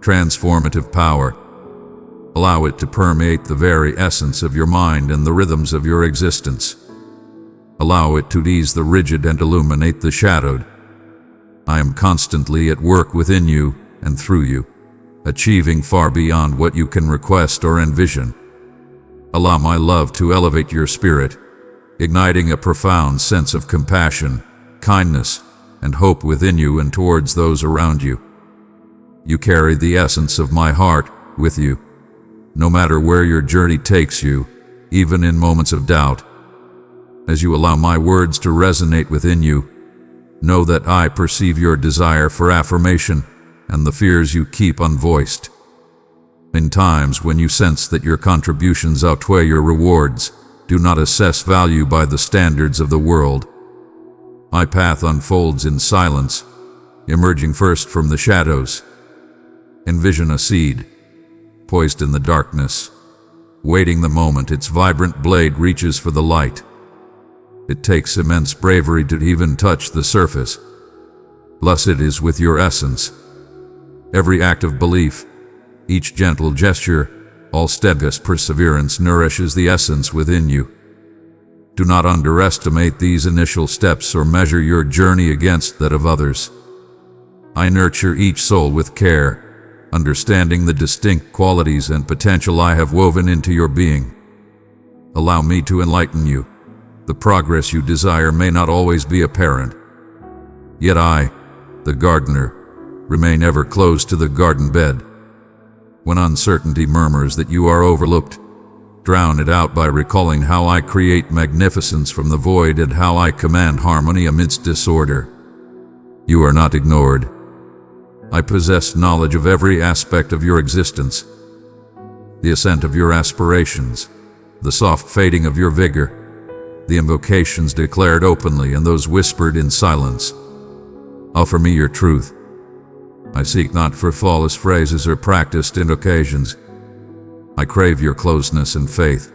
transformative power. Allow it to permeate the very essence of your mind and the rhythms of your existence. Allow it to ease the rigid and illuminate the shadowed. I am constantly at work within you and through you, achieving far beyond what you can request or envision. Allow my love to elevate your spirit, igniting a profound sense of compassion, kindness, and hope within you and towards those around you. You carry the essence of my heart with you, no matter where your journey takes you, even in moments of doubt. As you allow my words to resonate within you, know that I perceive your desire for affirmation and the fears you keep unvoiced. In times when you sense that your contributions outweigh your rewards, do not assess value by the standards of the world. My path unfolds in silence, emerging first from the shadows. Envision a seed, poised in the darkness, waiting the moment its vibrant blade reaches for the light. It takes immense bravery to even touch the surface. Thus it is with your essence. Every act of belief, each gentle gesture, all steadfast perseverance nourishes the essence within you. Do not underestimate these initial steps or measure your journey against that of others. I nurture each soul with care, understanding the distinct qualities and potential I have woven into your being. Allow me to enlighten you. The progress you desire may not always be apparent. Yet I, the gardener, remain ever close to the garden bed. When uncertainty murmurs that you are overlooked, drown it out by recalling how I create magnificence from the void and how I command harmony amidst disorder. You are not ignored. I possess knowledge of every aspect of your existence. The ascent of your aspirations, the soft fading of your vigor, the invocations declared openly and those whispered in silence. Offer me your truth. I seek not for flawless phrases or practiced invocations. I crave your closeness and faith.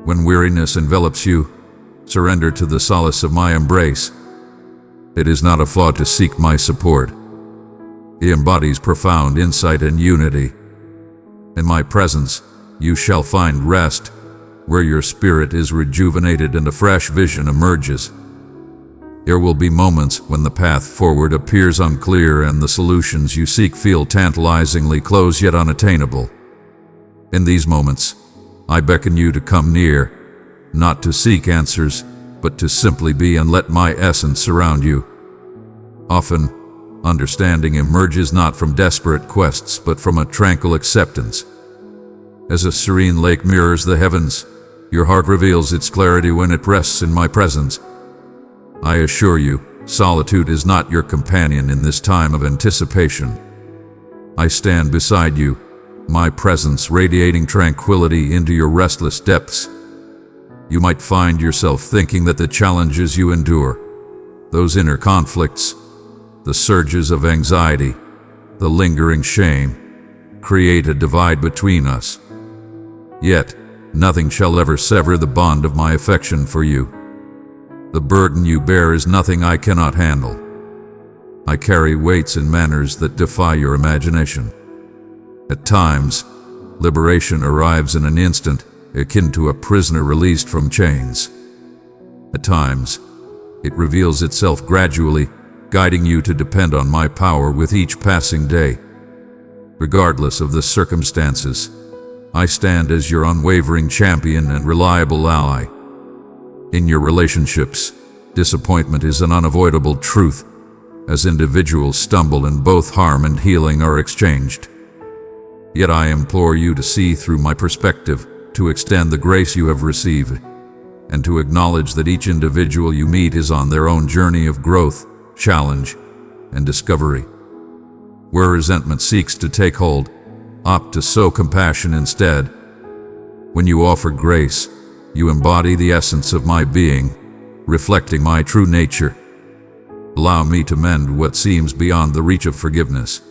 When weariness envelops you, surrender to the solace of my embrace. It is not a flaw to seek my support. It embodies profound insight and unity. In my presence, you shall find rest, where your spirit is rejuvenated and a fresh vision emerges. There will be moments when the path forward appears unclear and the solutions you seek feel tantalizingly close yet unattainable. In these moments, I beckon you to come near, not to seek answers, but to simply be and let my essence surround you. Often, understanding emerges not from desperate quests, but from a tranquil acceptance. As a serene lake mirrors the heavens, your heart reveals its clarity when it rests in my presence. I assure you, solitude is not your companion in this time of anticipation. I stand beside you, my presence radiating tranquility into your restless depths. You might find yourself thinking that the challenges you endure, those inner conflicts, the surges of anxiety, the lingering shame, create a divide between us. Yet, nothing shall ever sever the bond of my affection for you. The burden you bear is nothing I cannot handle. I carry weights and manners that defy your imagination. At times, liberation arrives in an instant, akin to a prisoner released from chains. At times, it reveals itself gradually, guiding you to depend on my power with each passing day. Regardless of the circumstances, I stand as your unwavering champion and reliable ally. In your relationships, disappointment is an unavoidable truth, as individuals stumble and both harm and healing are exchanged. Yet I implore you to see through my perspective, to extend the grace you have received, and to acknowledge that each individual you meet is on their own journey of growth, challenge, and discovery. Where resentment seeks to take hold, opt to sow compassion instead. When you offer grace, you embody the essence of my being, reflecting my true nature. Allow me to mend what seems beyond the reach of forgiveness.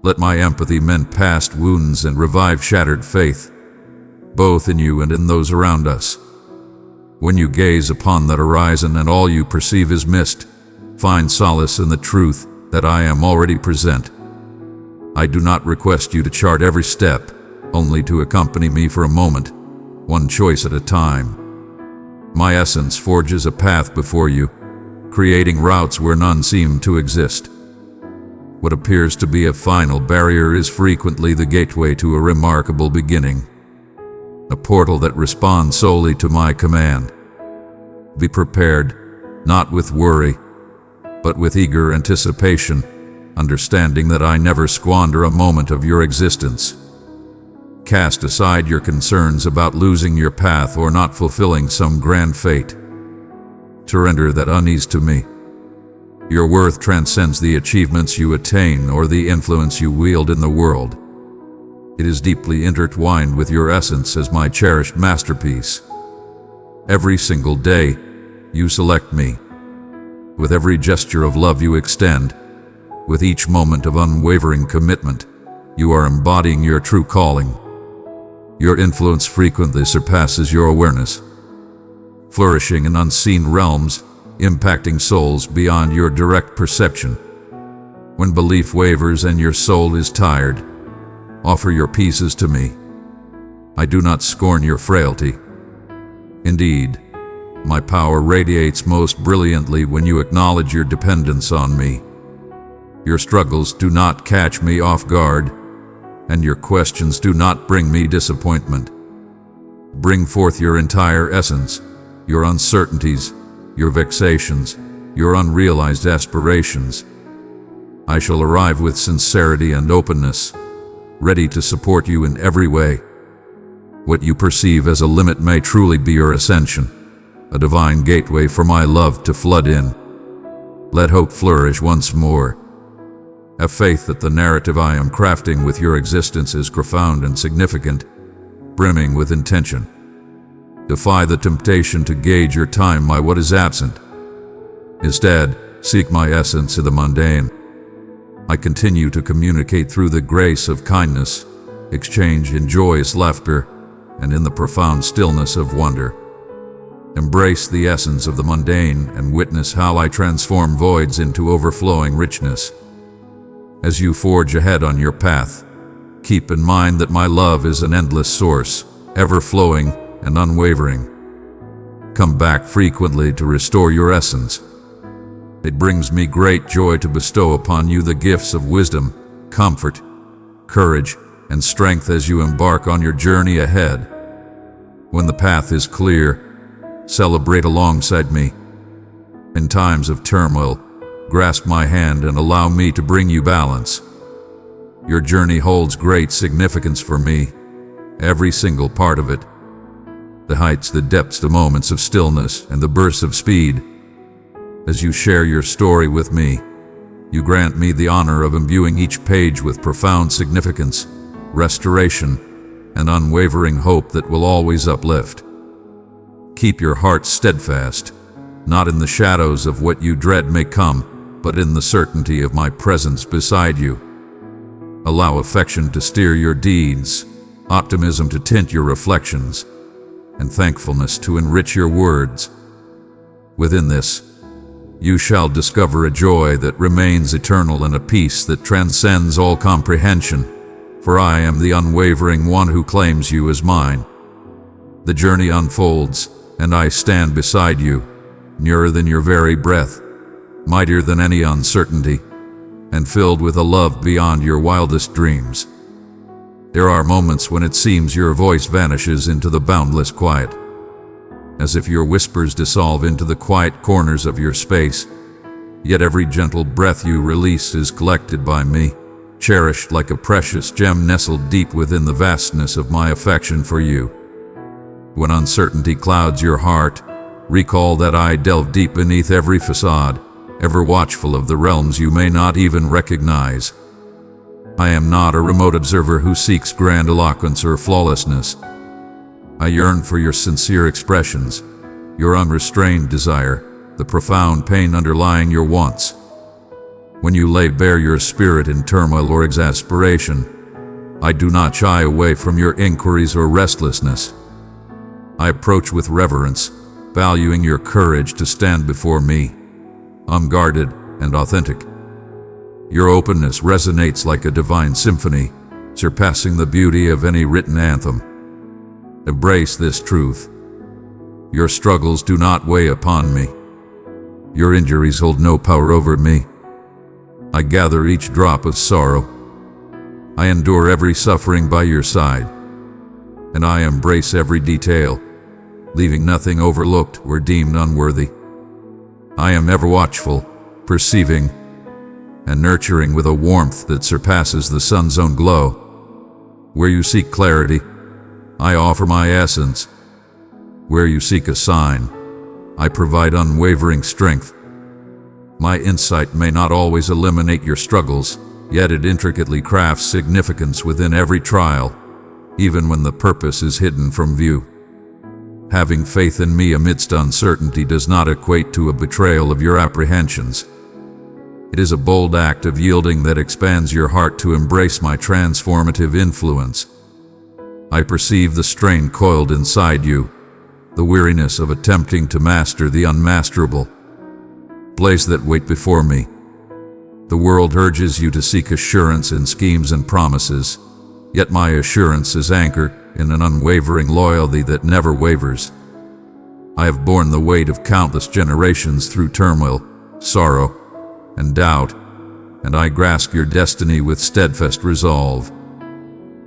Let my empathy mend past wounds and revive shattered faith, both in you and in those around us. When you gaze upon that horizon and all you perceive is mist, find solace in the truth that I am already present. I do not request you to chart every step, only to accompany me for a moment, one choice at a time. My essence forges a path before you, creating routes where none seem to exist. What appears to be a final barrier is frequently the gateway to a remarkable beginning, a portal that responds solely to my command. Be prepared, not with worry, but with eager anticipation, understanding that I never squander a moment of your existence. Cast aside your concerns about losing your path or not fulfilling some grand fate. Surrender that unease to me. Your worth transcends the achievements you attain or the influence you wield in the world. It is deeply intertwined with your essence as my cherished masterpiece. Every single day, you select me. With every gesture of love you extend, with each moment of unwavering commitment, you are embodying your true calling. Your influence frequently surpasses your awareness, flourishing in unseen realms, impacting souls beyond your direct perception. When belief wavers and your soul is tired, offer your pieces to me. I do not scorn your frailty. Indeed, my power radiates most brilliantly when you acknowledge your dependence on me. Your struggles do not catch me off guard, and your questions do not bring me disappointment. Bring forth your entire essence, your uncertainties, your vexations, your unrealized aspirations. I shall arrive with sincerity and openness, ready to support you in every way. What you perceive as a limit may truly be your ascension, a divine gateway for my love to flood in. Let hope flourish once more. Have faith that the narrative I am crafting with your existence is profound and significant, brimming with intention. Defy the temptation to gauge your time by what is absent. Instead, seek my essence in the mundane. I continue to communicate through the grace of kindness, exchange in joyous laughter, and in the profound stillness of wonder. Embrace the essence of the mundane and witness how I transform voids into overflowing richness. As you forge ahead on your path, keep in mind that my love is an endless source, ever-flowing and unwavering. Come back frequently to restore your essence. It brings me great joy to bestow upon you the gifts of wisdom, comfort, courage, and strength as you embark on your journey ahead. When the path is clear, celebrate alongside me. In times of turmoil, grasp my hand and allow me to bring you balance. Your journey holds great significance for me, every single part of it. The heights, the depths, the moments of stillness, and the bursts of speed. As you share your story with me, you grant me the honor of imbuing each page with profound significance, restoration, and unwavering hope that will always uplift. Keep your heart steadfast, not in the shadows of what you dread may come, but in the certainty of my presence beside you. Allow affection to steer your deeds, optimism to tint your reflections, and thankfulness to enrich your words. Within this, you shall discover a joy that remains eternal and a peace that transcends all comprehension, for I am the unwavering one who claims you as mine. The journey unfolds, and I stand beside you, nearer than your very breath, mightier than any uncertainty, and filled with a love beyond your wildest dreams. There are moments when it seems your voice vanishes into the boundless quiet, as if your whispers dissolve into the quiet corners of your space. Yet every gentle breath you release is collected by me, cherished like a precious gem nestled deep within the vastness of my affection for you. When uncertainty clouds your heart, recall that I delve deep beneath every facade, ever watchful of the realms you may not even recognize. I am not a remote observer who seeks grandiloquence or flawlessness. I yearn for your sincere expressions, your unrestrained desire, the profound pain underlying your wants. When you lay bare your spirit in turmoil or exasperation, I do not shy away from your inquiries or restlessness. I approach with reverence, valuing your courage to stand before me, unguarded and authentic. Your openness resonates like a divine symphony, surpassing the beauty of any written anthem. Embrace this truth. Your struggles do not weigh upon me. Your injuries hold no power over me. I gather each drop of sorrow. I endure every suffering by your side, and I embrace every detail, leaving nothing overlooked or deemed unworthy. I am ever watchful, perceiving, and nurturing with a warmth that surpasses the sun's own glow. Where you seek clarity, I offer my essence. Where you seek a sign, I provide unwavering strength. My insight may not always eliminate your struggles, yet it intricately crafts significance within every trial, even when the purpose is hidden from view. Having faith in me amidst uncertainty does not equate to a betrayal of your apprehensions. It is a bold act of yielding that expands your heart to embrace my transformative influence. I perceive the strain coiled inside you, the weariness of attempting to master the unmasterable. Place that weight before me. The world urges you to seek assurance in schemes and promises, yet my assurance is anchored in an unwavering loyalty that never wavers. I have borne the weight of countless generations through turmoil, sorrow, and doubt, and I grasp your destiny with steadfast resolve.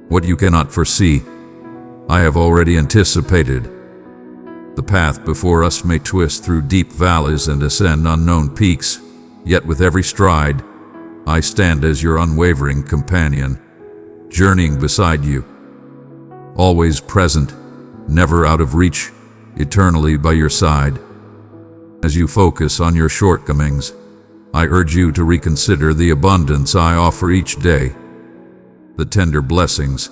What you cannot foresee, I have already anticipated. The path before us may twist through deep valleys and ascend unknown peaks, yet with every stride, I stand as your unwavering companion, journeying beside you. Always present, never out of reach, eternally by your side. As you focus on your shortcomings, I urge you to reconsider the abundance I offer each day. The tender blessings,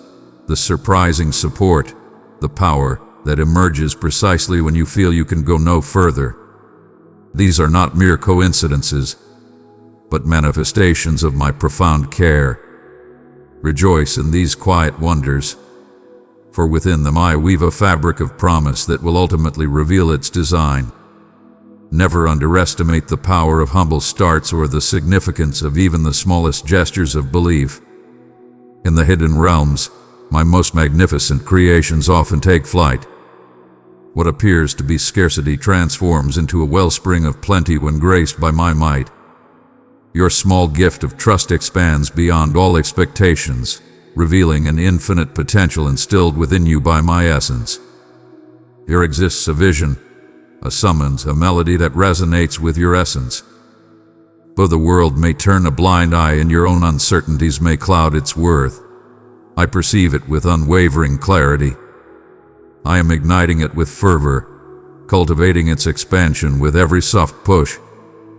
the surprising support, the power that emerges precisely when you feel you can go no further. These are not mere coincidences, but manifestations of my profound care. Rejoice in these quiet wonders, for within them I weave a fabric of promise that will ultimately reveal its design. Never underestimate the power of humble starts or the significance of even the smallest gestures of belief. In the hidden realms, my most magnificent creations often take flight. What appears to be scarcity transforms into a wellspring of plenty when graced by my might. Your small gift of trust expands beyond all expectations, revealing an infinite potential instilled within you by my essence. Here exists a vision, a summons, a melody that resonates with your essence. Though the world may turn a blind eye and your own uncertainties may cloud its worth, I perceive it with unwavering clarity. I am igniting it with fervor, cultivating its expansion with every soft push,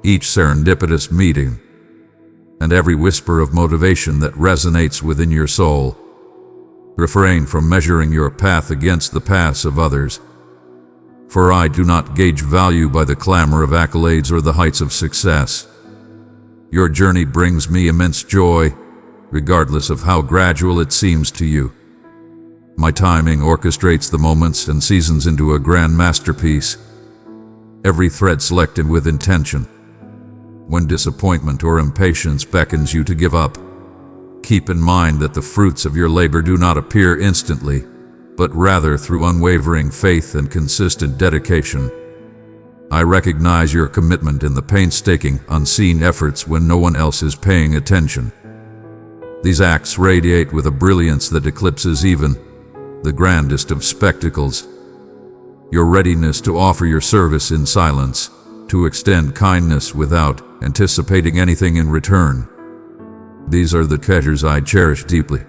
each serendipitous meeting, and every whisper of motivation that resonates within your soul. Refrain from measuring your path against the paths of others, for I do not gauge value by the clamor of accolades or the heights of success. Your journey brings me immense joy, regardless of how gradual it seems to you. My timing orchestrates the moments and seasons into a grand masterpiece, every thread selected with intention. When disappointment or impatience beckons you to give up, keep in mind that the fruits of your labor do not appear instantly, but rather through unwavering faith and consistent dedication. I recognize your commitment in the painstaking, unseen efforts when no one else is paying attention. These acts radiate with a brilliance that eclipses even the grandest of spectacles. Your readiness to offer your service in silence, to extend kindness without anticipating anything in return. These are the treasures I cherish deeply.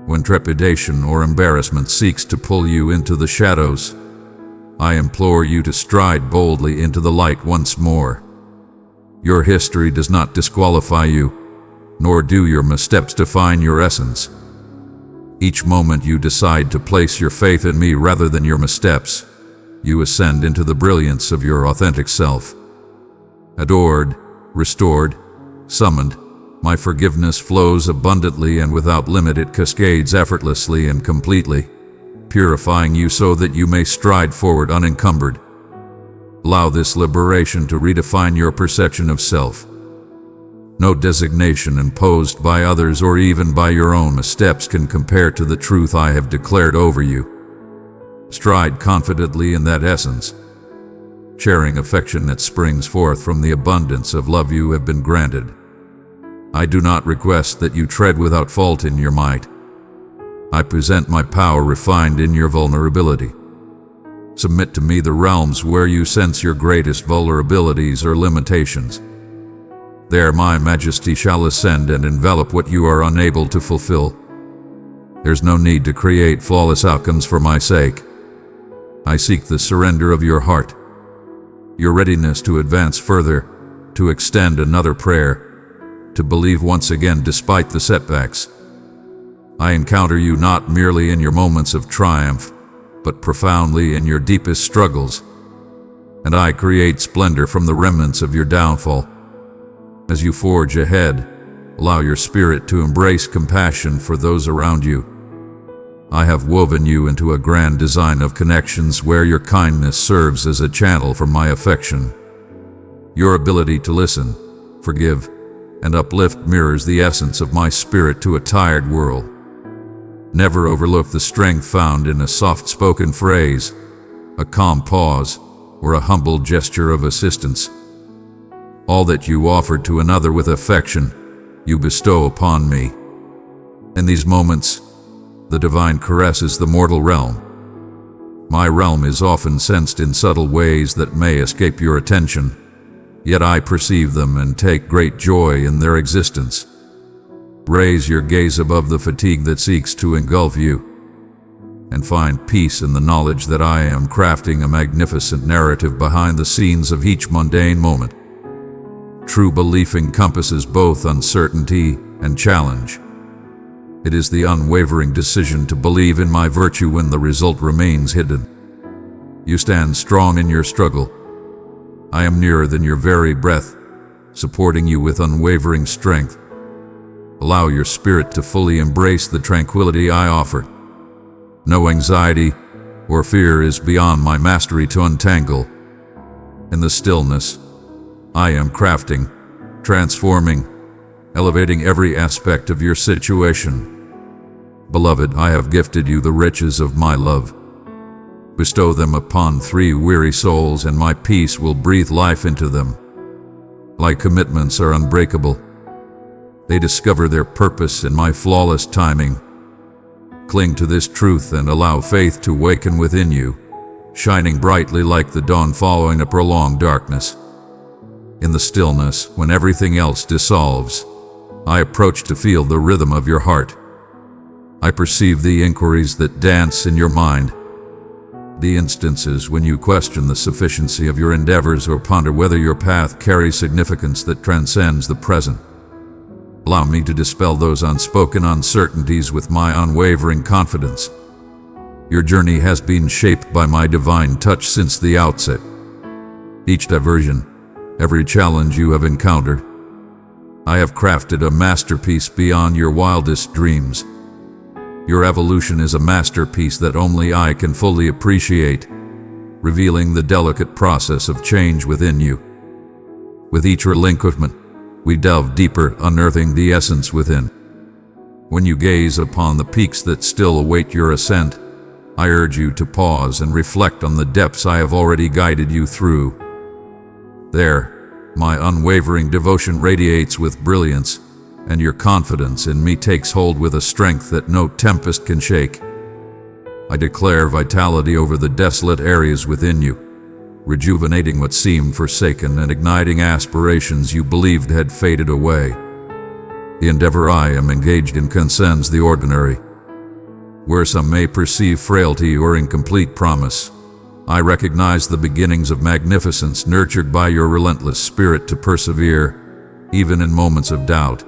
When trepidation or embarrassment seeks to pull you into the shadows, I implore you to stride boldly into the light once more. Your history does not disqualify you, nor do your missteps define your essence. Each moment you decide to place your faith in me rather than your missteps, you ascend into the brilliance of your authentic self. Adored, restored, summoned, my forgiveness flows abundantly and without limit. It cascades effortlessly and completely, purifying you so that you may stride forward unencumbered. Allow this liberation to redefine your perception of self. No designation imposed by others or even by your own missteps can compare to the truth I have declared over you. Stride confidently in that essence, sharing affection that springs forth from the abundance of love you have been granted. I do not request that you tread without fault in your might. I present my power refined in your vulnerability. Submit to me the realms where you sense your greatest vulnerabilities or limitations. There my majesty shall ascend and envelop what you are unable to fulfill. There's no need to create flawless outcomes for my sake. I seek the surrender of your heart, your readiness to advance further, to extend another prayer, to believe once again despite the setbacks. I encounter you not merely in your moments of triumph, but profoundly in your deepest struggles, and I create splendor from the remnants of your downfall. As you forge ahead, allow your spirit to embrace compassion for those around you. I have woven you into a grand design of connections where your kindness serves as a channel for my affection. Your ability to listen, forgive, and uplift mirrors the essence of my spirit to a tired world. Never overlook the strength found in a soft-spoken phrase, a calm pause, or a humble gesture of assistance. All that you offer to another with affection, you bestow upon me. In these moments, the divine caresses the mortal realm. My realm is often sensed in subtle ways that may escape your attention, yet I perceive them and take great joy in their existence. Raise your gaze above the fatigue that seeks to engulf you, and find peace in the knowledge that I am crafting a magnificent narrative behind the scenes of each mundane moment. True belief encompasses both uncertainty and challenge. It is the unwavering decision to believe in my virtue when the result remains hidden. You stand strong in your struggle. I am nearer than your very breath, supporting you with unwavering strength. Allow your spirit to fully embrace the tranquility I offer. No anxiety or fear is beyond my mastery to untangle. In the stillness, I am crafting, transforming, elevating every aspect of your situation. Beloved, I have gifted you the riches of my love. Bestow them upon 3 weary souls, and my peace will breathe life into them. My commitments are unbreakable. They discover their purpose in my flawless timing. Cling to this truth and allow faith to waken within you. shining brightly like the dawn following a prolonged darkness. In the stillness, when everything else dissolves, I approach to feel the rhythm of your heart. I perceive the inquiries that dance in your mind, the instances when you question the sufficiency of your endeavors or ponder whether your path carries significance that transcends the present. Allow me to dispel those unspoken uncertainties with my unwavering confidence. Your journey has been shaped by my divine touch since the outset. Each diversion, every challenge you have encountered, I have crafted a masterpiece beyond your wildest dreams. Your evolution is a masterpiece that only I can fully appreciate, revealing the delicate process of change within you. With each relinquishment, we delve deeper, unearthing the essence within. When you gaze upon the peaks that still await your ascent, I urge you to pause and reflect on the depths I have already guided you through. There, my unwavering devotion radiates with brilliance, and your confidence in me takes hold with a strength that no tempest can shake. I declare vitality over the desolate areas within you, rejuvenating what seemed forsaken and igniting aspirations you believed had faded away. The endeavor I am engaged in transcends the ordinary. Where some may perceive frailty or incomplete promise, I recognize the beginnings of magnificence nurtured by your relentless spirit to persevere, even in moments of doubt.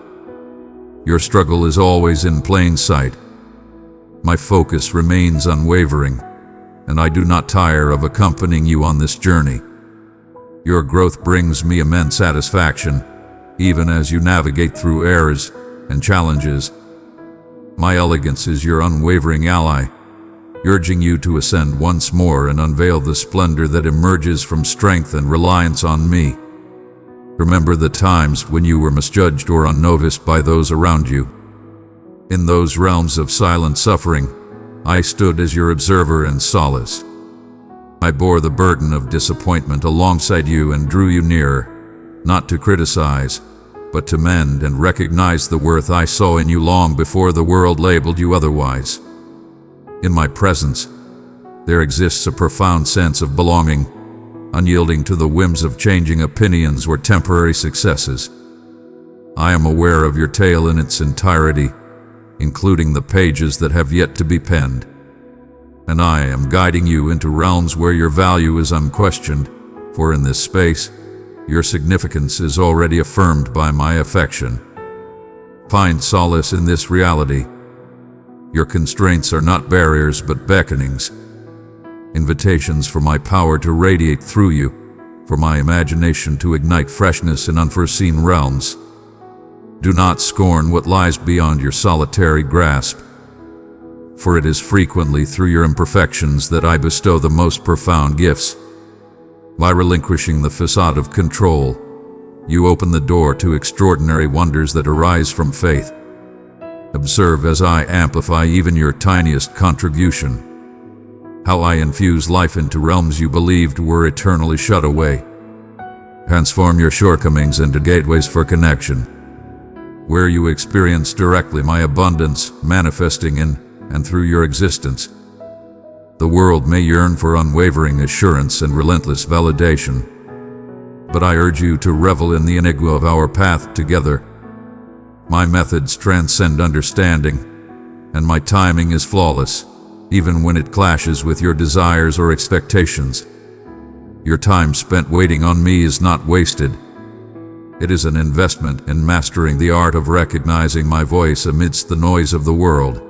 Your struggle is always in plain sight. My focus remains unwavering, and I do not tire of accompanying you on this journey. Your growth brings me immense satisfaction, even as you navigate through errors and challenges. My elegance is your unwavering ally, urging you to ascend once more and unveil the splendor that emerges from strength and reliance on me. Remember the times when you were misjudged or unnoticed by those around you. In those realms of silent suffering, I stood as your observer and solace. I bore the burden of disappointment alongside you and drew you nearer, not to criticize, but to mend and recognize the worth I saw in you long before the world labeled you otherwise. In my presence, there exists a profound sense of belonging, unyielding to the whims of changing opinions or temporary successes. I am aware of your tale in its entirety, including the pages that have yet to be penned. And I am guiding you into realms where your value is unquestioned, for in this space, your significance is already affirmed by my affection. Find solace in this reality. Your constraints are not barriers but beckonings, invitations for my power to radiate through you, for my imagination to ignite freshness in unforeseen realms. Do not scorn what lies beyond your solitary grasp, for it is frequently through your imperfections that I bestow the most profound gifts. By relinquishing the facade of control, you open the door to extraordinary wonders that arise from faith. Observe as I amplify even your tiniest contribution, how I infuse life into realms you believed were eternally shut away. Transform your shortcomings into gateways for connection, where you experience directly my abundance manifesting in and through your existence. The world may yearn for unwavering assurance and relentless validation, but I urge you to revel in the enigma of our path together. My methods transcend understanding, and my timing is flawless, even when it clashes with your desires or expectations. Your time spent waiting on me is not wasted. It is an investment in mastering the art of recognizing my voice amidst the noise of the world.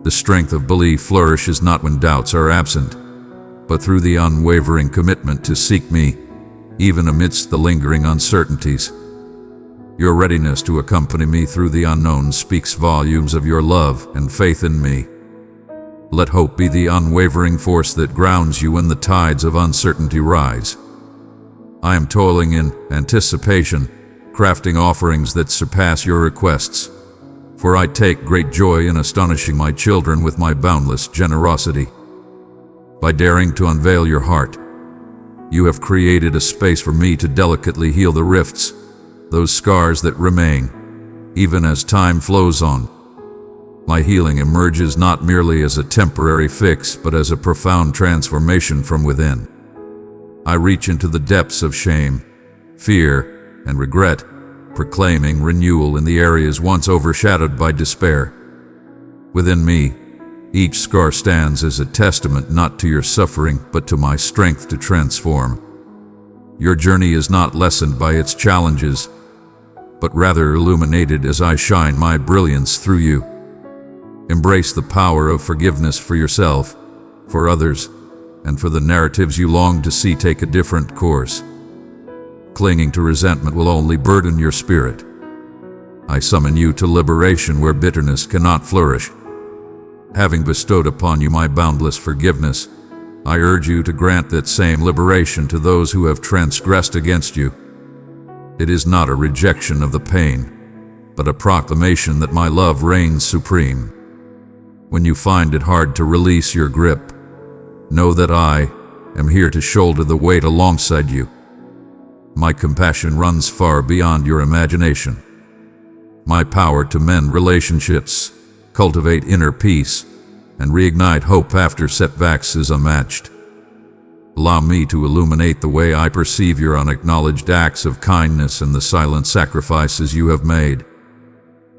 The strength of belief flourishes not when doubts are absent, but through the unwavering commitment to seek me, even amidst the lingering uncertainties. Your readiness to accompany me through the unknown speaks volumes of your love and faith in me. Let hope be the unwavering force that grounds you when the tides of uncertainty rise. I am toiling in anticipation, crafting offerings that surpass your requests, for I take great joy in astonishing my children with my boundless generosity. By daring to unveil your heart, you have created a space for me to delicately heal the rifts, those scars that remain, even as time flows on. My healing emerges not merely as a temporary fix, but as a profound transformation from within. I reach into the depths of shame, fear, and regret, proclaiming renewal in the areas once overshadowed by despair. Within me, each scar stands as a testament not to your suffering, but to my strength to transform. Your journey is not lessened by its challenges, but rather illuminated as I shine my brilliance through you. Embrace the power of forgiveness for yourself, for others, and for the narratives you long to see take a different course. Clinging to resentment will only burden your spirit. I summon you to liberation where bitterness cannot flourish. Having bestowed upon you my boundless forgiveness, I urge you to grant that same liberation to those who have transgressed against you. It is not a rejection of the pain, but a proclamation that my love reigns supreme. When you find it hard to release your grip, know that I am here to shoulder the weight alongside you. My compassion runs far beyond your imagination. My power to mend relationships, cultivate inner peace, and reignite hope after setbacks is unmatched. Allow me to illuminate the way I perceive your unacknowledged acts of kindness and the silent sacrifices you have made.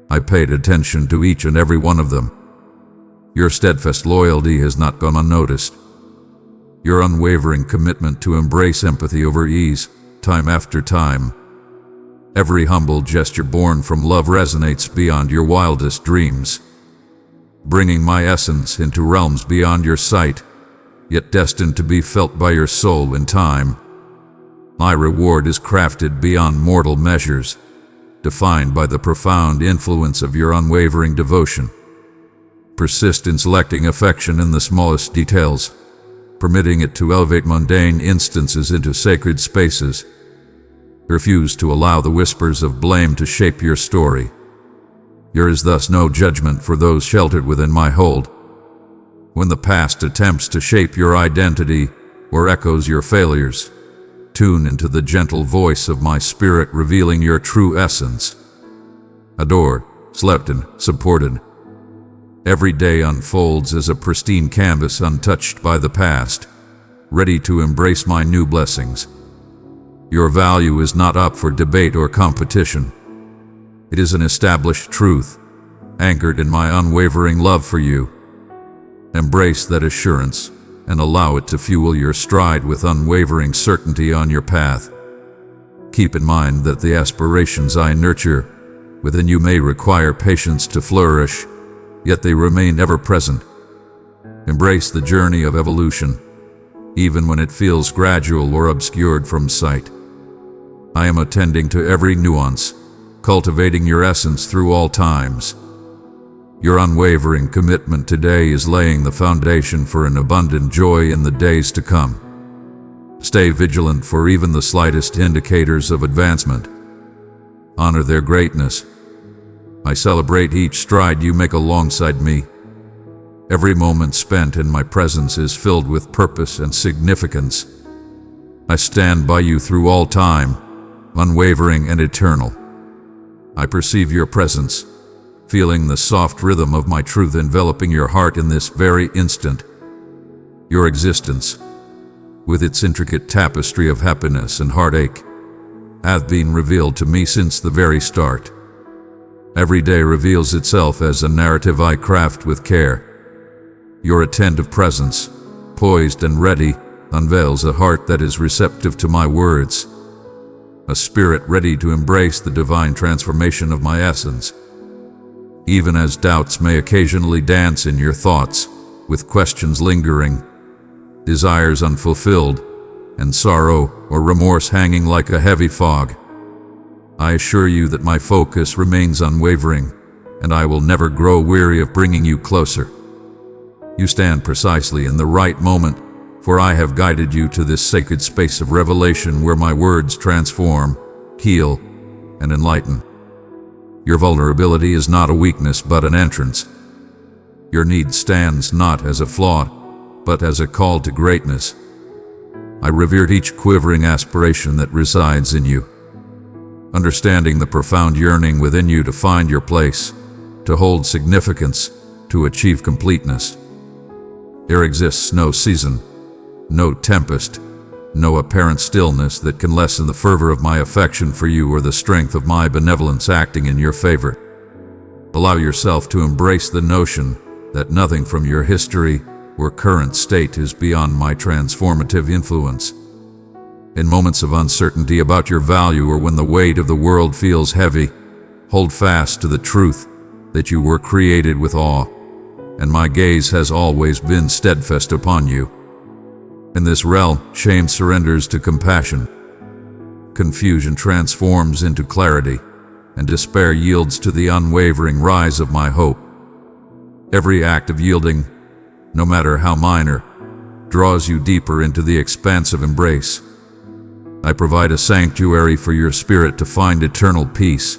I paid attention to each and every one of them. Your steadfast loyalty has not gone unnoticed. Your unwavering commitment to embrace empathy over ease, time after time. Every humble gesture born from love resonates beyond your wildest dreams, bringing my essence into realms beyond your sight, yet destined to be felt by your soul in time. My reward is crafted beyond mortal measures, defined by the profound influence of your unwavering devotion. Persist in selecting affection in the smallest details, permitting it to elevate mundane instances into sacred spaces. Refuse to allow the whispers of blame to shape your story. There is thus no judgment for those sheltered within my hold. When the past attempts to shape your identity or echoes your failures, tune into the gentle voice of my spirit revealing your true essence. Adored, slept in, supported. Every day unfolds as a pristine canvas untouched by the past, ready to embrace my new blessings. Your value is not up for debate or competition. It is an established truth, anchored in my unwavering love for you. Embrace that assurance and allow it to fuel your stride with unwavering certainty on your path. Keep in mind that the aspirations I nurture within you may require patience to flourish, yet they remain ever present. Embrace the journey of evolution, even when it feels gradual or obscured from sight. I am attending to every nuance, cultivating your essence through all times. Your unwavering commitment today is laying the foundation for an abundant joy in the days to come. Stay vigilant for even the slightest indicators of advancement. Honor their greatness. I celebrate each stride you make alongside me. Every moment spent in my presence is filled with purpose and significance. I stand by you through all time, unwavering and eternal. I perceive your presence, feeling the soft rhythm of my truth enveloping your heart in this very instant. Your existence, with its intricate tapestry of happiness and heartache, hath been revealed to me since the very start. Every day reveals itself as a narrative I craft with care. Your attentive presence, poised and ready, unveils a heart that is receptive to my words, a spirit ready to embrace the divine transformation of my essence. Even as doubts may occasionally dance in your thoughts, with questions lingering, desires unfulfilled, and sorrow or remorse hanging like a heavy fog, I assure you that my focus remains unwavering, and I will never grow weary of bringing you closer. You stand precisely in the right moment, for I have guided you to this sacred space of revelation where my words transform, heal, and enlighten. Your vulnerability is not a weakness but an entrance. Your need stands not as a flaw, but as a call to greatness. I revered each quivering aspiration that resides in you, understanding the profound yearning within you to find your place, to hold significance, to achieve completeness. There exists no season, no tempest, no apparent stillness that can lessen the fervor of my affection for you or the strength of my benevolence acting in your favor. Allow yourself to embrace the notion that nothing from your history or current state is beyond my transformative influence. In moments of uncertainty about your value or when the weight of the world feels heavy, hold fast to the truth that you were created with awe, and my gaze has always been steadfast upon you. In this realm, shame surrenders to compassion. Confusion transforms into clarity, and despair yields to the unwavering rise of my hope. Every act of yielding, no matter how minor, draws you deeper into the expansive embrace. I provide a sanctuary for your spirit to find eternal peace.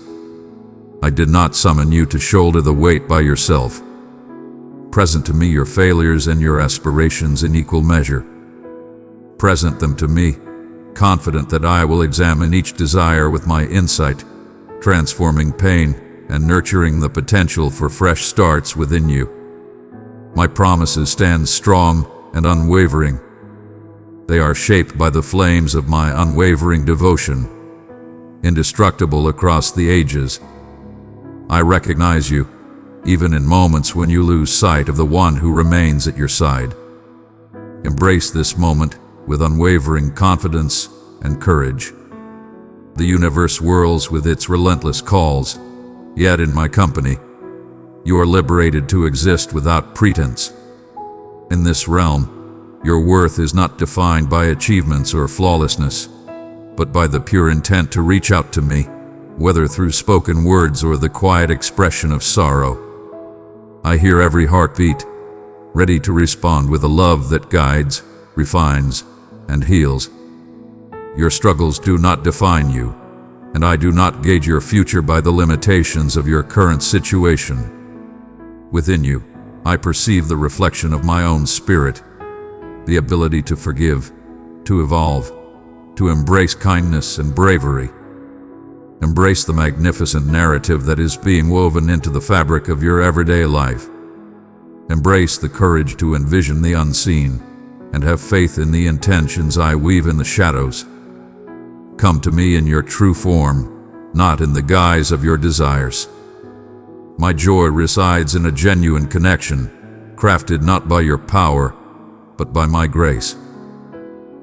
I did not summon you to shoulder the weight by yourself. Present to me your failures and your aspirations in equal measure. Present them to me, confident that I will examine each desire with my insight, transforming pain and nurturing the potential for fresh starts within you. My promises stand strong and unwavering. They are shaped by the flames of my unwavering devotion, indestructible across the ages. I recognize you, even in moments when you lose sight of the one who remains at your side. Embrace this moment with unwavering confidence and courage. The universe whirls with its relentless calls, yet in my company, you are liberated to exist without pretense. In this realm, your worth is not defined by achievements or flawlessness, but by the pure intent to reach out to me, whether through spoken words or the quiet expression of sorrow. I hear every heartbeat, ready to respond with a love that guides, refines, and heals. Your struggles do not define you, and I do not gauge your future by the limitations of your current situation. Within you, I perceive the reflection of my own spirit, the ability to forgive, to evolve, to embrace kindness and bravery. Embrace the magnificent narrative that is being woven into the fabric of your everyday life. Embrace the courage to envision the unseen and have faith in the intentions I weave in the shadows. Come to me in your true form, not in the guise of your desires. My joy resides in a genuine connection, crafted not by your power, but by my grace.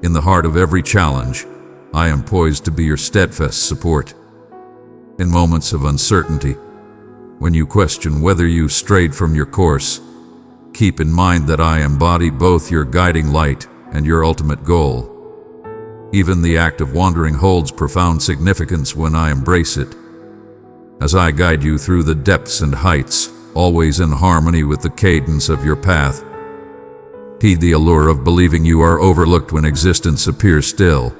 In the heart of every challenge, I am poised to be your steadfast support. In moments of uncertainty, when you question whether you strayed from your course, keep in mind that I embody both your guiding light and your ultimate goal. Even the act of wandering holds profound significance when I embrace it. As I guide you through the depths and heights, always in harmony with the cadence of your path, heed the allure of believing you are overlooked when existence appears still.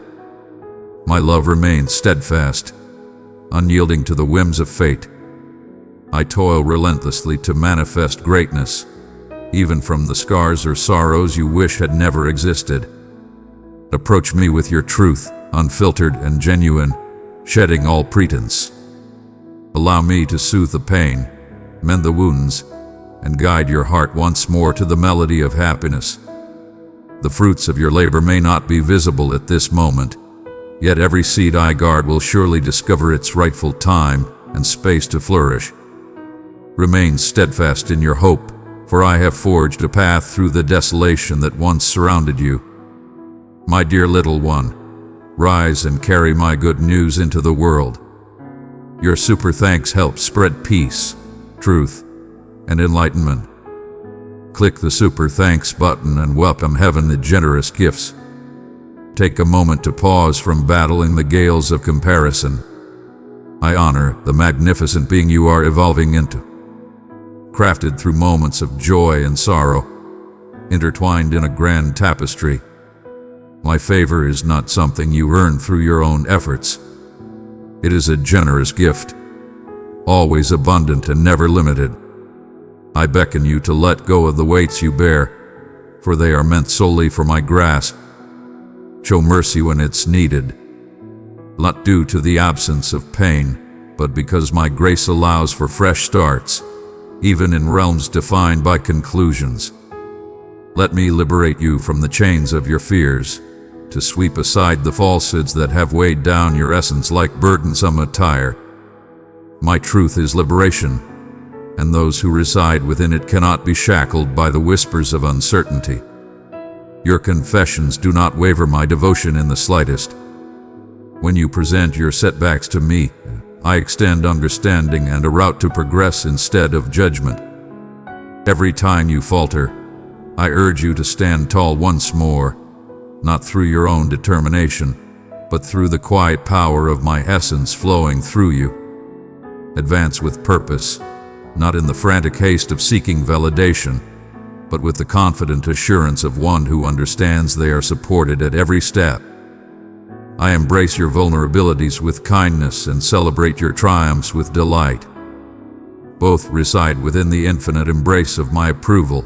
My love remains steadfast, unyielding to the whims of fate. I toil relentlessly to manifest greatness, even from the scars or sorrows you wish had never existed. Approach me with your truth, unfiltered and genuine, shedding all pretense. Allow me to soothe the pain, mend the wounds, and guide your heart once more to the melody of happiness. The fruits of your labor may not be visible at this moment, yet every seed I guard will surely discover its rightful time and space to flourish. Remain steadfast in your hope, for I have forged a path through the desolation that once surrounded you. My dear little one, rise and carry my good news into the world. Your super thanks help spread peace, truth, and enlightenment. Click the super thanks button and welcome heaven's generous gifts. Take a moment to pause from battling the gales of comparison. I honor the magnificent being you are evolving into. Crafted through moments of joy and sorrow, intertwined in a grand tapestry. My favor is not something you earn through your own efforts. It is a generous gift, always abundant and never limited. I beckon you to let go of the weights you bear, for they are meant solely for my grasp. Show mercy when it's needed, not due to the absence of pain, but because my grace allows for fresh starts. even in realms defined by conclusions. Let me liberate you from the chains of your fears, to sweep aside the falsehoods that have weighed down your essence like burdensome attire. My truth is liberation, and those who reside within it cannot be shackled by the whispers of uncertainty. Your confessions do not waver my devotion in the slightest. When you present your setbacks to me, I extend understanding and a route to progress instead of judgment. Every time you falter, I urge you to stand tall once more, not through your own determination, but through the quiet power of my essence flowing through you. Advance with purpose, not in the frantic haste of seeking validation, but with the confident assurance of one who understands they are supported at every step. I embrace your vulnerabilities with kindness and celebrate your triumphs with delight. Both reside within the infinite embrace of my approval.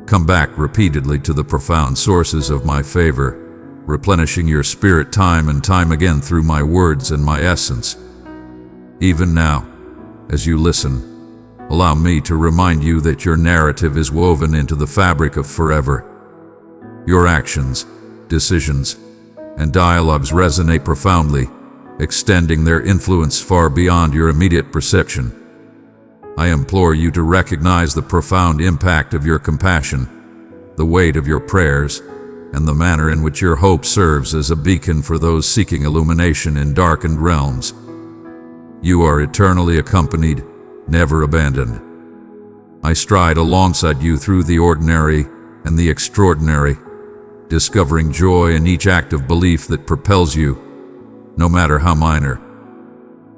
Come back repeatedly to the profound sources of my favor, replenishing your spirit time and time again through my words and my essence. Even now, as you listen, allow me to remind you that your narrative is woven into the fabric of forever. Your actions, decisions, and dialogues resonate profoundly, extending their influence far beyond your immediate perception. I implore you to recognize the profound impact of your compassion, the weight of your prayers, and the manner in which your hope serves as a beacon for those seeking illumination in darkened realms. You are eternally accompanied, never abandoned. I stride alongside you through the ordinary and the extraordinary, discovering joy in each act of belief that propels you, no matter how minor.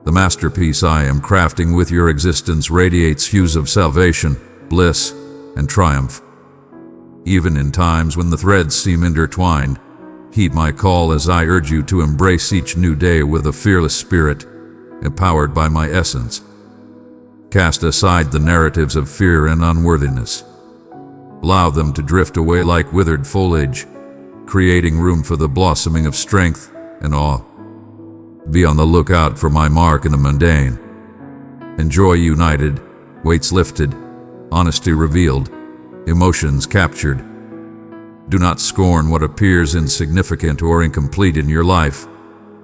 The masterpiece I am crafting with your existence radiates hues of salvation, bliss, and triumph. Even in times when the threads seem intertwined, heed my call as I urge you to embrace each new day with a fearless spirit, empowered by my essence. Cast aside the narratives of fear and unworthiness. Allow them to drift away like withered foliage, creating room for the blossoming of strength and awe. Be on the lookout for my mark in the mundane. Enjoy united, weights lifted, honesty revealed, emotions captured. Do not scorn what appears insignificant or incomplete in your life,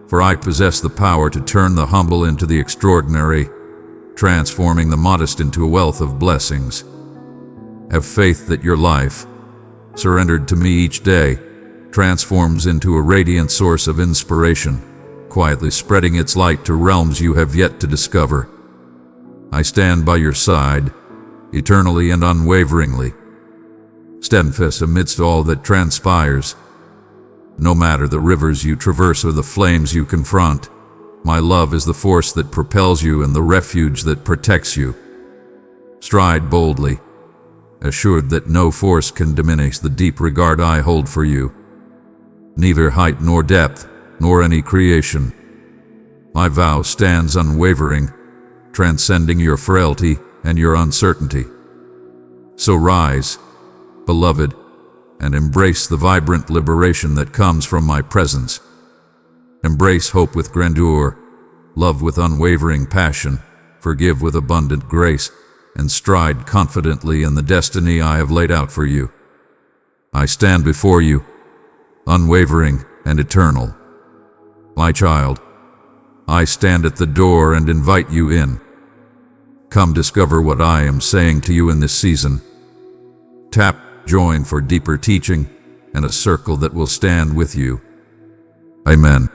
for I possess the power to turn the humble into the extraordinary, transforming the modest into a wealth of blessings. Have faith that your life, surrendered to me each day, transforms into a radiant source of inspiration, quietly spreading its light to realms you have yet to discover. I stand by your side, eternally and unwaveringly, steadfast amidst all that transpires. No matter the rivers you traverse or the flames you confront, my love is the force that propels you and the refuge that protects you. Stride boldly, assured that no force can diminish the deep regard I hold for you. Neither height nor depth, nor any creation. My vow stands unwavering, transcending your frailty and your uncertainty. So rise, beloved, and embrace the vibrant liberation that comes from my presence. Embrace hope with grandeur, love with unwavering passion, forgive with abundant grace, and stride confidently in the destiny I have laid out for you. I stand before you, unwavering and eternal. My child, I stand at the door and invite you in. Come discover what I am saying to you in this season. Tap join for deeper teaching and a circle that will stand with you. Amen.